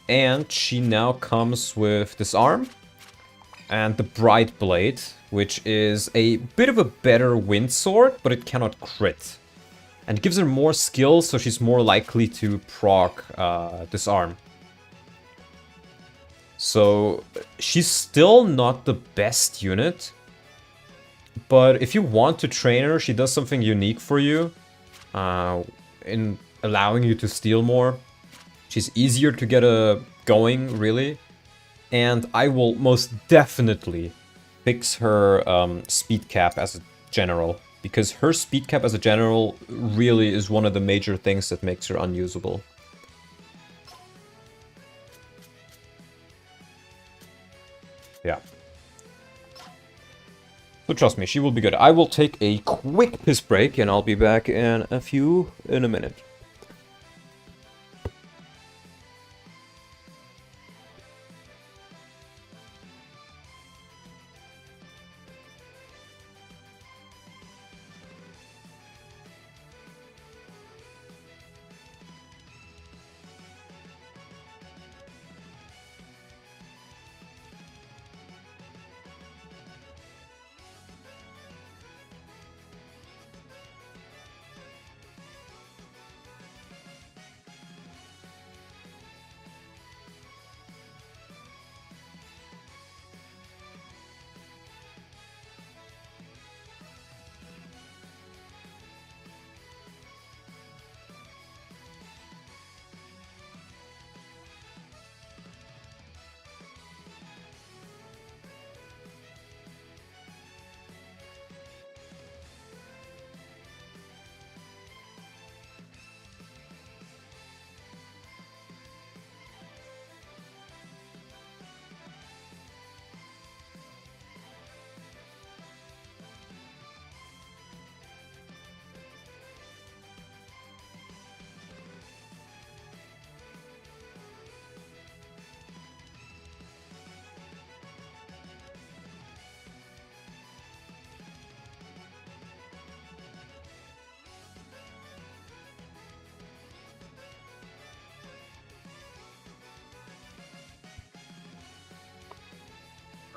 S1: And she now comes with Disarm and the Bright Blade, which is a bit of a better wind sword, but it cannot crit. And it gives her more skills, so she's more likely to proc Disarm. So she's still not the best unit, but if you want to train her, she does something unique for you in allowing you to steal more. She's easier to get going, really. And I will most definitely fix her speed cap as a general, because her speed cap as a general really is one of the major things that makes her unusable. Yeah. So trust me, she will be good. I will take a quick piss break and I'll be back in a minute.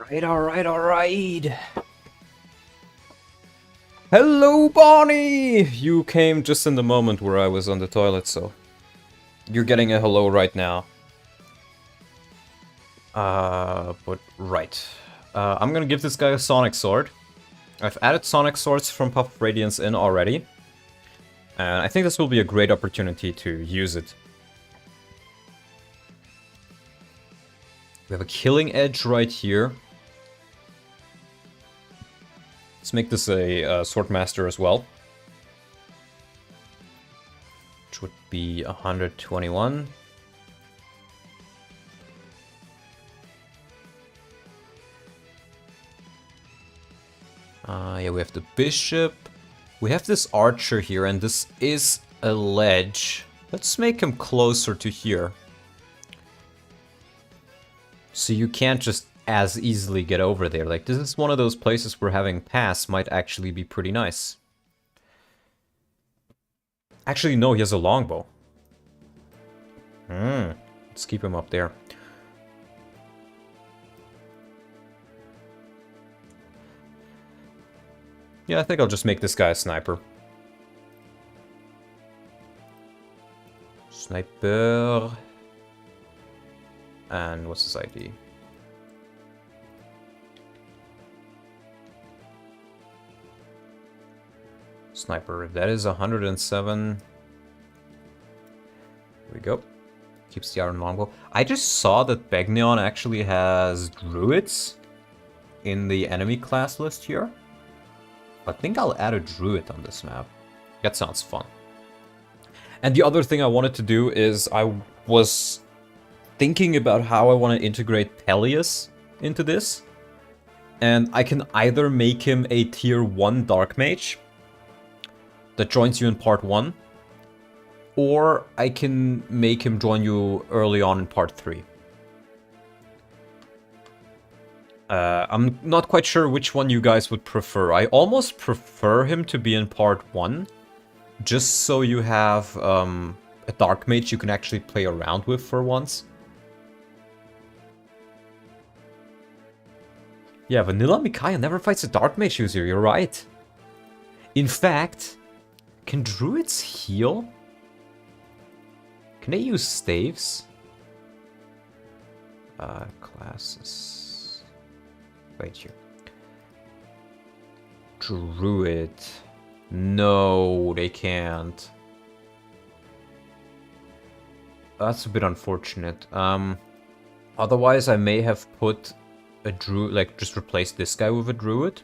S1: Alright. Hello, Bonnie! You came just in the moment where I was on the toilet, so... You're getting a hello right now. But right. I'm gonna give this guy a Sonic Sword. I've added Sonic Swords from Puff of Radiance in already. And I think this will be a great opportunity to use it. We have a Killing Edge right here. Let's make this a Swordmaster as well. Which would be 121. Yeah, we have the Bishop. We have this Archer here, and this is a ledge. Let's make him closer to here. So you can't just as easily get over there. Like, this is one of those places where having pass might actually be pretty nice. Actually, no, he has a longbow. Let's keep him up there. Yeah, I think I'll just make this guy a sniper. Sniper. And what's his ID? Sniper. That is 107. There we go. Keeps the iron longbow. I just saw that Begnion actually has druids in the enemy class list here. I think I'll add a druid on this map. That sounds fun. And the other thing I wanted to do is I was thinking about how I want to integrate Peleus into this. And I can either make him a tier 1 Dark Mage that joins you in part 1, or I can make him join you early on in part 3. I'm not quite sure which one you guys would prefer. I almost prefer him to be in part 1, just so you have a Dark Mage you can actually play around with for once. Yeah, Vanilla Micaiah never fights a Dark Mage user, you're right. In fact, can Druids heal? Can they use staves? Classes... Right here. Druid. No, they can't. That's a bit unfortunate. Otherwise, I may have put a druid, like just replace this guy with a druid.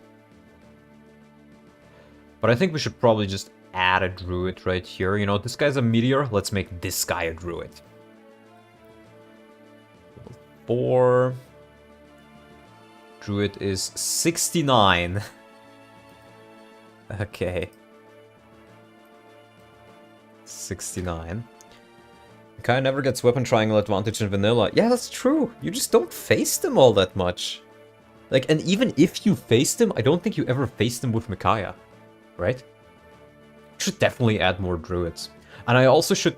S1: But I think we should probably just add a druid right here. You know, this guy's a meteor. Let's make this guy a druid. 4. Druid is 69. Okay. 69. Micaiah never gets weapon triangle advantage in vanilla. Yeah, that's true. You just don't face them all that much. Like, and even if you face them, I don't think you ever face them with Micaiah. Right? Should definitely add more druids. And I also should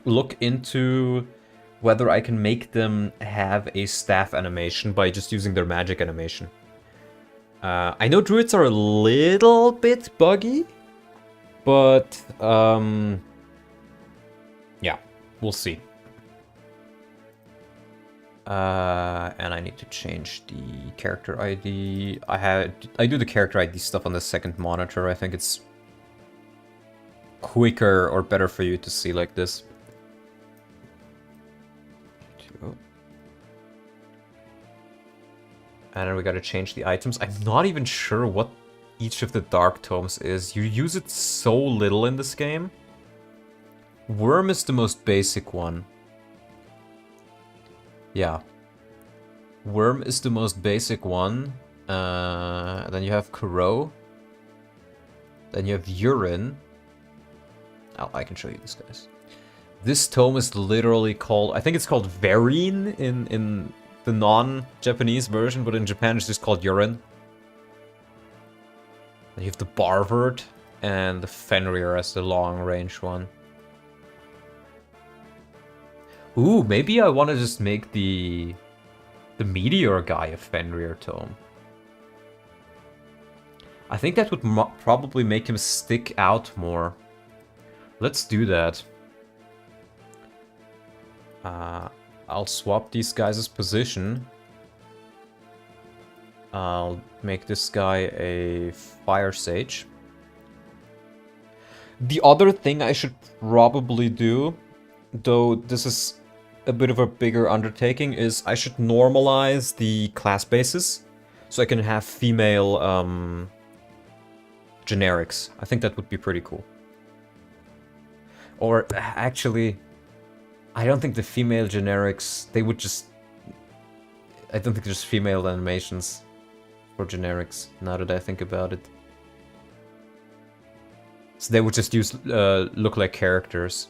S1: look into whether I can make them have a staff animation by just using their magic animation. I know druids are a little bit buggy, but yeah, we'll see. And I need to change the character ID. I do the character ID stuff on the second monitor. I think it's quicker or better for you to see like this. And then we gotta change the items. I'm not even sure what each of the Dark Tomes is. You use it so little in this game. Worm is the most basic one. Yeah. Worm is the most basic one. Then you have Kuro. Then you have Urine. Oh, I can show you this, guys. This tome is literally called... I think it's called Verine in the non-Japanese version, but in Japan it's just called Urine. Then you have the Barvard and the Fenrir as the long-range one. Ooh, maybe I want to just make the The Meteor guy of Fenrir Tome. I think that would probably make him stick out more. Let's do that. I'll swap these guys' position. I'll make this guy a Fire Sage. The other thing I should probably do, though this is a bit of a bigger undertaking, is I should normalize the class bases so I can have female generics. I think that would be pretty cool. Or actually, I don't think the female generics, they would just... I don't think there's female animations for generics, now that I think about it. So they would just use look like characters.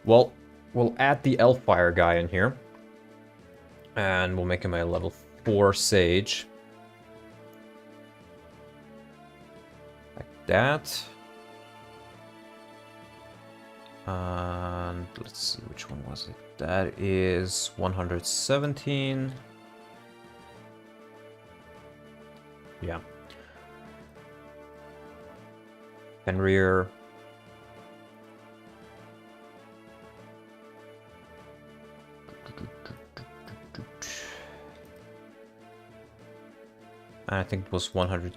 S1: Well, we'll add the Elfire guy in here. And we'll make him a level 4 Sage. Like that. And let's see, which one was it? That is 117. Yeah. Fenrir. I think it was 100.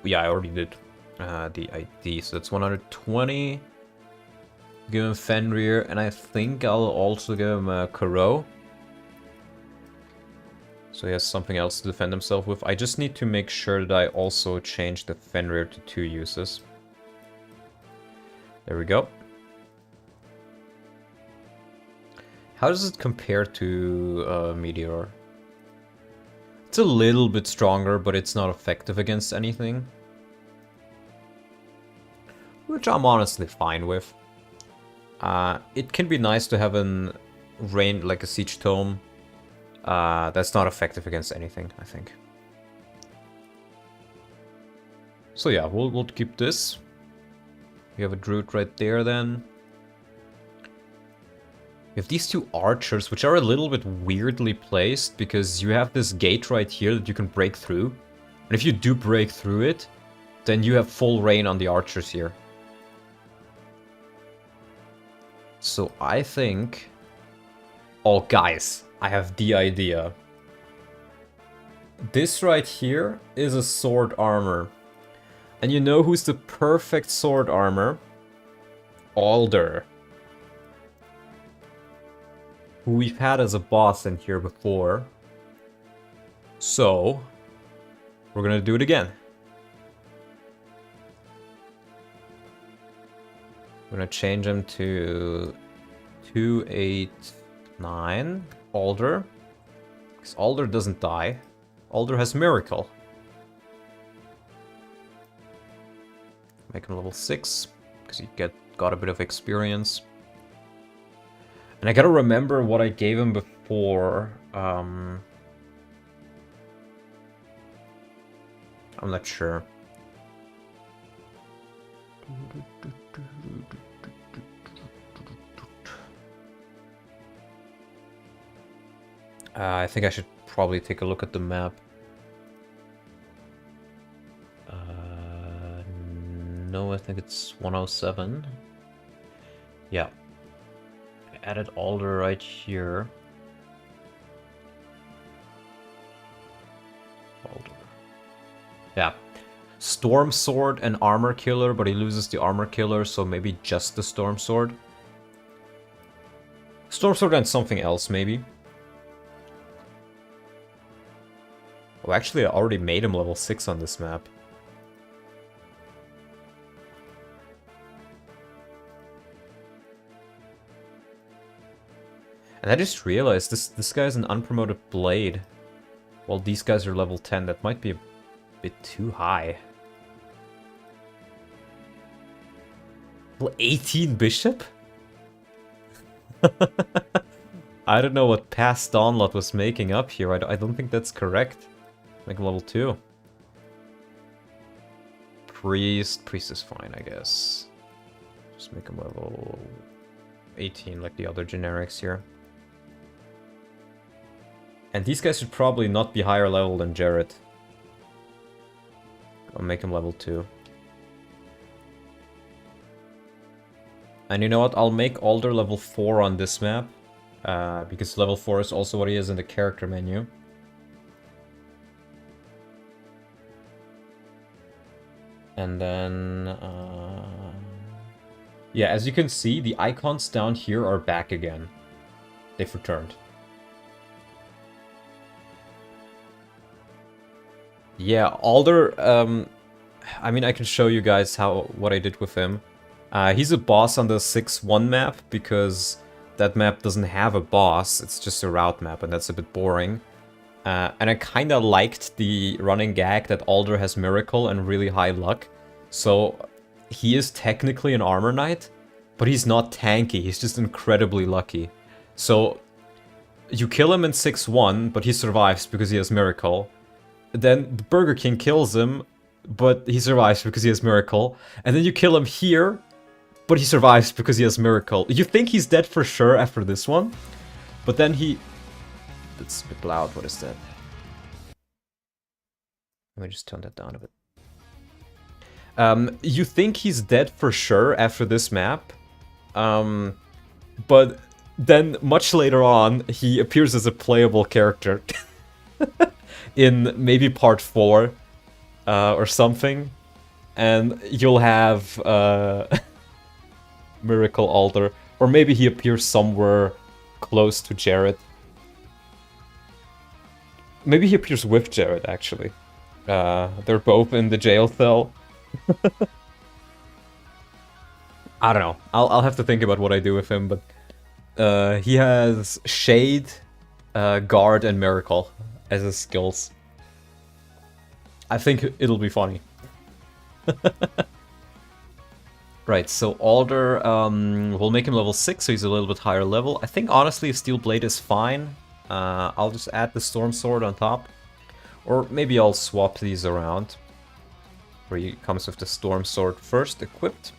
S1: Yeah, I already did the ID, so that's 120. Give him Fenrir, and I think I'll also give him a Kuro. So he has something else to defend himself with. I just need to make sure that I also change the Fenrir to 2 uses. There we go. How does it compare to Meteor? It's a little bit stronger, but it's not effective against anything. Which I'm honestly fine with. It can be nice to have a rain like a Siege Tome that's not effective against anything, I think. So yeah, we'll keep this. We have a Druid right there then. We have these 2 archers, which are a little bit weirdly placed, because you have this gate right here that you can break through. And if you do break through it, then you have full reign on the archers here. So I think... Oh, guys, I have the idea. This right here is a sword armor. And you know who's the perfect sword armor? Alder. Who we've had as a boss in here before. So, we're gonna do it again. We're gonna change him to 289 Alder. Because Alder doesn't die. Alder has Miracle. Make him level 6, because he got a bit of experience. And I gotta remember what I gave him before. I'm not sure. I think I should probably take a look at the map. No, I think it's 107. Yeah. I added Alder right here. Alder. Yeah. Storm Sword and Armor Killer, but he loses the Armor Killer, so maybe just the Storm Sword. Storm Sword and something else, maybe. Oh, actually, I already made him level 6 on this map. And I just realized this guy's an unpromoted blade. While these guys are level 10, that might be a bit too high. Level 18 bishop? I don't know what past Dawnlot was making up here. I don't think that's correct. Make him level 2. Priest is fine, I guess. Just make him level 18 like the other generics here. And these guys should probably not be higher level than Jared. I'll make him level 2. And you know what? I'll make Alder level 4 on this map. Because level 4 is also what he is in the character menu. And then... yeah, as you can see, the icons down here are back again. They've returned. Yeah, Alder, I mean, I can show you guys what I did with him. He's a boss on the 6-1 map, because that map doesn't have a boss, it's just a route map, and that's a bit boring. And I kinda liked the running gag that Alder has Miracle and really high luck. So, he is technically an Armor Knight, but he's not tanky, he's just incredibly lucky. So, you kill him in 6-1, but he survives because he has Miracle. Then the Burger King kills him, but he survives because he has Miracle. And then you kill him here, but he survives because he has Miracle. You think he's dead for sure after this one, but then he... That's a bit loud, what is that? Let me just turn that down a bit. You think he's dead for sure after this map, but then much later on, he appears as a playable character. In maybe part 4 or something, and you'll have Miracle Alder, or maybe he appears somewhere close to Jared. Maybe he appears with Jared, actually. They're both in the jail cell. I don't know. I'll have to think about what I do with him, but he has Shade, Guard, and Miracle as his skills. I think it'll be funny. Right, so Alder, we'll make him level 6, so he's a little bit higher level. I think, honestly, Steel Blade is fine. I'll just add the Storm Sword on top. Or maybe I'll swap these around. Where he comes with the Storm Sword first, equipped.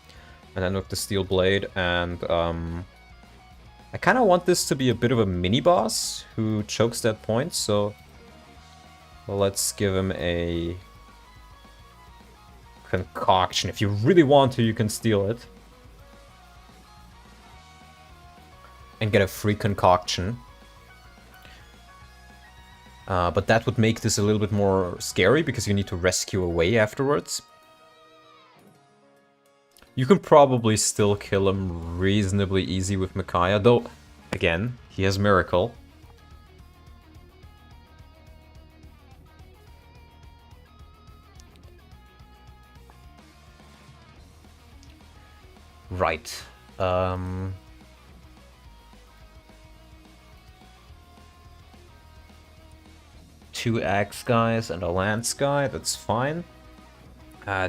S1: And then with the Steel Blade, and I kind of want this to be a bit of a mini-boss who chokes that point, so... Well, let's give him a concoction. If you really want to, you can steal it. And get a free concoction. But that would make this a little bit more scary, because you need to rescue away afterwards. You can probably still kill him reasonably easy with Micaiah, though, again, he has Miracle. Right. 2 axe guys and a lance guy, that's fine.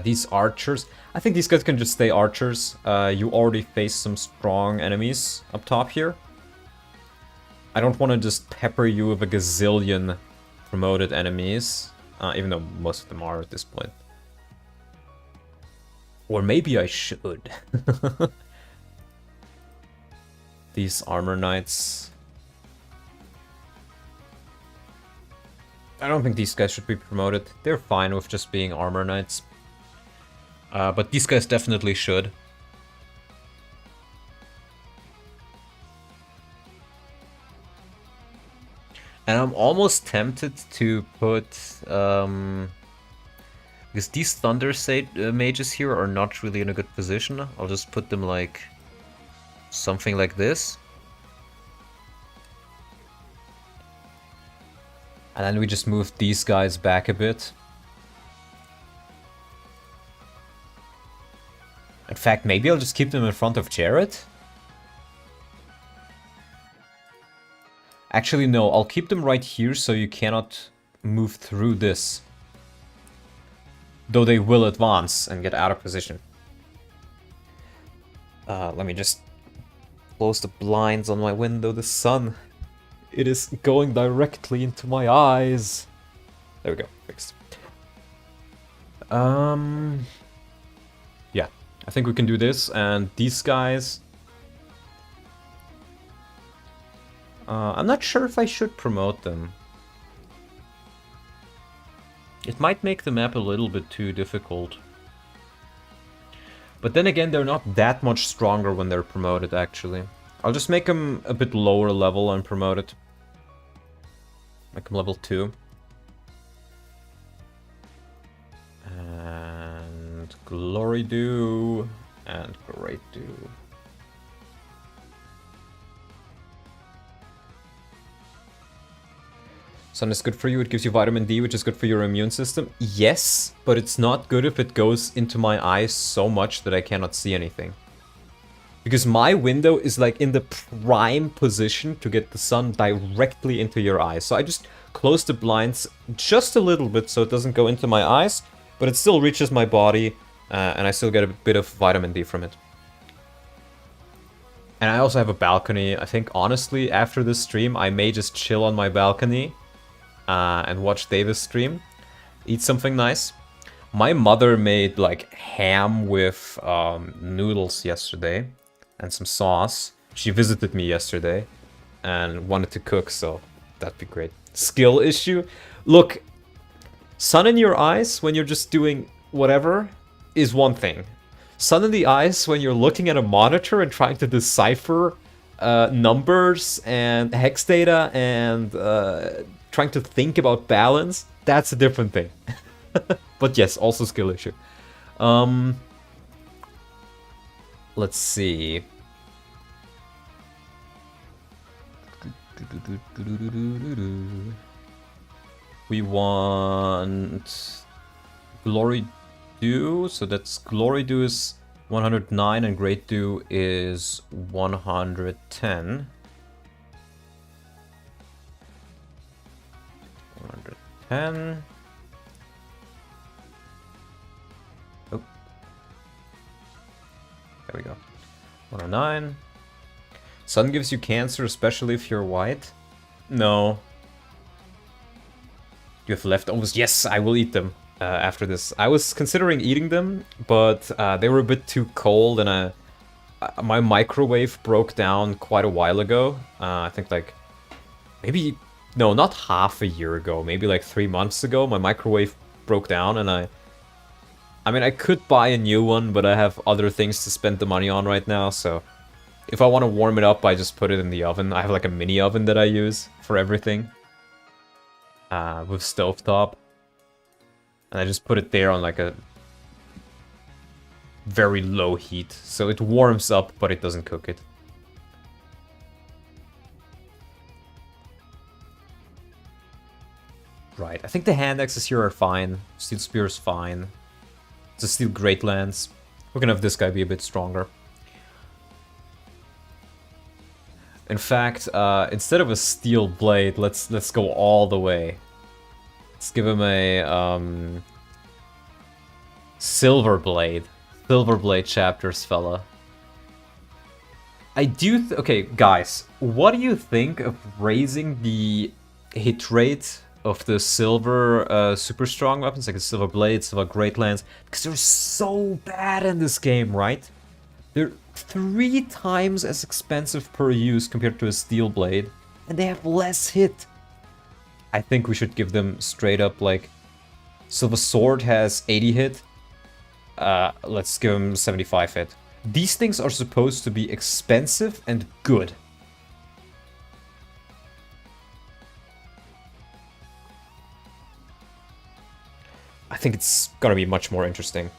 S1: These archers, I think these guys can just stay archers. You already face some strong enemies up top here. I don't want to just pepper you with a gazillion promoted enemies, even though most of them are at this point. Or maybe I should. These armor knights. I don't think these guys should be promoted. They're fine with just being armor knights. But these guys definitely should. And I'm almost tempted to put... because these Thunder Mages here are not really in a good position. I'll just put them like... something like this. And then we just move these guys back a bit. In fact, maybe I'll just keep them in front of Jared. Actually, no, I'll keep them right here so you cannot move through this. Though they will advance and get out of position. Let me just close the blinds on my window. The sun, it is going directly into my eyes. There we go, fixed. Yeah, I think we can do this, and these guys... I'm not sure if I should promote them. It might make the map a little bit too difficult. But then again, they're not that much stronger when they're promoted, actually. I'll just make them a bit lower level and promoted. Make them level 2. And Glory Dew. And Great Dew. Sun is good for you, it gives you vitamin D, which is good for your immune system. Yes, but it's not good if it goes into my eyes so much that I cannot see anything. Because my window is like in the prime position to get the sun directly into your eyes. So I just close the blinds just a little bit so it doesn't go into my eyes, but it still reaches my body and I still get a bit of vitamin D from it. And I also have a balcony. I think honestly after this stream I may just chill on my balcony and watch Davis stream, eat something nice. My mother made like ham with noodles yesterday and some sauce. She visited me yesterday and wanted to cook, so that'd be great. Skill issue? Look, sun in your eyes when you're just doing whatever is one thing. Sun in the eyes when you're looking at a monitor and trying to decipher numbers and hex data and trying to think about balance, that's a different thing. But yes, also skill issue. Let's see. We want Glory Dew, so that's Glory Dew is 109 and Great Dew is 110. 110. Oh. There we go. 109. Sun gives you cancer, especially if you're white? No. You have leftovers? Yes, I will eat them after this. I was considering eating them, but they were a bit too cold and my microwave broke down quite a while ago. I think like maybe, no, not half a year ago, maybe like 3 months ago. My microwave broke down and I mean, I could buy a new one, but I have other things to spend the money on right now, so if I want to warm it up, I just put it in the oven. I have like a mini oven that I use for everything. With stovetop. And I just put it there on like a very low heat. So it warms up, but it doesn't cook it. Right, I think the hand axes here are fine. Steel Spear is fine. It's a Steel Great Lance. We're gonna have this guy be a bit stronger. In fact, instead of a Steel Blade, let's go all the way. Let's give him a Silver Blade. Silver Blade chapters, fella. I do okay, guys, what do you think of raising the hit rate of the silver super strong weapons, like a Silver Blade, Silver Great Lance? Because they're so bad in this game, right? They're 3 times as expensive per use compared to a Steel Blade, and they have less hit. I think we should give them straight up, like, Silver Sword has 80 hit. Let's give them 75 hit. These things are supposed to be expensive and good. I think it's gonna be much more interesting.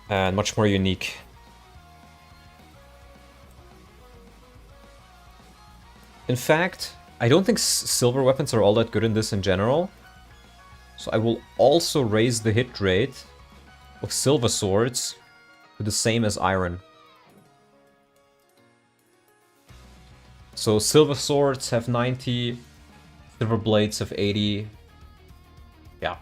S1: And much more unique. In fact, I don't think silver weapons are all that good in this in general. So I will also raise the hit rate of silver swords to the same as iron. So silver swords have 90, silver blades have 80. Yeah.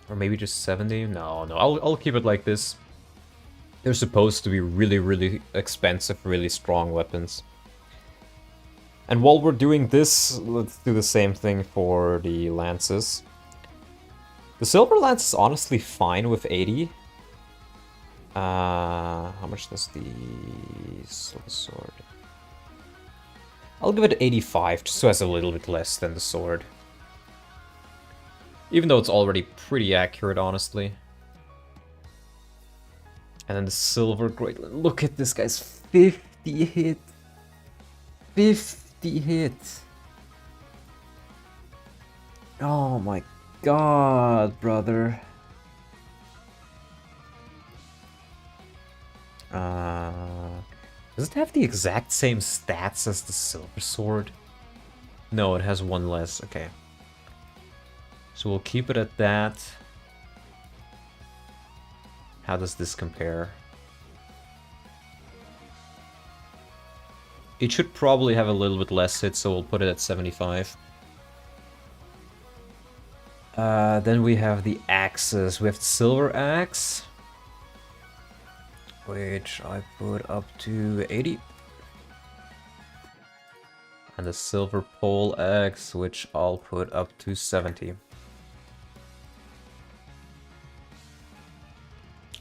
S1: Or maybe just 70? No, I'll keep it like this. They're supposed to be really, really expensive, really strong weapons. And while we're doing this, let's do the same thing for the lances. The silver lance is honestly fine with 80. How much does the silver sword? I'll give it 85, just so it has a little bit less than the sword. Even though it's already pretty accurate, honestly. And then the silver great. Look at this guy's 50 hit. 50 hit. Oh my god, brother. Does it have the exact same stats as the silver sword? No, it has one less. Okay. So we'll keep it at that. How does this compare? It should probably have a little bit less hit, so we'll put it at 75. Then we have the axes. We have the silver axe, which I put up to 80. And the silver pole axe, which I'll put up to 70.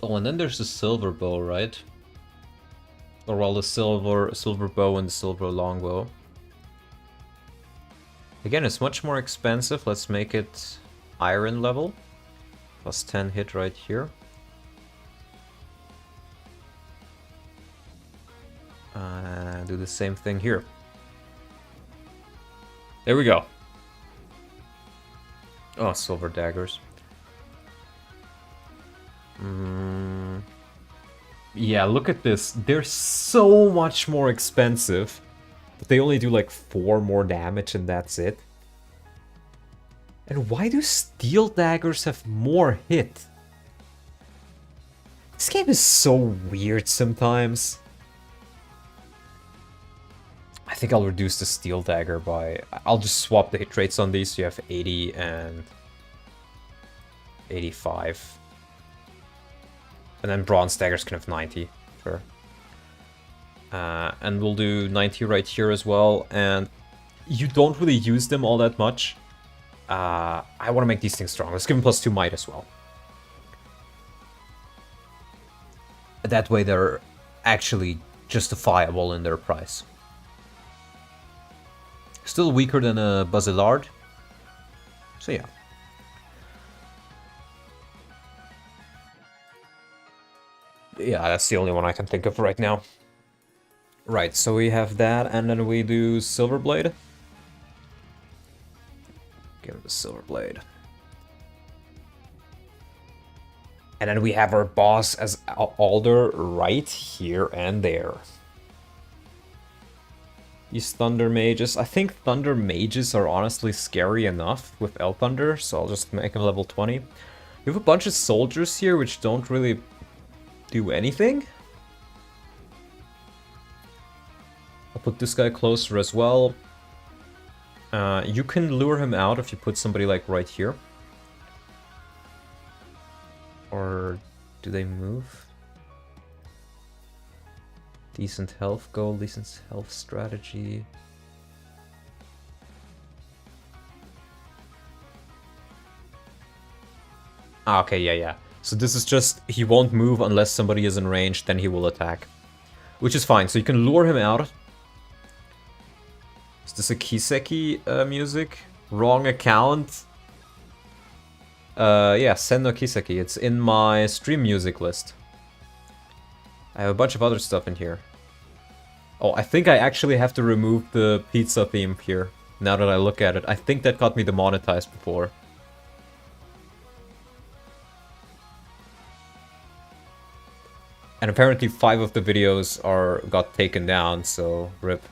S1: Oh, and then there's the silver bow, right? Or well, the silver bow and the silver longbow. Again, it's much more expensive. Let's make it iron level. Plus 10 hit right here. Do the same thing here. There we go. Oh, silver daggers. Yeah, look at this. They're so much more expensive. But they only do like 4 more damage and that's it. And why do steel daggers have more hit? This game is so weird sometimes. I think I'll reduce the steel dagger by... I'll just swap the hit rates on these so you have 80 and 85. And then bronze daggers can have 90. Sure. And we'll do 90 right here as well. And you don't really use them all that much. I want to make these things strong. Let's give them +2 might as well. That way they're actually justifiable in their price. Still weaker than a Basilard. So yeah. Yeah, that's the only one I can think of right now. Right, so we have that, and then we do Silver Blade. Give it the Silver Blade. And then we have our boss as Alder right here and there. These Thunder Mages. I think Thunder Mages are honestly scary enough with El Thunder, so I'll just make them level 20. We have a bunch of soldiers here which don't really do anything. I'll put this guy closer as well. You can lure him out if you put somebody like right here. Or do they move? Decent health goal, decent health strategy. Ah, okay, yeah. So this is just, he won't move unless somebody is in range, then he will attack. Which is fine, so you can lure him out. Is this a Kiseki music? Wrong account. Yeah, Senno Kiseki. It's in my stream music list. I have a bunch of other stuff in here. Oh, I think I actually have to remove the pizza theme here. Now that I look at it. I think that got me demonetized before. And apparently 5 of the videos got taken down, so rip.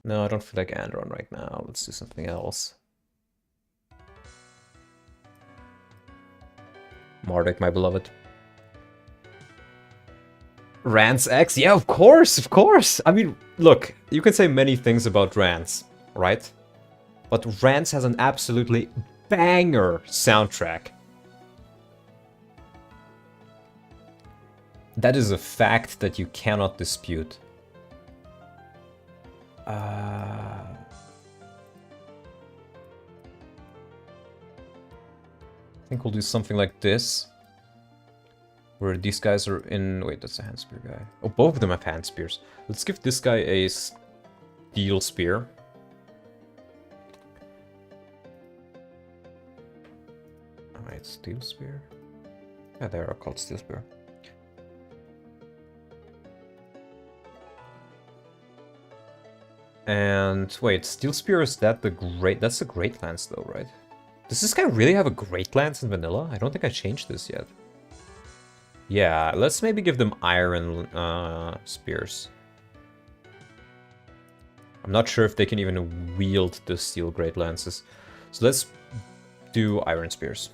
S1: No, I don't feel like Andron right now. Let's do something else. Marduk, my beloved. Rance X? Yeah, of course! I mean, look, you can say many things about Rance, right? But Rance has an absolutely banger soundtrack. That is a fact that you cannot dispute. I think we'll do something like this. Where these guys are in... Wait, that's a hand spear guy. Oh, both of them have hand spears. Let's give this guy a steel spear. Alright, steel spear. Yeah, they are called steel spear. And wait, steel spear, is that the great... That's the great lance though, right? Does this guy really have a great lance in vanilla? I don't think I changed this yet. Yeah, let's maybe give them iron spears. I'm not sure if they can even wield the steel great lances. So let's do iron spears.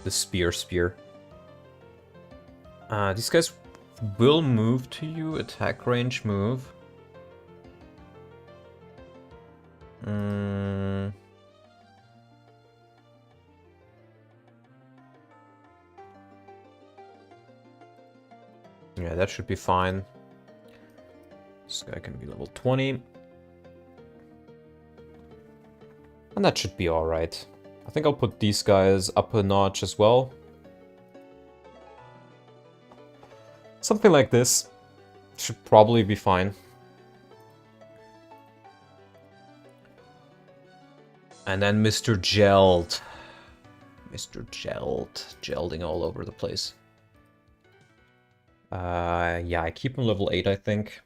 S1: The spear. These guys will move to you, attack range move. Yeah, that should be fine. This guy can be level 20. And that should be alright. I think I'll put these guys up a notch as well. Something like this should probably be fine. And then Mr. Geld. Mr. Geld. Gelding all over the place. Yeah, I keep him level 8, I think.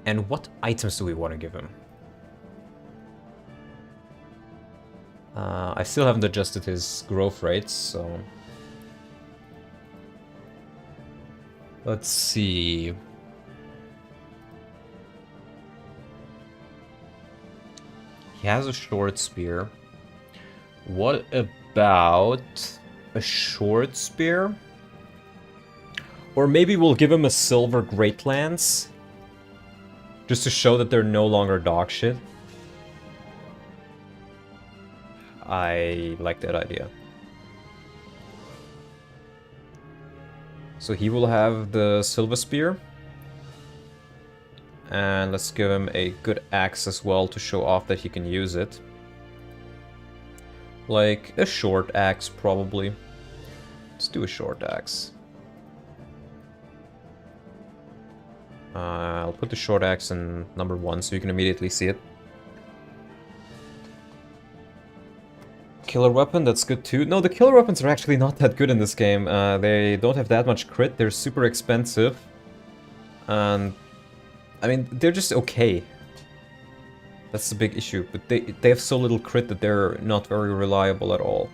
S1: And what items do we want to give him? I still haven't adjusted his growth rates, so... Let's see... He has a short spear. What about a short spear? Or maybe we'll give him a silver great lance, just to show that they're no longer dog shit. I like that idea. So he will have the silver spear. And let's give him a good axe as well to show off that he can use it. Like a short axe, probably. Let's do a short axe. I'll put the short axe in number 1 so you can immediately see it. Killer weapon, that's good too. No, the killer weapons are actually not that good in this game. They don't have that much crit, they're super expensive. And I mean, they're just okay. That's the big issue, but they have so little crit that they're not very reliable at all.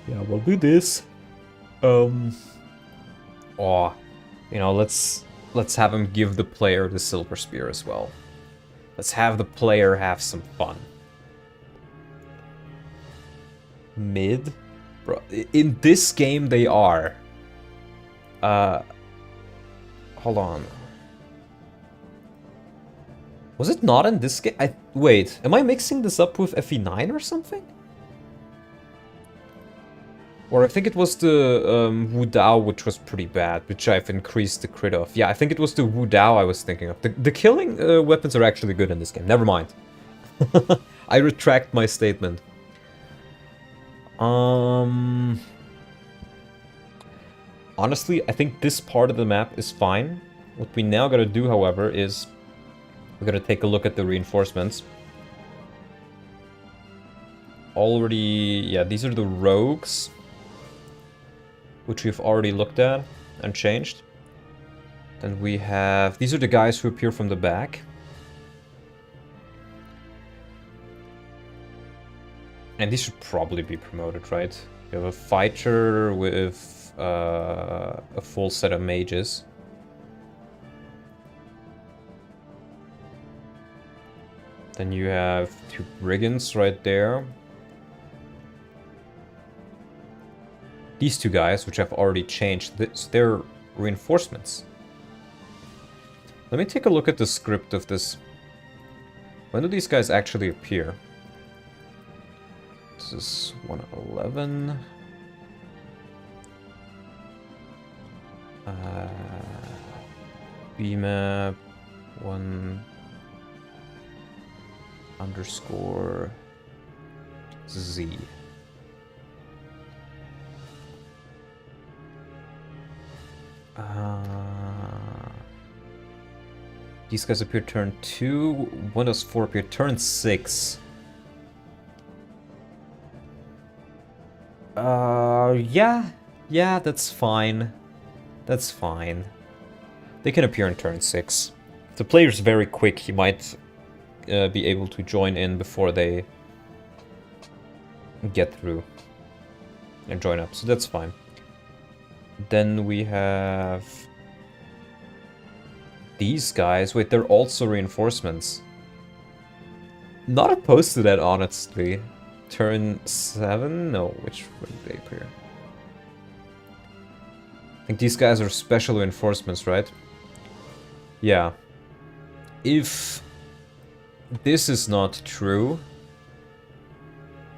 S1: Yeah, we'll do this. Oh, you know, let's have him give the player the silver spear as well. Let's have the player have some fun. Mid? Bro, in this game they are. Hold on. Was it not in this game? Wait, am I mixing this up with FE9 or something? Or I think it was the Wu Dao, which was pretty bad, which I've increased the crit of. Yeah, I think it was the Wu Dao I was thinking of. The killing weapons are actually good in this game. Never mind. I retract my statement. Honestly, I think this part of the map is fine. What we now gotta do, however, is we gotta take a look at the reinforcements. Already, yeah, these are the rogues, which we've already looked at and changed. Then we have... These are the guys who appear from the back. And these should probably be promoted, right? We have a fighter with a full set of mages. Then you have 2 brigands right there. These 2 guys, which I've already changed, they're reinforcements. Let me take a look at the script of this. When do these guys actually appear? This is 111. bmap 1 underscore z. These guys appear turn 2, Windows 4 appear turn 6. Yeah, that's fine. That's fine. They can appear in turn 6. If the player's very quick, he might be able to join in before they get through and join up, so that's fine. Then we have these guys. Wait, they're also reinforcements. Not opposed to that, honestly. Turn 7? No, which would they appear? I think these guys are special reinforcements, right? Yeah. If this is not true...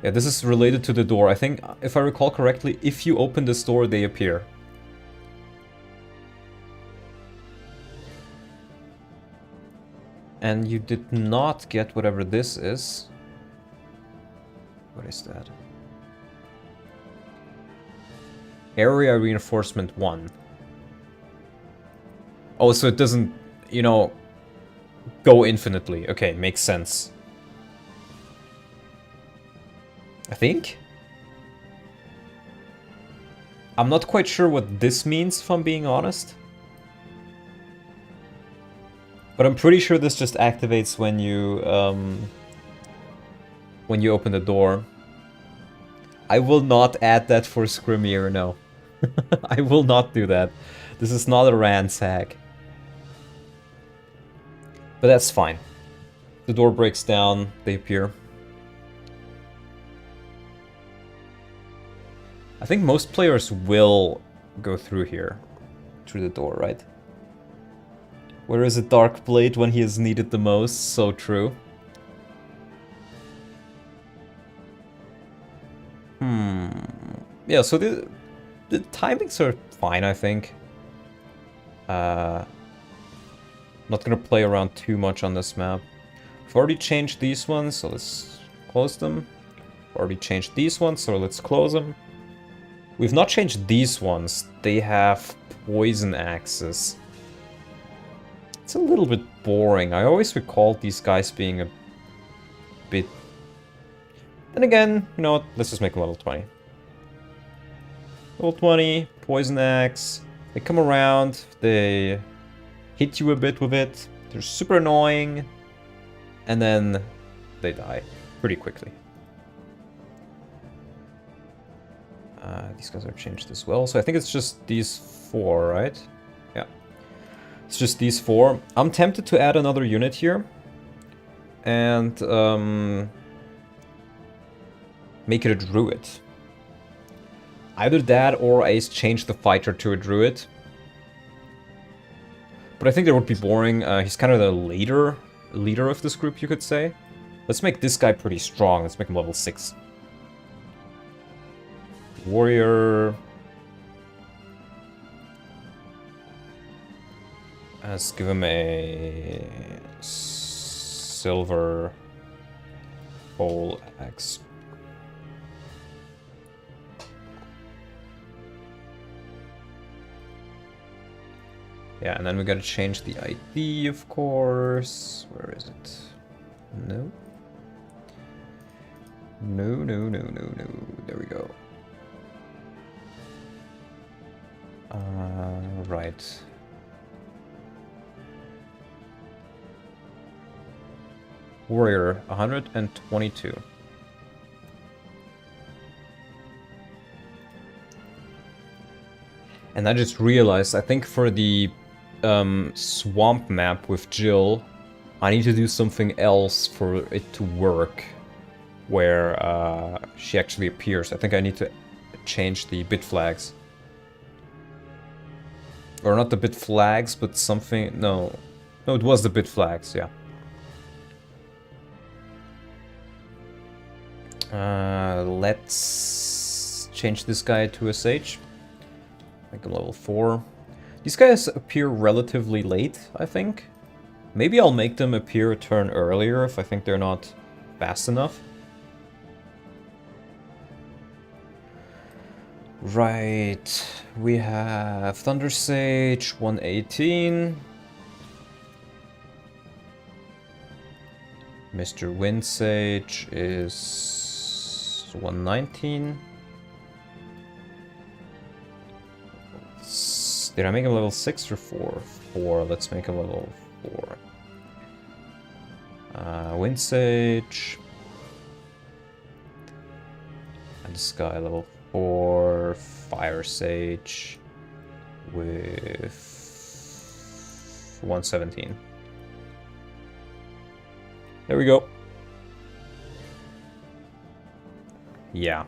S1: Yeah, this is related to the door. I think, if I recall correctly, if you open this door, they appear. And you did not get whatever this is. What is that? Area reinforcement 1. Oh, so it doesn't, you know, go infinitely. Okay, makes sense. I think? I'm not quite sure what this means, if I'm being honest. But I'm pretty sure this just activates when you open the door. I will not add that for Scrimmier, no. I will not do that. This is not a ransack. But that's fine. The door breaks down, they appear. I think most players will go through here. Through the door, right? Where is a Dark Blade when he is needed the most? So true. Yeah, so the timings are fine, I think. Not gonna play around too much on this map. I've already changed these ones, so let's close them. Already changed these ones, so let's close them. We've not changed these ones. They have poison axes. It's a little bit boring. I always recalled these guys being a bit... Then again, you know what? Let's just make them level 20. Level 20, poison axe. They come around, they hit you a bit with it. They're super annoying. And then they die pretty quickly. These guys are changed as well. So I think it's just these 4, right? Yeah. It's just these 4. I'm tempted to add another unit here. And make it a druid. Either that or I change the fighter to a druid. But I think that would be boring. He's kind of the leader of this group, you could say. Let's make this guy pretty strong. Let's make him level 6. Warrior. Let's give him a silver pole axe. Yeah, and then we gotta change the ID, of course. Where is it? No. No. There we go. Right. Warrior, 122. And I just realized, I think for the swamp map with Jill, I need to do something else for it to work, where she actually appears. I think I need to change the bit flags. Or not the bit flags, but something... No, it was the bit flags, yeah. Let's change this guy to a Sage. Make him level 4. These guys appear relatively late, I think. Maybe I'll make them appear a turn earlier if I think they're not fast enough. Right, we have Thunder Sage, 118. Mr. Wind Sage is 119. Did I make him level 6 or 4? 4, let's make him level 4. Wind Sage. And this guy level 4. Fire Sage with 117. There we go. Yeah.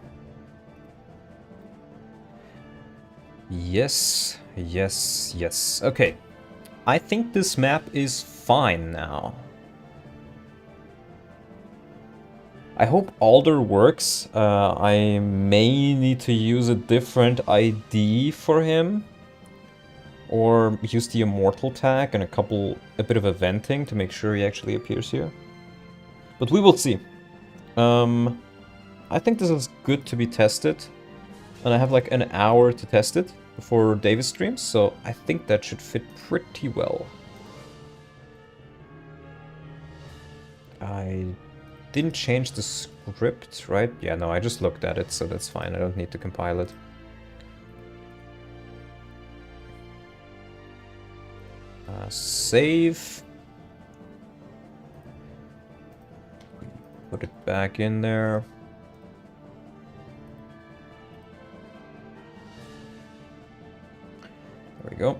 S1: Yes, yes, yes. Okay. I think this map is fine now. I hope Alder works. I may need to use a different ID for him. Or use the Immortal tag and a bit of eventing to make sure he actually appears here. But we will see. I think this is good to be tested. And I have like an hour to test it before Davis streams, so I think that should fit pretty well. I didn't change the script, right? Yeah, no, I just looked at it, so that's fine. I don't need to compile it. Save. Put it back in there. There we go.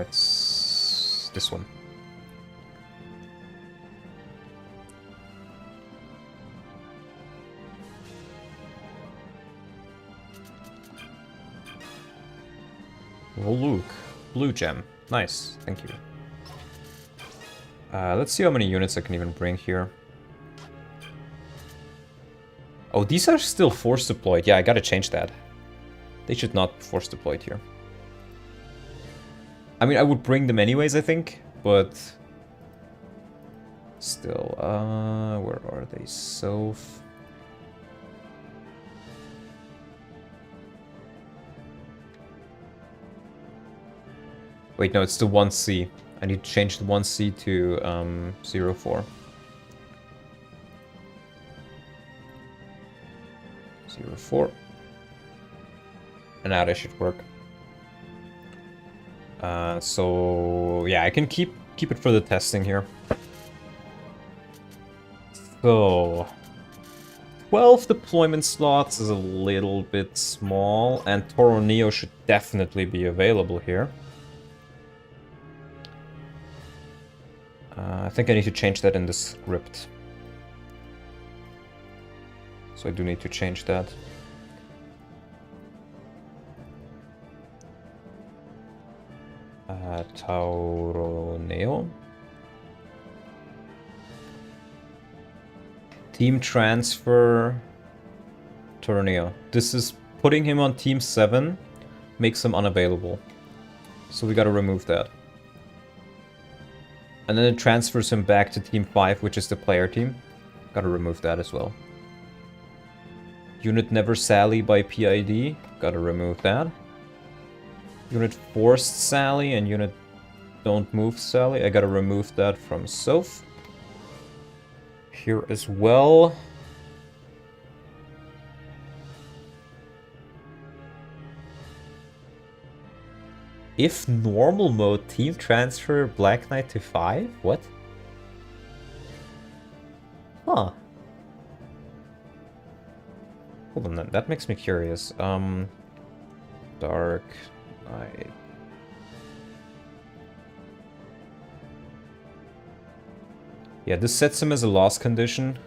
S1: It's this one. Oh, Luke. Blue gem. Nice. Thank you. Let's see how many units I can even bring here. Oh, these are still force deployed. Yeah, I gotta change that. They should not be force deployed here. I mean, I would bring them anyways, I think, but still, where are they? So wait, no, it's the 1C. I need to change the 1C to 04. 04. And now that should work. So yeah, I can keep it for the testing here. So 12 deployment slots is a little bit small, and Toro Neo should definitely be available here. I think I need to change that in the script. So I do need to change that. Toro Neo. Team transfer. Toro Neo. This is putting him on Team 7, makes him unavailable. So we gotta remove that. And then it transfers him back to Team 5, which is the player team. Gotta remove that as well. Unit Never Sally by PID. Gotta remove that. Unit Forced Sally and Unit Don't Move Sally. I gotta remove that from Soph. Here as well. If normal mode, team transfer Black Knight to 5? What? Huh. Hold on, that makes me curious. Dark Knight. Yeah, this sets him as a loss condition.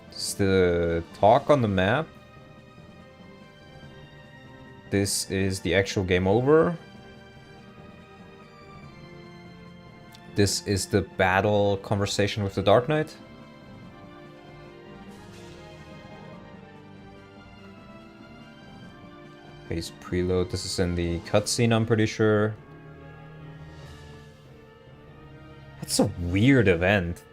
S1: It's the talk on the map. This is the actual game over. This is the battle conversation with the Dark Knight. Phase preload. This is in the cutscene, I'm pretty sure. That's a weird event.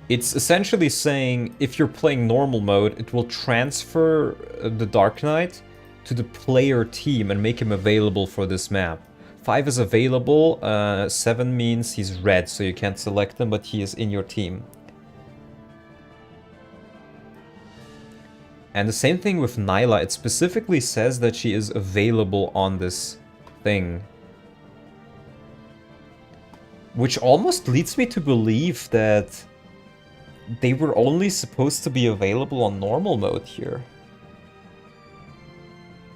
S1: It's essentially saying if you're playing normal mode, it will transfer the Dark Knight to the player team and make him available for this map. 5 is available, 7 means he's red, so you can't select him, but he is in your team. And the same thing with Nyla, it specifically says that she is available on this thing. Which almost leads me to believe that they were only supposed to be available on normal mode here.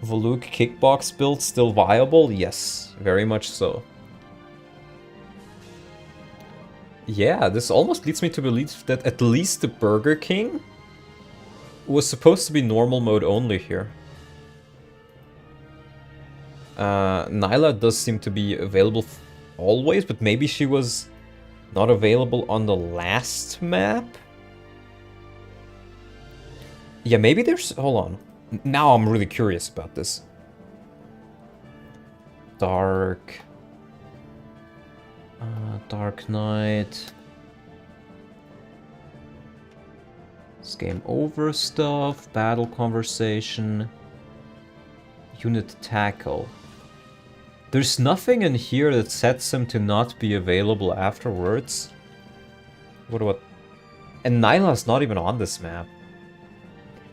S1: Voluk kickbox build still viable? Yes, very much so. Yeah, this almost leads me to believe that at least the Burger King was supposed to be normal mode only here. Nyla does seem to be available always, but maybe she was not available on the last map? Yeah, maybe there's... Hold on. Now I'm really curious about this. Dark Knight. It's game over stuff. Battle conversation. Unit tackle. There's nothing in here that sets him to not be available afterwards. What about... And Nyla's not even on this map.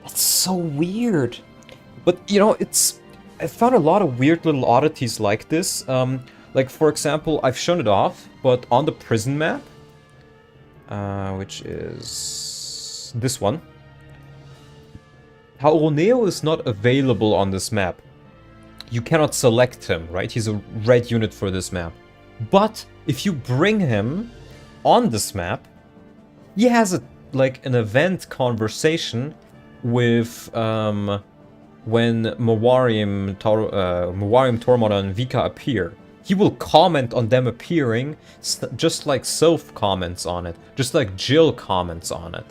S1: That's so weird. But, you know, it's... I found a lot of weird little oddities like this. Like, for example, I've shown it off, but on the prison map, which is this one, how Roneo is not available on this map. You cannot select him, right? He's a red unit for this map. But if you bring him on this map, he has a like an event conversation with when Mawarium, Tormod, and Vika appear. He will comment on them appearing, just like Soph comments on it, just like Jill comments on it.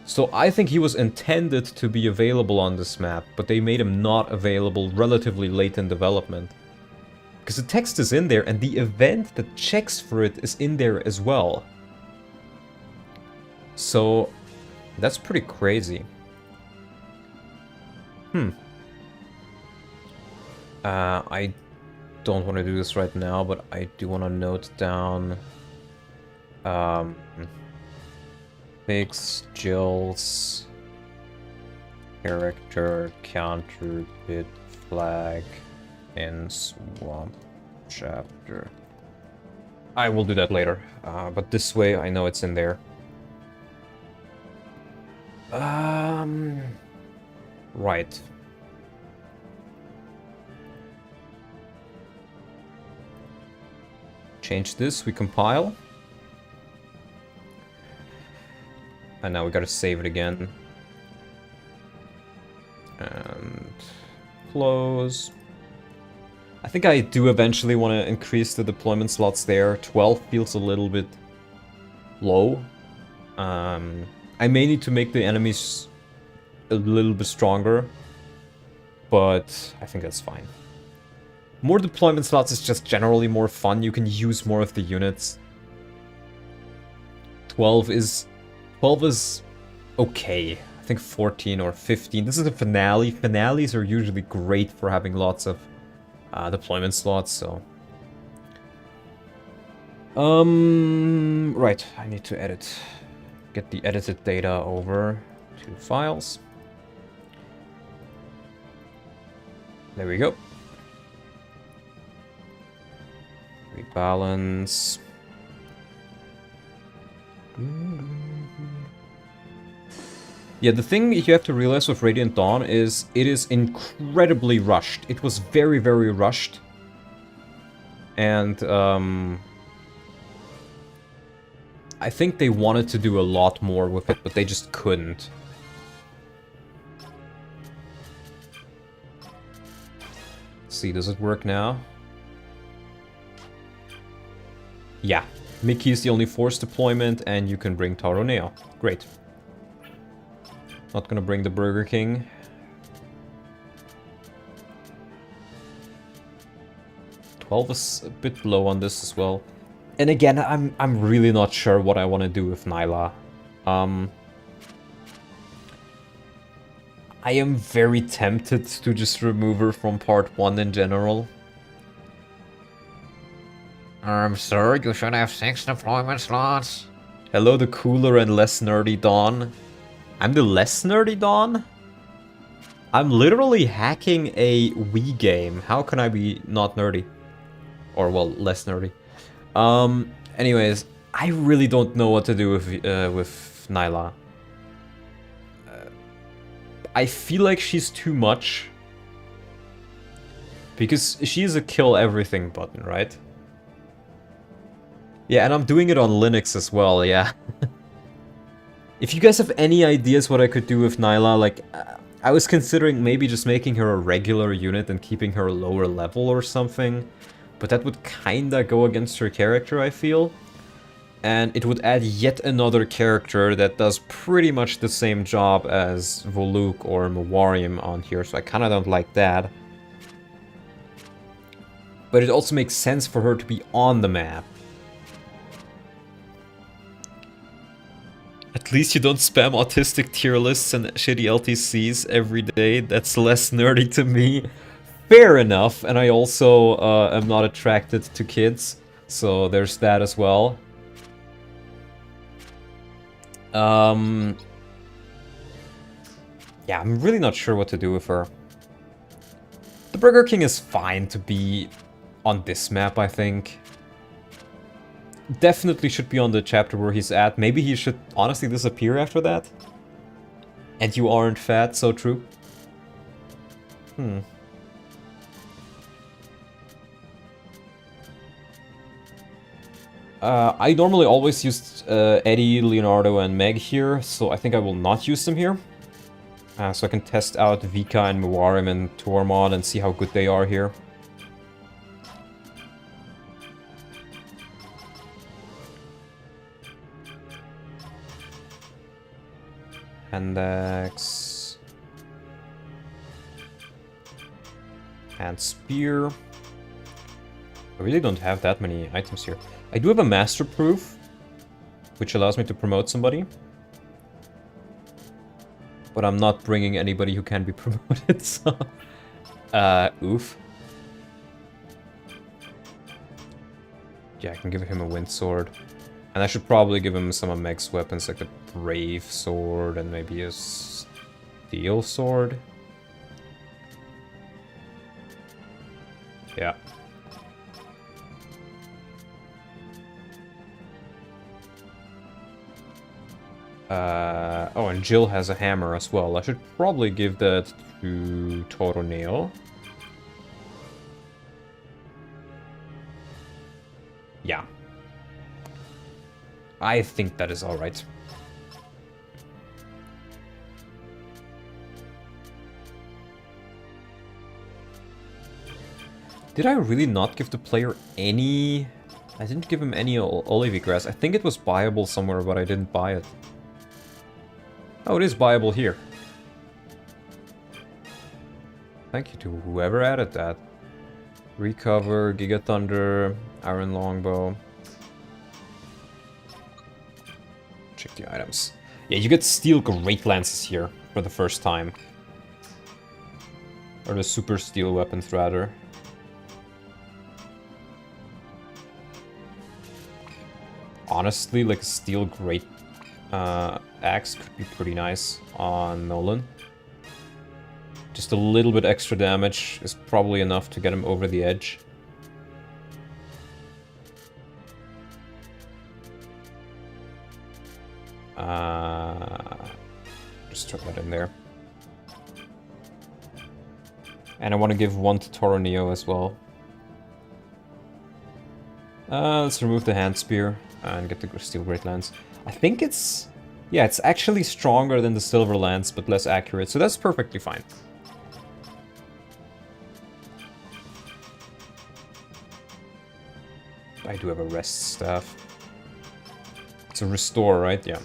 S1: So I think he was intended to be available on this map, but they made him not available relatively late in development. Because the text is in there, and the event that checks for it is in there as well. So that's pretty crazy. I don't want to do this right now, but I do want to note down Pigs, Jill's character, counter, bit, flag, in Swamp chapter. I will do that later, but this way I know it's in there. Right. Change this, we compile. And now we gotta save it again. And close. I think I do eventually want to increase the deployment slots there. 12 feels a little bit low. I may need to make the enemies a little bit stronger, but I think that's fine. More deployment slots is just generally more fun. You can use more of the units. 12 is okay. I think 14 or 15. This is a finale. Finales are usually great for having lots of deployment slots, so... Right, I need to get the edited data over to files. There we go. Rebalance. Yeah, the thing you have to realize with Radiant Dawn is it is incredibly rushed. It was very, very rushed. And, I think they wanted to do a lot more with it, but they just couldn't. Let's see, does it work now? Yeah, Mickey is the only force deployment, and you can bring Taro Neo. Great. Not gonna bring the Burger King. $12 is a bit low on this as well. And again, I'm really not sure what I want to do with Nyla. I am very tempted to just remove her from part 1 in general.
S2: Sir, you should have 6 deployment slots.
S1: Hello, the cooler and less nerdy Dawn. I'm the less nerdy Dawn? I'm literally hacking a Wii game. How can I be not nerdy? Or, well, less nerdy. Anyways, I really don't know what to do with Nyla. I feel like she's too much. Because she's a kill everything button, right? Yeah, and I'm doing it on Linux as well, yeah. If you guys have any ideas what I could do with Nyla, like, I was considering maybe just making her a regular unit and keeping her lower level or something. But that would kinda go against her character, I feel. And it would add yet another character that does pretty much the same job as Voluk or Mawarium on here, so I kinda don't like that. But it also makes sense for her to be on the map. At least you don't spam autistic tier lists and shitty LTCs every day. That's less nerdy to me. Fair enough, and I also am not attracted to kids, so there's that as well. Yeah, I'm really not sure what to do with her. The Burger King is fine to be on this map, I think. Definitely should be on the chapter where he's at. Maybe he should honestly disappear after that. And you aren't fat, so true. I normally always use Eddie, Leonardo, and Meg here, so I think I will not use them here. So I can test out Vika and Muwarim and Tormod and see how good they are here. Handax. And Spear. I really don't have that many items here. I do have a Master Proof, which allows me to promote somebody. But I'm not bringing anybody who can be promoted, so... oof. Yeah, I can give him a Wind Sword. And I should probably give him some of Meg's weapons, like the Brave Sword and maybe a Steel Sword. Yeah. Oh, and Jill has a hammer as well. I should probably give that to Toroneo. Yeah. I think that is alright. Did I really not give the player any... I didn't give him any Olivia Grass. I think it was buyable somewhere, but I didn't buy it. Oh, it is buyable here. Thank you to whoever added that. Recover, Giga Thunder, Iron Longbow. Check the items. Yeah, you get Steel Great Lances here for the first time. Or the Super Steel Weapons, rather. Honestly, like a Steel Great Axe could be pretty nice on Nolan. Just a little bit extra damage is probably enough to get him over the edge. Just throw that in there. And I want to give one to Toroneo as well. Let's remove the Hand Spear and get the Steel Great Lance. I think it's... yeah, it's actually stronger than the Silver Lance, but less accurate, so that's perfectly fine. I do have a rest staff. It's a restore, right? Yeah.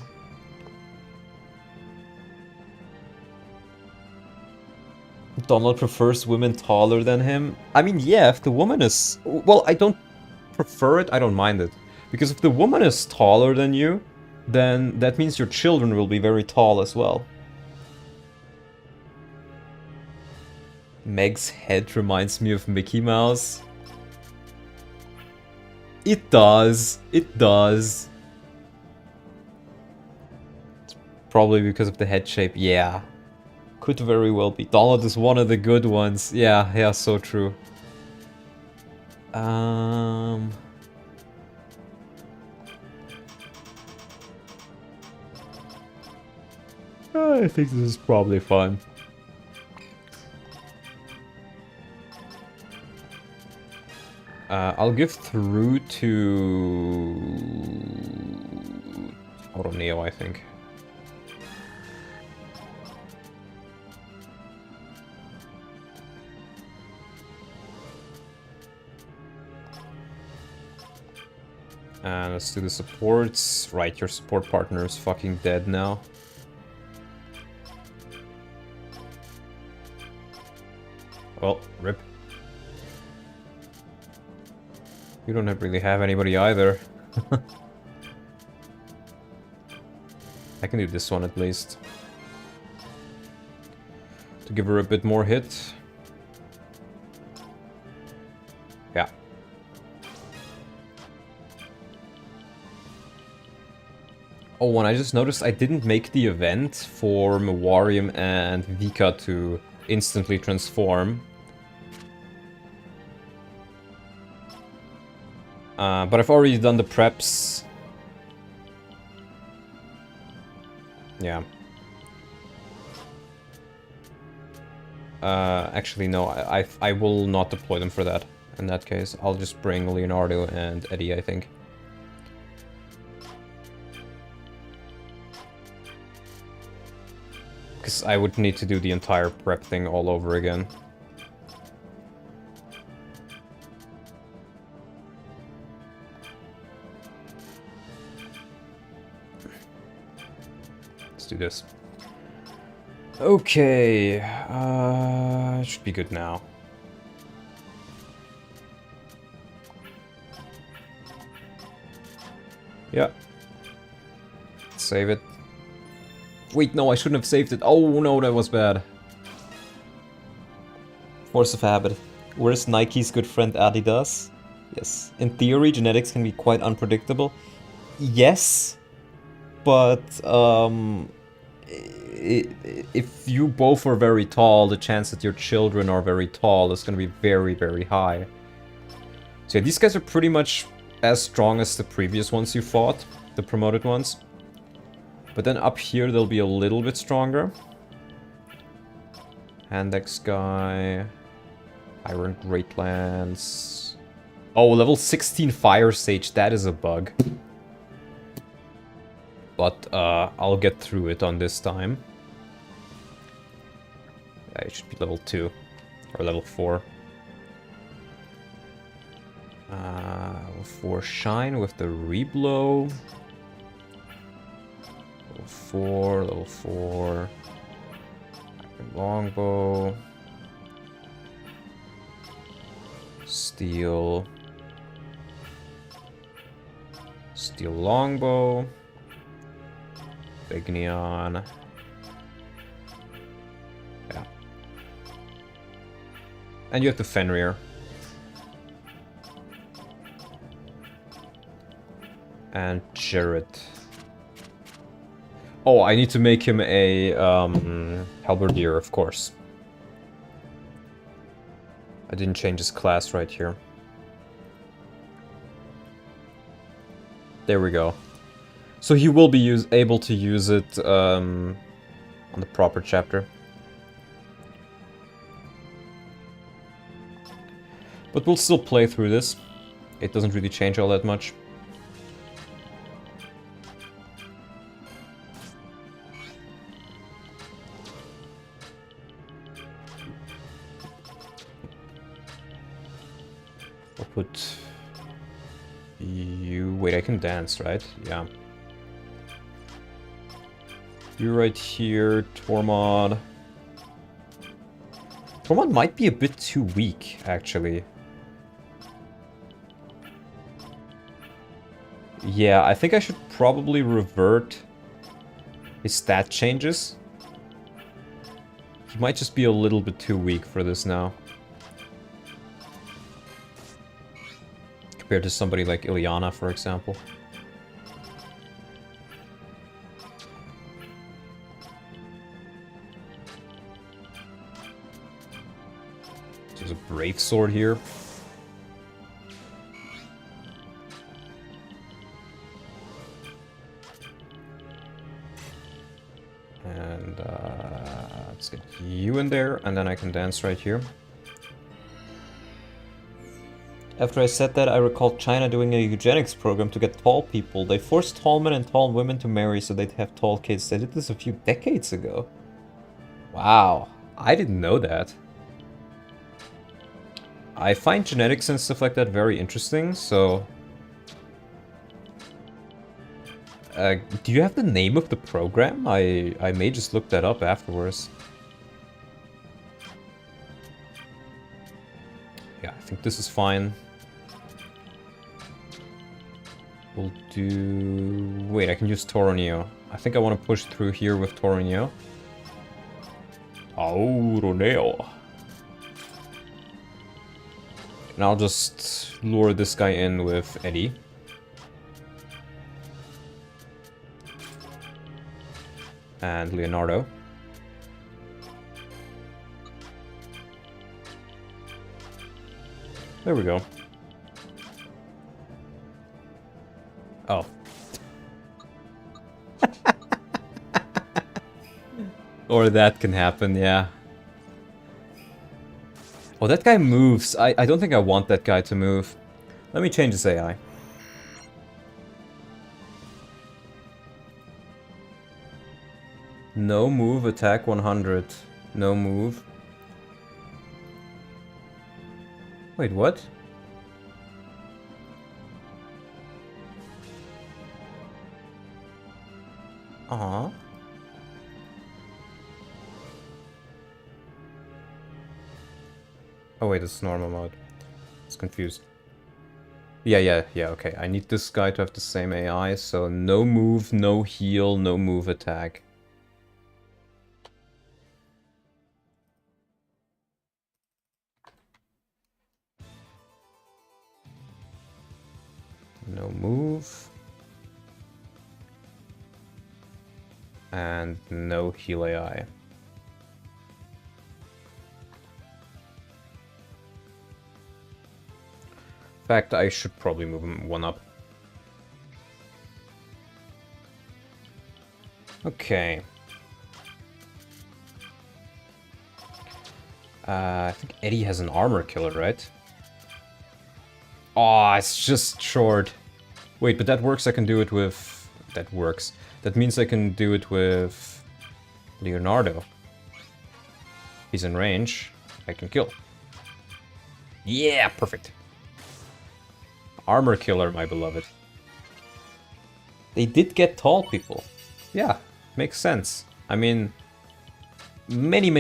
S1: Donald prefers women taller than him. I mean, yeah, if the woman is... Well, I don't prefer it, I don't mind it. Because if the woman is taller than you, then that means your children will be very tall as well. Meg's head reminds me of Mickey Mouse. It does. It does. It's probably because of the head shape. Yeah. Could very well be. Donald is one of the good ones. Yeah, yeah, so true. I think this is probably fun. I'll give through to Auto Neo, I think. And let's do the supports. Right, your support partner is fucking dead now. Well, rip. You don't really have anybody either. I can do this one at least. To give her a bit more hit. Yeah. Oh, and I just noticed I didn't make the event for Mewarium and Vika to instantly transform. But I've already done the preps. Yeah. Actually, no, I will not deploy them for that. In that case, I'll just bring Leonardo and Eddie, I think. Because I would need to do the entire prep thing all over again. Let's do this. Okay, should be good now. Yeah. Save it. Wait, no, I shouldn't have saved it. Oh no, that was bad. Force of habit. Where's Nike's good friend Adidas? Yes. In theory, genetics can be quite unpredictable. Yes. But, if you both are very tall, the chance that your children are very tall is going to be very, very high. So yeah, these guys are pretty much as strong as the previous ones you fought, the promoted ones. But then up here they'll be a little bit stronger. Handex guy. Iron Greatlance. Oh, level 16 Fire Sage, that is a bug. But I'll get through it on this time. Yeah, it should be level 2. Or level 4. Level 4 Shine with the Reblow. Level 4, level 4. Longbow. Steel. Steel Longbow. Big Neon. Yeah. And you have the Fenrir. And Jarrett. Oh, I need to make him a halberdier, of course. I didn't change his class right here. There we go. So he will be able to use it on the proper chapter. But we'll still play through this. It doesn't really change all that much. I'll put Wait, I can dance, right? Yeah. You're right here, Tormod. Tormod might be a bit too weak, actually. Yeah, I think I should probably revert his stat changes. He might just be a little bit too weak for this now. Compared to somebody like Ilyana, for example. There's a Brave Sword here. And let's get you in there, and then I can dance right here. After I said that, I recalled China doing a eugenics program to get tall people. They forced tall men and tall women to marry so they'd have tall kids. They did this a few decades ago. Wow, I didn't know that. I find genetics and stuff like that very interesting, so... do you have the name of the program? I may just look that up afterwards. Yeah, I think this is fine. We'll do... Wait, I can use Toronio. I think I want to push through here with Toronio. Auroneo. And I'll just lure this guy in with Eddie. And Leonardo. There we go. Oh. Or that can happen, yeah. Oh, that guy moves. I don't think I want that guy to move. Let me change his AI. No move, attack 100. No move. Wait, what? Aww. Oh wait, it's normal mode. It's confused. Yeah, okay. I need this guy to have the same AI, so no move, no heal, no move attack. No move. And no heal AI. In fact, I should probably move him one up. Okay. I think Eddie has an armor killer, right? Oh, it's just short. Wait, but that works, I can do it with... That works. That means I can do it with Leonardo. He's in range. I can kill. Yeah, perfect. Armor killer, my beloved. They did get tall people. Yeah, makes sense. I mean, many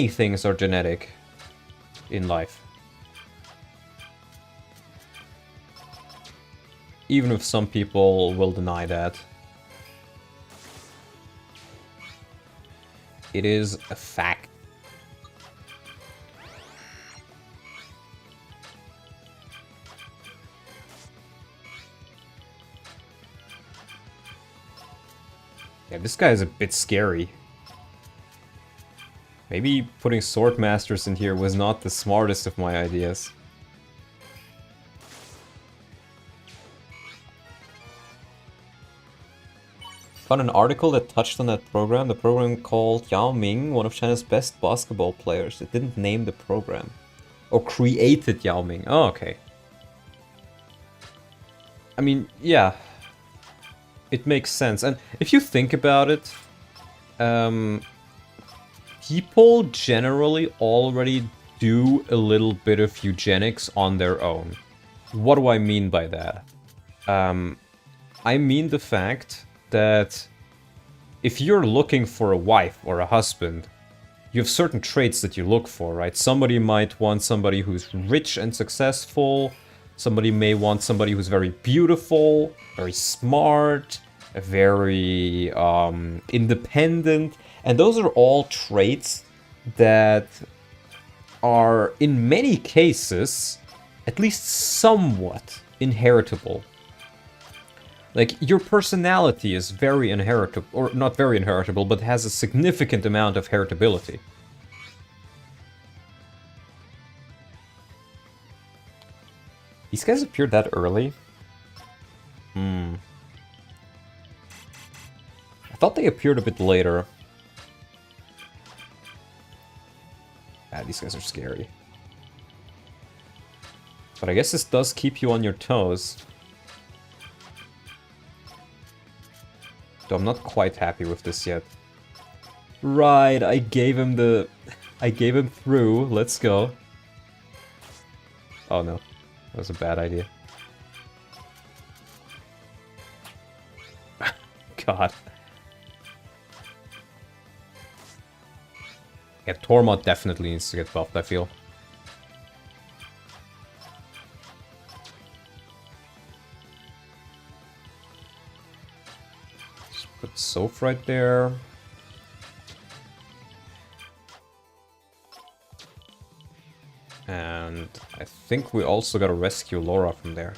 S1: things are genetic in life. Even if some people will deny that. It is a fact. Yeah, this guy is a bit scary. Maybe putting Sword Masters in here was not the smartest of my ideas. Found an article that touched on that program. The program called Yao Ming, one of China's best basketball players. It didn't name the program. Or created Yao Ming. Oh, okay. I mean, yeah. It makes sense. And if you think about it, people generally already do a little bit of eugenics on their own. What do I mean by that? I mean the fact that if you're looking for a wife or a husband, you have certain traits that you look for, right? Somebody might want somebody who's rich and successful. Somebody may want somebody who's very beautiful, very smart, very independent. And those are all traits that are, in many cases, at least somewhat inheritable. Like, your personality is very inheritable, or not very inheritable, but has a significant amount of heritability. These guys appeared that early? I thought they appeared a bit later. Ah, these guys are scary. But I guess this does keep you on your toes. Though I'm not quite happy with this yet. Right, I gave him through. Let's go. Oh no. That was a bad idea. God. Yeah, Tormod definitely needs to get buffed, I feel. Just put Soph right there. And I think we also gotta rescue Laura from there.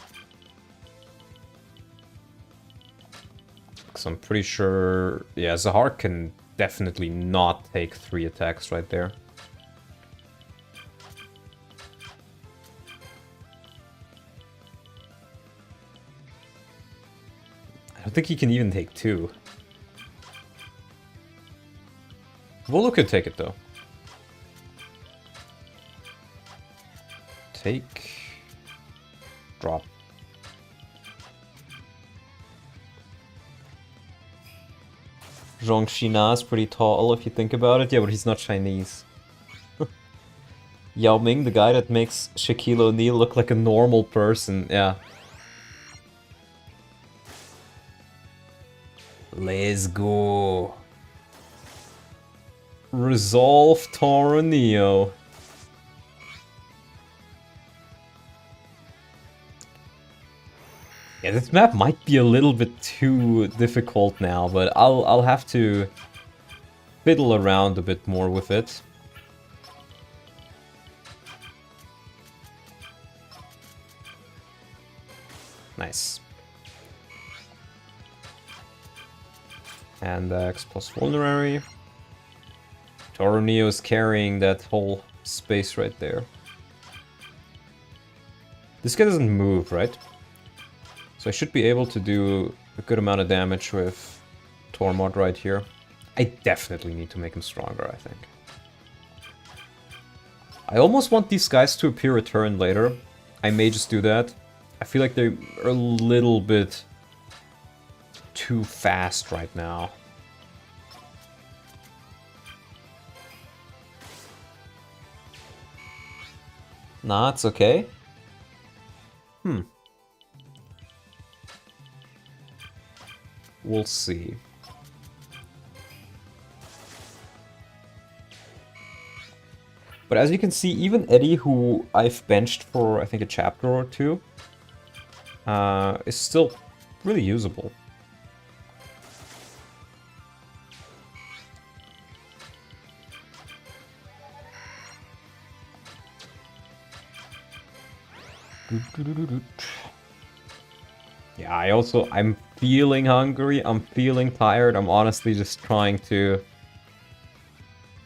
S1: Because I'm pretty sure... Yeah, Zahar can definitely not take 3 attacks right there. I don't think he can even take 2. Volo could take it though. Take... Drop. Zhong Xina is pretty tall if you think about it. Yeah, but he's not Chinese. Yao Ming, the guy that makes Shaquille O'Neal look like a normal person. Yeah. Let's go. Resolve Toronio. Yeah, this map might be a little bit too difficult now, but I'll have to fiddle around a bit more with it. Nice. And X plus vulnerary. Toronio is carrying that whole space right there. This guy doesn't move, right? So I should be able to do a good amount of damage with Tormod right here. I definitely need to make him stronger, I think. I almost want these guys to appear a turn later. I may just do that. I feel like they're a little bit too fast right now. Nah, it's okay. We'll see. But as you can see, even Eddie, who I've benched for, I think, a chapter or 2, is still really usable. Yeah, I'm feeling hungry, I'm feeling tired, I'm honestly just trying to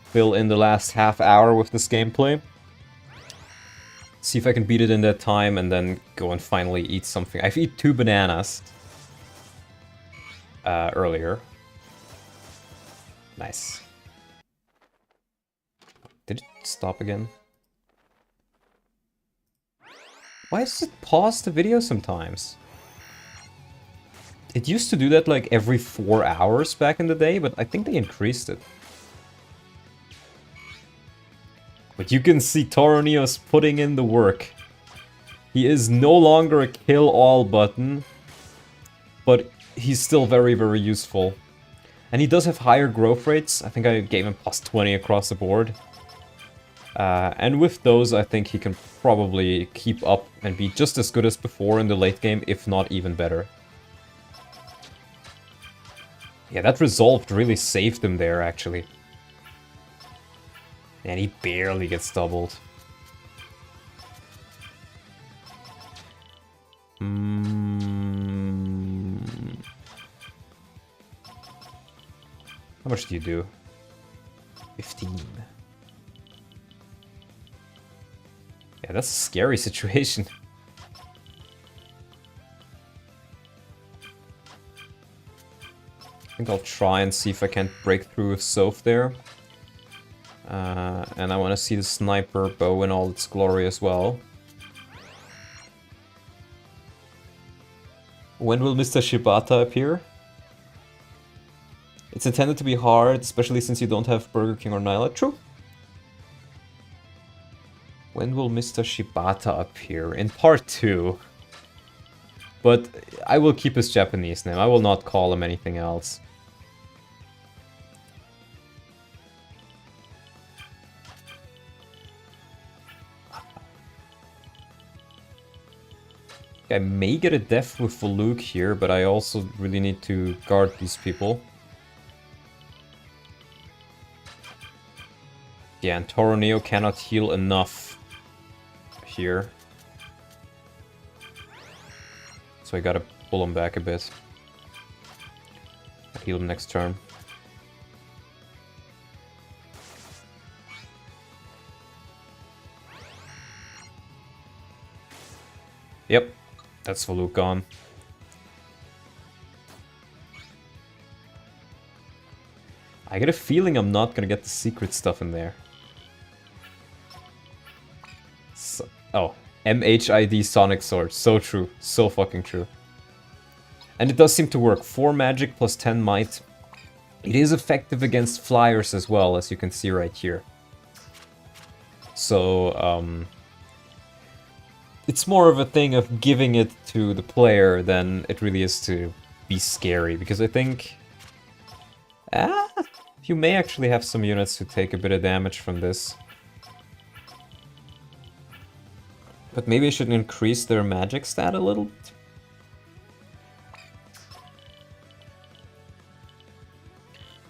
S1: fill in the last half hour with this gameplay. See if I can beat it in that time and then go and finally eat something. I've eaten 2 bananas earlier. Nice. Did it stop again? Why does it pause the video sometimes? It used to do that like every 4 hours back in the day, but I think they increased it. But you can see Toronio's putting in the work. He is no longer a kill all button. but he's still very, very useful. And he does have higher growth rates. I think I gave him plus 20 across the board. And with those, I think he can probably keep up and be just as good as before in the late game, if not even better. Yeah, that Resolved really saved him there, actually. And he barely gets doubled. How much do you do? 15. Yeah, that's a scary situation. I think I'll try and see if I can't break through with Soph there. And I want to see the sniper bow in all its glory as well. When will Mr. Shibata appear? It's intended to be hard, especially since you don't have Burger King or Nyla. True. When will Mr. Shibata appear? In part 2. But I will keep his Japanese name. I will not call him anything else. I may get a death with Voluk here, but I also really need to guard these people. Yeah, and Toroneo cannot heal enough here. So I gotta pull him back a bit. I'll heal him next turn. Yep, that's Voluk gone. I get a feeling I'm not gonna get the secret stuff in there. So, oh, MHID Sonic Sword. So true. So fucking true. And it does seem to work. 4 magic plus 10 might. It is effective against flyers as well, as you can see right here. So, it's more of a thing of giving it to the player than it really is to be scary. Because I think... you may actually have some units who take a bit of damage from this. But maybe I should increase their magic stat a little bit.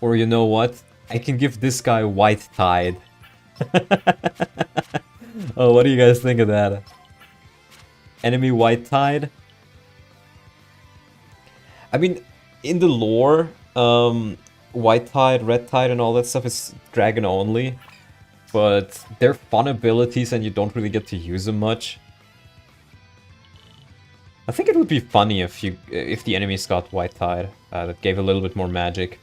S1: Or you know what? I can give this guy White Tide. Oh, what do you guys think of that? Enemy White Tide? I mean, in the lore, White Tide, Red Tide and all that stuff is dragon only. But they're fun abilities and you don't really get to use them much. I think it would be funny if the enemies got White Tide. That gave a little bit more magic.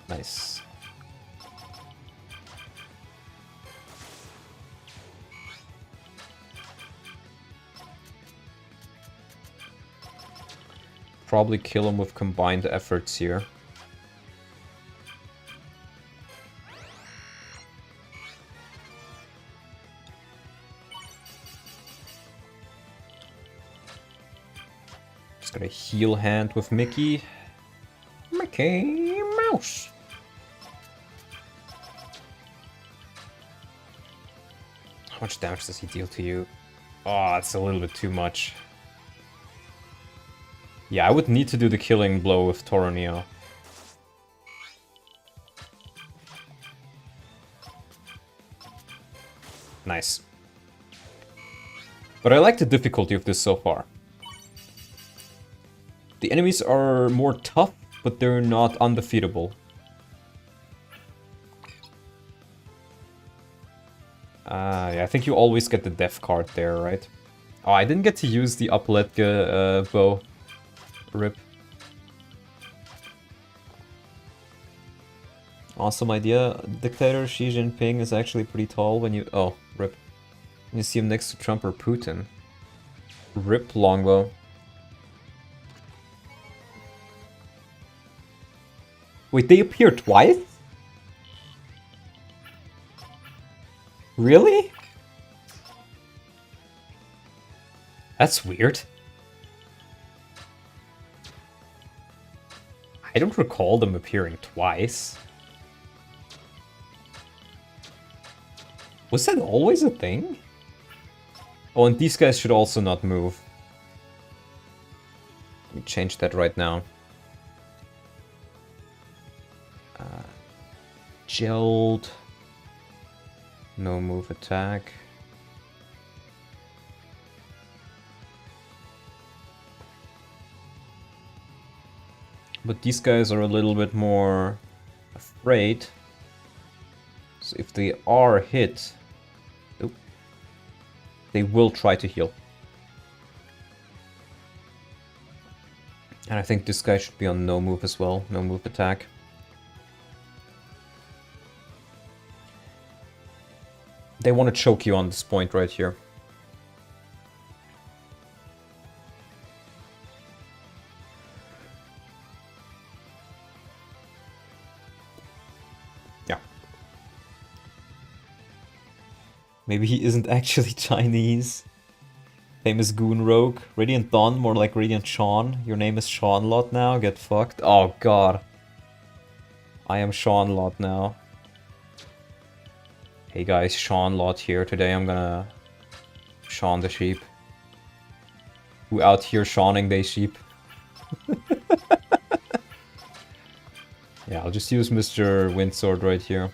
S1: Nice. Probably kill him with combined efforts here. Just gonna heal hand with Mickey. Mickey Mouse. How much damage does he deal to you? Oh, it's a little bit too much. Yeah, I would need to do the killing blow with Toroneo. Nice. But I like the difficulty of this so far. The enemies are more tough, but they're not undefeatable. Yeah, I think you always get the death card there, right? Oh, I didn't get to use the Upletke bow. Rip. Awesome idea. Dictator Xi Jinping is actually pretty tall when you... Oh, rip. When you see him next to Trump or Putin. Rip longbow. Wait, they appear twice? Really? That's weird. I don't recall them appearing twice. Was that always a thing? Oh, and these guys should also not move. Let me change that right now. Gelled. No move attack. But these guys are a little bit more afraid. So if they are hit, they will try to heal. And I think this guy should be on no move as well, no move attack. They want to choke you on this point right here. Yeah. Maybe he isn't actually Chinese. Famous Goon Rogue. Radiant Dawn, more like Radiant Sean. Your name is Sean Lot now, get fucked. Oh god. I am Sean Lot now. Hey guys, Sean Lot here. Today I'm gonna Sean the sheep. Who out here Seaning they sheep? Yeah, I'll just use Mr. Windsword right here.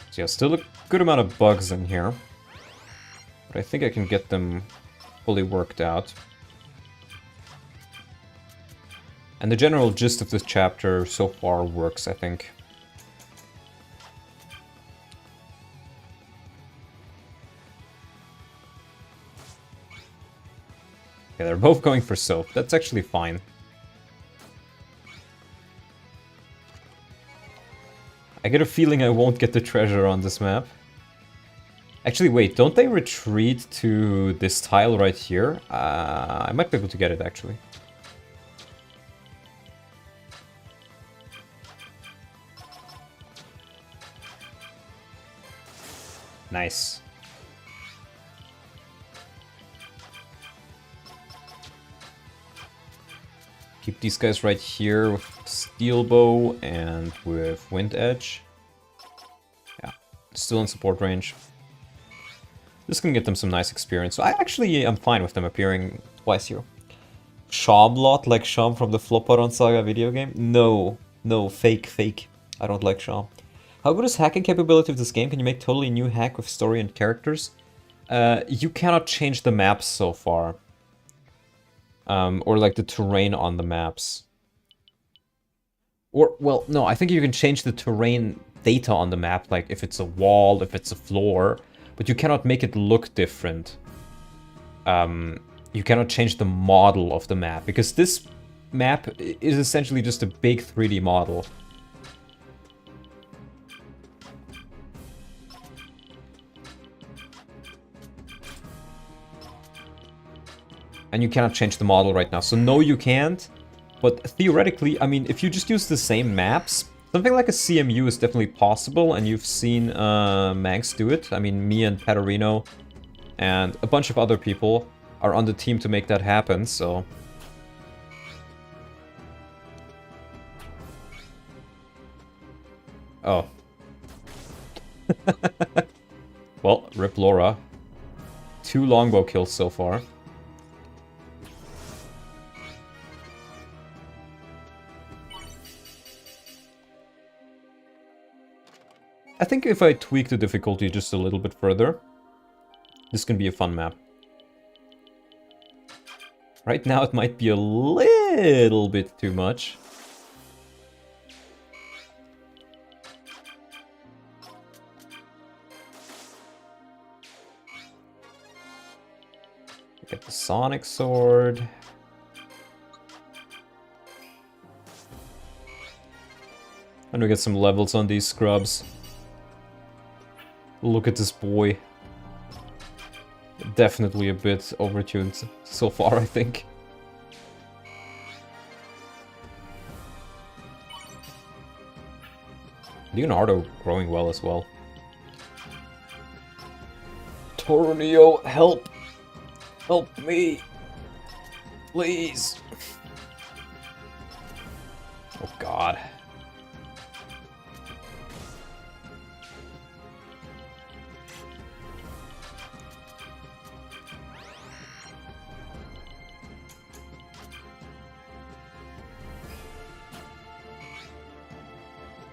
S1: So yeah, still a good amount of bugs in here. But I think I can get them fully worked out. And the general gist of this chapter so far works, I think. Yeah, they're both going for soap. That's actually fine. I get a feeling I won't get the treasure on this map. Actually, wait, don't they retreat to this tile right here? I might be able to get it, actually. Nice. Keep these guys right here with Steel Bow and with Wind Edge. Yeah, still in support range. This can get them some nice experience. So I actually am fine with them appearing twice here. Shamlot, like Sham from the Floparon Saga video game? No, no, fake. I don't like Sham. How good is hacking capability of this game? Can you make totally new hack with story and characters? You cannot change the maps so far. Or like the terrain on the maps. Or, well, no, I think you can change the terrain data on the map, like if it's a wall, if it's a floor. But you cannot make it look different. You cannot change the model of the map, because this map is essentially just a big 3D model. And you cannot change the model right now. So no, you can't. But theoretically, I mean, if you just use the same maps, something like a CMU is definitely possible, and you've seen Manx do it. I mean, me and Paterino and a bunch of other people are on the team to make that happen, so... Oh. Well, rip Laura. 2 longbow kills so far. I think if I tweak the difficulty just a little bit further, this can be a fun map. Right now it might be a little bit too much. Get the Sonic Sword. And we get some levels on these scrubs. Look at this boy. definitely a bit overtuned so far, I think. Leonardo growing well as well. Tornio, help! Help me! Please! Oh god.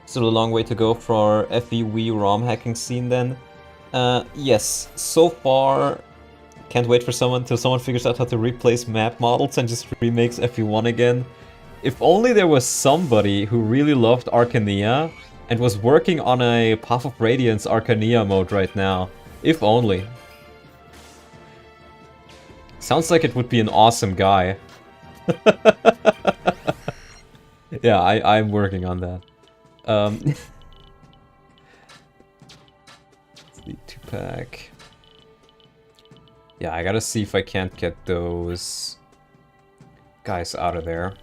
S1: Still a long way to go for our FE Wii ROM hacking scene then. Yes, so far, can't wait for till someone figures out how to replace map models and just remakes FE1 again. If only there was somebody who really loved Arcania and was working on a Path of Radiance Arcania mode right now. If only. Sounds like it would be an awesome guy. Yeah, I'm working on that. Let's see, 2-pack. Yeah, I gotta see if I can't get those guys out of there.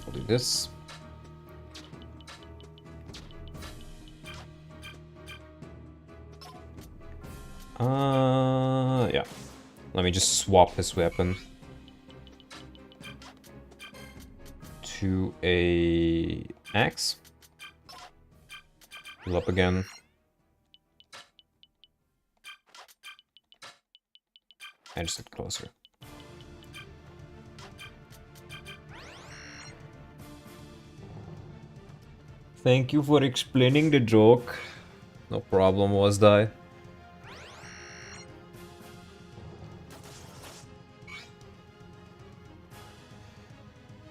S1: I'll do this. Yeah. Let me just swap his weapon to a axe. Heal up again. And just get closer. Thank you for explaining the joke. No problem, was I?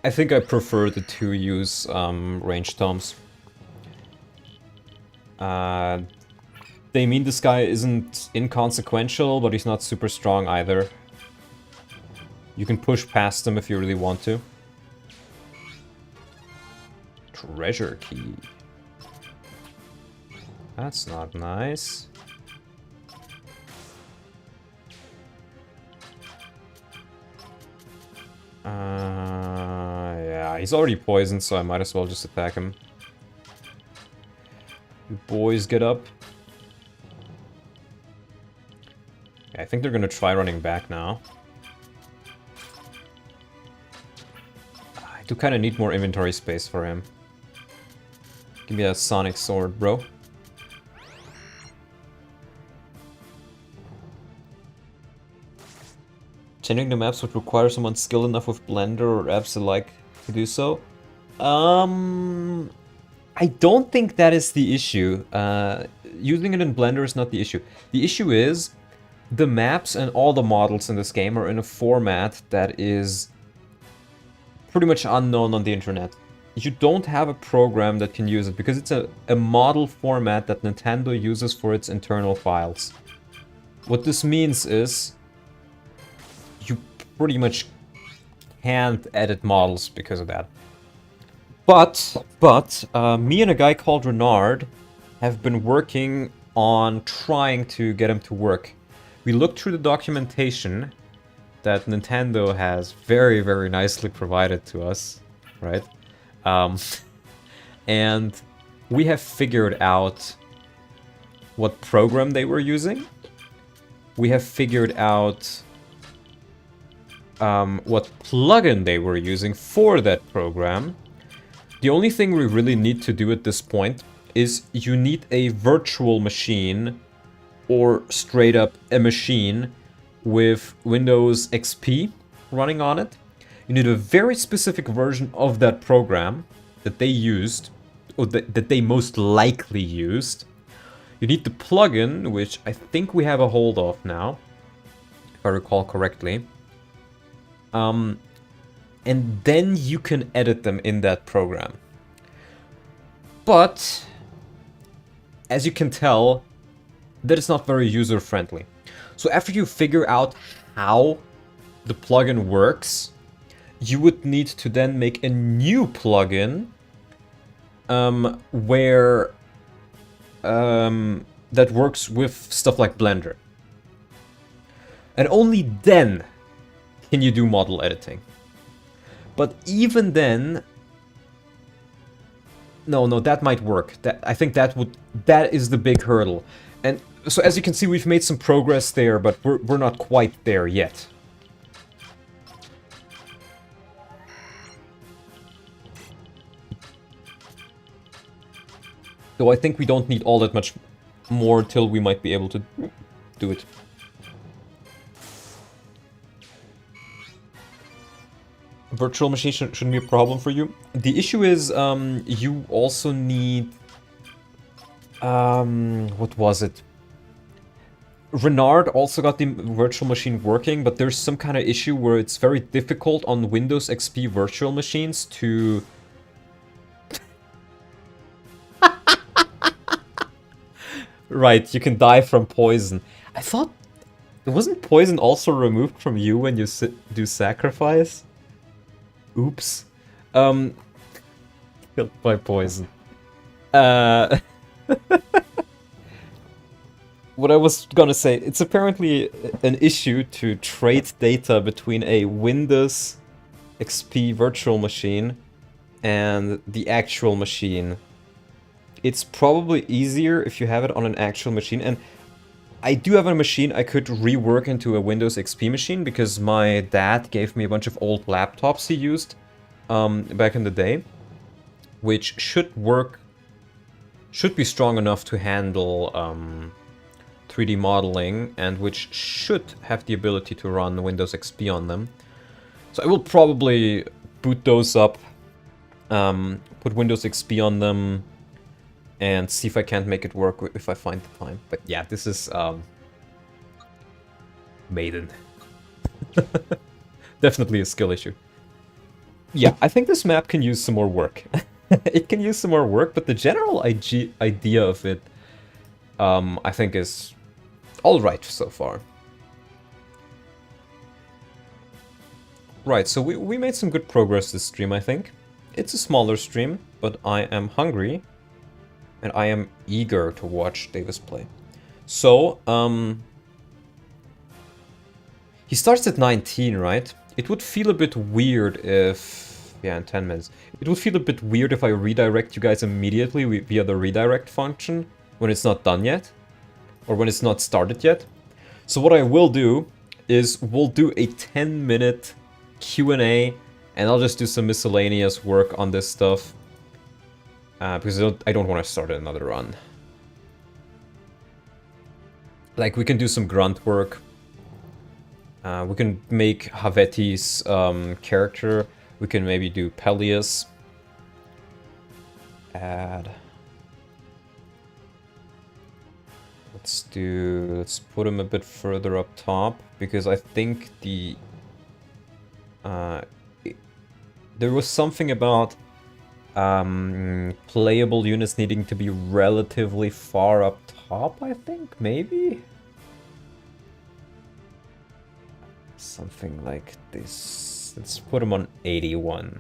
S1: I think I prefer the 2-use range toms. They mean this guy isn't inconsequential, but he's not super strong either. You can push past him if you really want to. Treasure key. That's not nice. Yeah, he's already poisoned, so I might as well just attack him. You boys get up. Yeah, I think they're gonna try running back now. I do kind of need more inventory space for him. Give me that sonic sword, bro. Changing the maps would require someone skilled enough with Blender or apps alike to do so. I don't think that is the issue. Using it in Blender is not the issue. The issue is the maps and all the models in this game are in a format that is pretty much unknown on the internet. You don't have a program that can use it because it's a model format that Nintendo uses for its internal files. What this means is you pretty much can't edit models because of that. But me and a guy called Renard have been working on trying to get him to work. We looked through the documentation that Nintendo has very, very nicely provided to us, right? And we have figured out what program they were using. We have figured out what plugin they were using for that program. The only thing we really need to do at this point is you need a virtual machine or straight up a machine with Windows XP running on it. You need a very specific version of that program that they used, or that they most likely used. You need the plugin, which I think we have a hold of now, if I recall correctly. And then you can edit them in that program. But, as you can tell, that is not very user-friendly. So after you figure out how the plugin works, you would need to then make a new plugin where that works with stuff like Blender. And only then can you do model editing. But even then, no, that might work. I think that is the big hurdle. And so as you can see, we've made some progress there, but we're not quite there yet. So I think we don't need all that much more till we might be able to do it. Virtual machine shouldn't be a problem for you. The issue is you also need... what was it? Renard also got the virtual machine working, but there's some kind of issue where it's very difficult on Windows XP virtual machines to... Right, you can die from poison. I thought... Wasn't poison also removed from you when you do sacrifice? Oops. Killed by poison. What I was gonna say, it's apparently an issue to trade data between a Windows XP virtual machine and the actual machine. It's probably easier if you have it on an actual machine, and I do have a machine I could rework into a Windows XP machine because my dad gave me a bunch of old laptops he used back in the day, which should be strong enough to handle 3D modeling, and which should have the ability to run Windows XP on them. So I will probably boot those up, put Windows XP on them, and see if I can't make it work if I find the time. But yeah, this is Maiden. Definitely a skill issue. Yeah, I think this map can use some more work. It can use some more work, but the general idea of it, I think is alright so far. Right, so we made some good progress this stream, I think. It's a smaller stream, but I am hungry. And I am eager to watch Davis play. So, he starts at 19, right? It would feel a bit weird if... Yeah, in 10 minutes. It would feel a bit weird if I redirect you guys immediately via the redirect function when it's not done yet. Or when it's not started yet. So what I will do is we'll do a 10-minute Q&A, and I'll just do some miscellaneous work on this stuff. Because I don't want to start another run. Like, we can do some grunt work. We can make Haveti's character. We can maybe do Peleus. Add. Let's put him a bit further up top, because I think the... there was something about playable units needing to be relatively far up top, I think, maybe? Something like this. Let's put him on 81.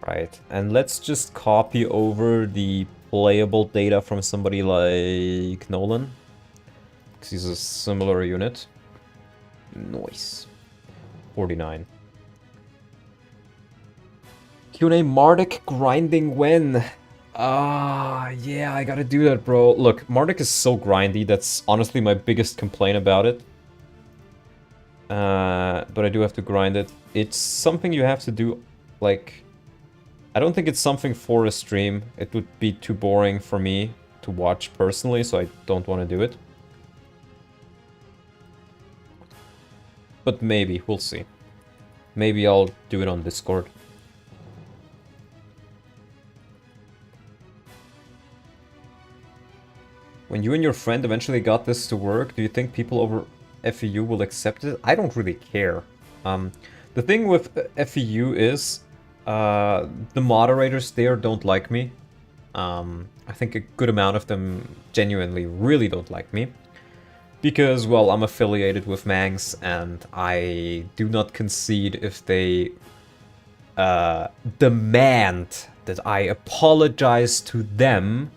S1: Right, and let's just copy over the playable data from somebody like Nolan, because he's a similar unit. Nice. 49. Q&A Marduk grinding when? Yeah, I gotta do that, bro. Look, Marduk is so grindy, that's honestly my biggest complaint about it. But I do have to grind it. It's something you have to do, like... I don't think it's something for a stream. It would be too boring for me to watch personally, so I don't want to do it. But maybe, we'll see. Maybe I'll do it on Discord. When you and your friend eventually got this to work, do you think people over FEU will accept it? I don't really care. The thing with FEU is, the moderators there don't like me. I think a good amount of them genuinely really don't like me. Because, well, I'm affiliated with Mangs, and I do not concede if they demand that I apologize to them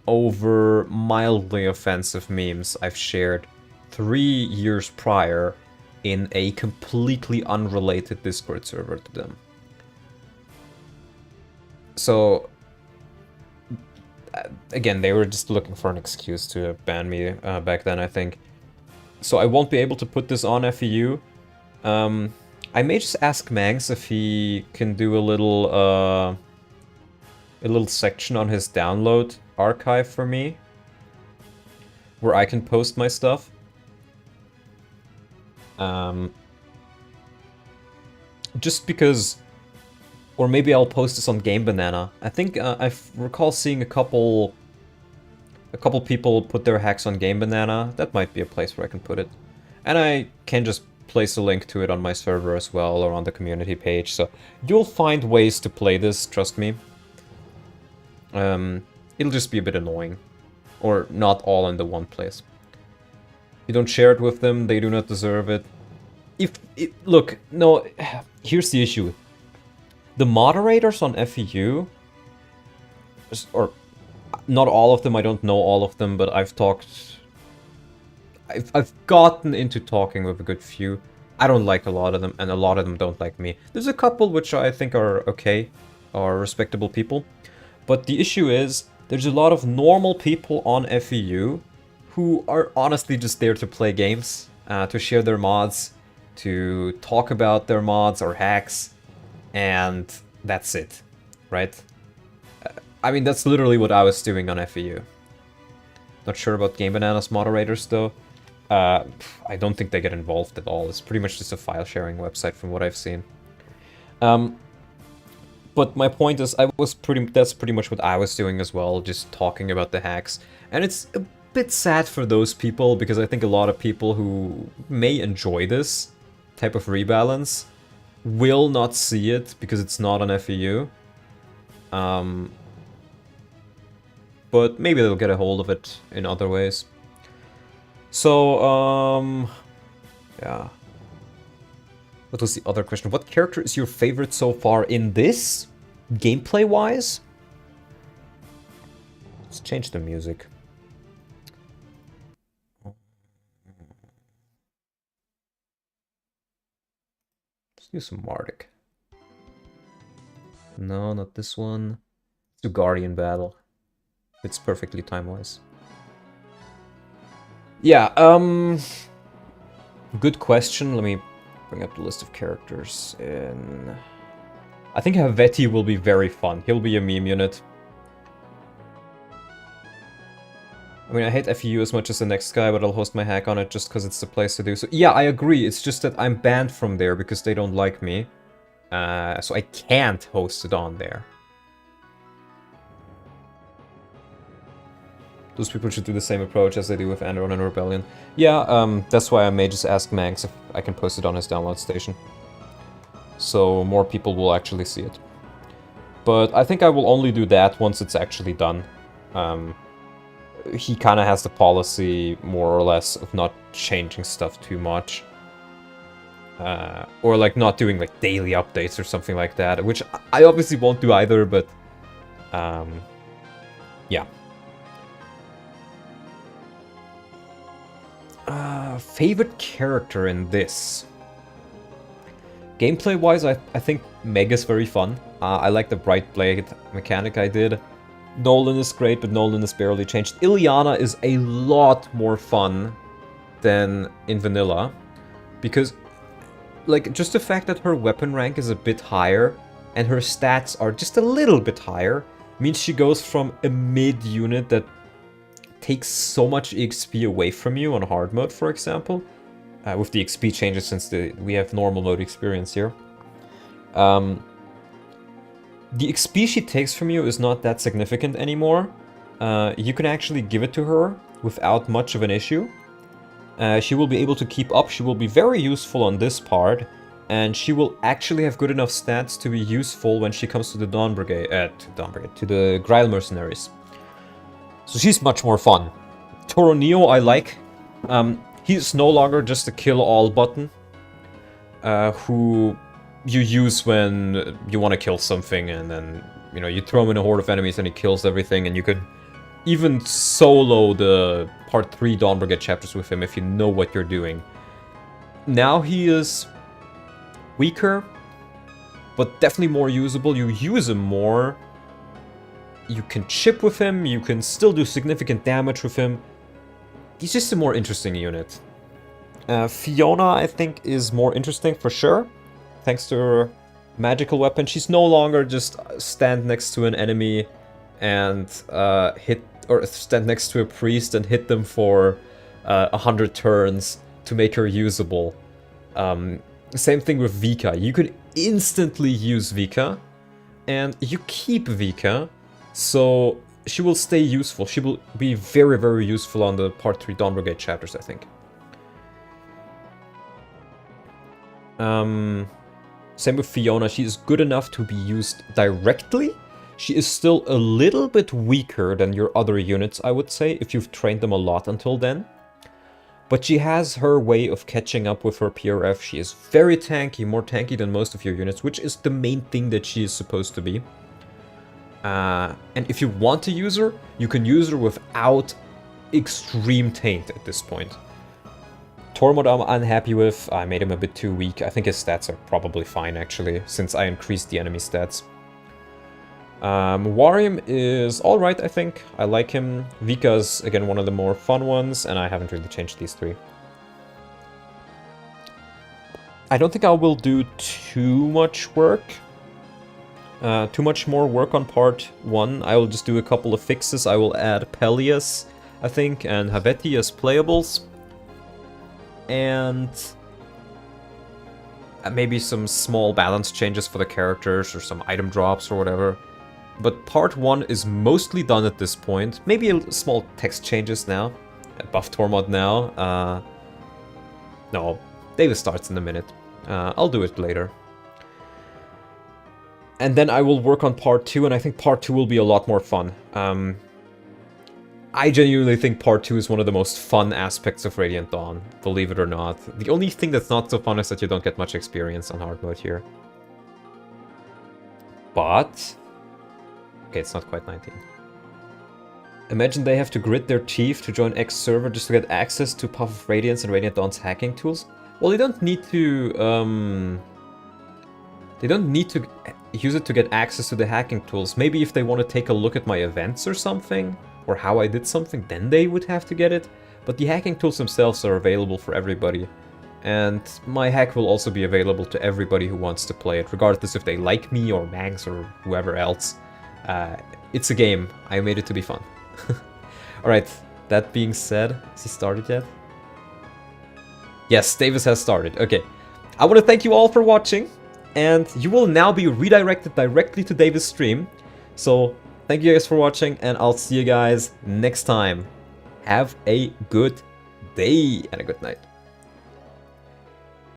S1: over mildly offensive memes I've shared 3 years prior in a completely unrelated Discord server to them. So, again, they were just looking for an excuse to ban me back then, I think. So I won't be able to put this on FEU. I may just ask Mags if he can do a little section on his download archive for me, where I can post my stuff. Just because, or maybe I'll post this on Game Banana. I think I recall seeing a couple people put their hacks on Game Banana. That might be a place where I can put it, and I can just place a link to it on my server as well, or on the community page. So you'll find ways to play this. Trust me. It'll just be a bit annoying, or not all in the one place. You don't share it with them, they do not deserve it. Look, no, here's the issue. The moderators on FEU, or not all of them, I don't know all of them, but I've gotten into talking with a good few. I don't like a lot of them, and a lot of them don't like me. There's a couple which I think are okay, are respectable people. But the issue is, there's a lot of normal people on FEU who are honestly just there to play games, to share their mods, to talk about their mods or hacks, and that's it, right? I mean, that's literally what I was doing on FEU. Not sure about Game Banana's moderators, though. I don't think they get involved at all. It's pretty much just a file-sharing website from what I've seen. But my point is, that's pretty much what I was doing as well, just talking about the hacks. And it's a bit sad for those people, because I think a lot of people who may enjoy this type of rebalance will not see it, because it's not on FEU. But maybe they'll get a hold of it in other ways. So, yeah. What was the other question? What character is your favorite so far in this? Gameplay-wise? Let's change the music. Let's do some Mardic. No, not this one. Let's do Guardian Battle. It's perfectly time-wise. Yeah, good question. Let me bring up the list of characters in... I think Haveti will be very fun. He'll be a meme unit. I mean, I hate FEU as much as the next guy, but I'll host my hack on it just because it's the place to do so. Yeah, I agree. It's just that I'm banned from there because they don't like me. So I can't host it on there. Those people should do the same approach as they do with Andron and Rebellion. Yeah, that's why I may just ask Mags if I can post it on his download station. So more people will actually see it. But I think I will only do that once it's actually done. He kind of has the policy, more or less, of not changing stuff too much. Or like not doing like daily updates or something like that, which I obviously won't do either, but yeah. Favorite character in this? Gameplay-wise, I think Meg is very fun. I like the Bright Blade mechanic I did. Nolan is great, but Nolan is barely changed. Ilyana is a lot more fun than in vanilla. Because, like, just the fact that her weapon rank is a bit higher, and her stats are just a little bit higher, means she goes from a mid unit that takes so much XP away from you on hard mode, for example. With the XP changes, since we have normal mode experience here. The XP she takes from you is not that significant anymore. You can actually give it to her without much of an issue. She will be able to keep up, she will be very useful on this part, and she will actually have good enough stats to be useful when she comes to the Dawn Brigade, to the Grail Mercenaries. So she's much more fun. Toro Neo I like. He's no longer just a kill-all button, who you use when you want to kill something, and then, you know, you throw him in a horde of enemies and he kills everything, and you could even solo the Part 3 Dawn Brigade chapters with him if you know what you're doing. Now he is weaker, but definitely more usable. You use him more. You can chip with him, you can still do significant damage with him. He's just a more interesting unit. Fiona, I think, is more interesting for sure. Thanks to her magical weapon. She's no longer just stand next to an enemy and hit, or stand next to a priest and hit them for 100 turns to make her usable. Same thing with Vika. You can instantly use Vika, and you keep Vika, so she will stay useful. She will be very, very useful on the Part 3 Dawn Brigade chapters, I think. Same with Fiona. She is good enough to be used directly. She is still a little bit weaker than your other units, I would say, if you've trained them a lot until then. But she has her way of catching up with her PRF. She is very tanky, more tanky than most of your units, which is the main thing that she is supposed to be. And if you want to use her, you can use her without extreme taint at this point. Tormod I'm unhappy with. I made him a bit too weak. I think his stats are probably fine, actually, since I increased the enemy stats. Warium is alright, I think. I like him. Vika's, again, one of the more fun ones, and I haven't really changed these three. I don't think I will do too much work. Too much more work on part 1. I will just do a couple of fixes. I will add Peleus, I think, and Haveti as playables. And maybe some small balance changes for the characters, or some item drops or whatever. But part 1 is mostly done at this point. Maybe small text changes now. Buff Tormod now. No, Davis starts in a minute. I'll do it later. And then I will work on part 2, and I think part 2 will be a lot more fun. I genuinely think part 2 is one of the most fun aspects of Radiant Dawn, believe it or not. The only thing that's not so fun is that you don't get much experience on hard mode here. But... okay, it's not quite 19. Imagine they have to grit their teeth to join X server just to get access to Puff of Radiance and Radiant Dawn's hacking tools? Well, they don't need to, they don't need to use it to get access to the hacking tools. Maybe if they want to take a look at my events or something, or how I did something, then they would have to get it. But the hacking tools themselves are available for everybody. And my hack will also be available to everybody who wants to play it, regardless if they like me or Mangs or whoever else. It's a game. I made it to be fun. Alright, that being said, has he started yet? Yes, Davis has started. Okay. I want to thank you all for watching, and you will now be redirected directly to Davis' stream. So, thank you guys for watching, and I'll see you guys next time. Have a good day and a good night.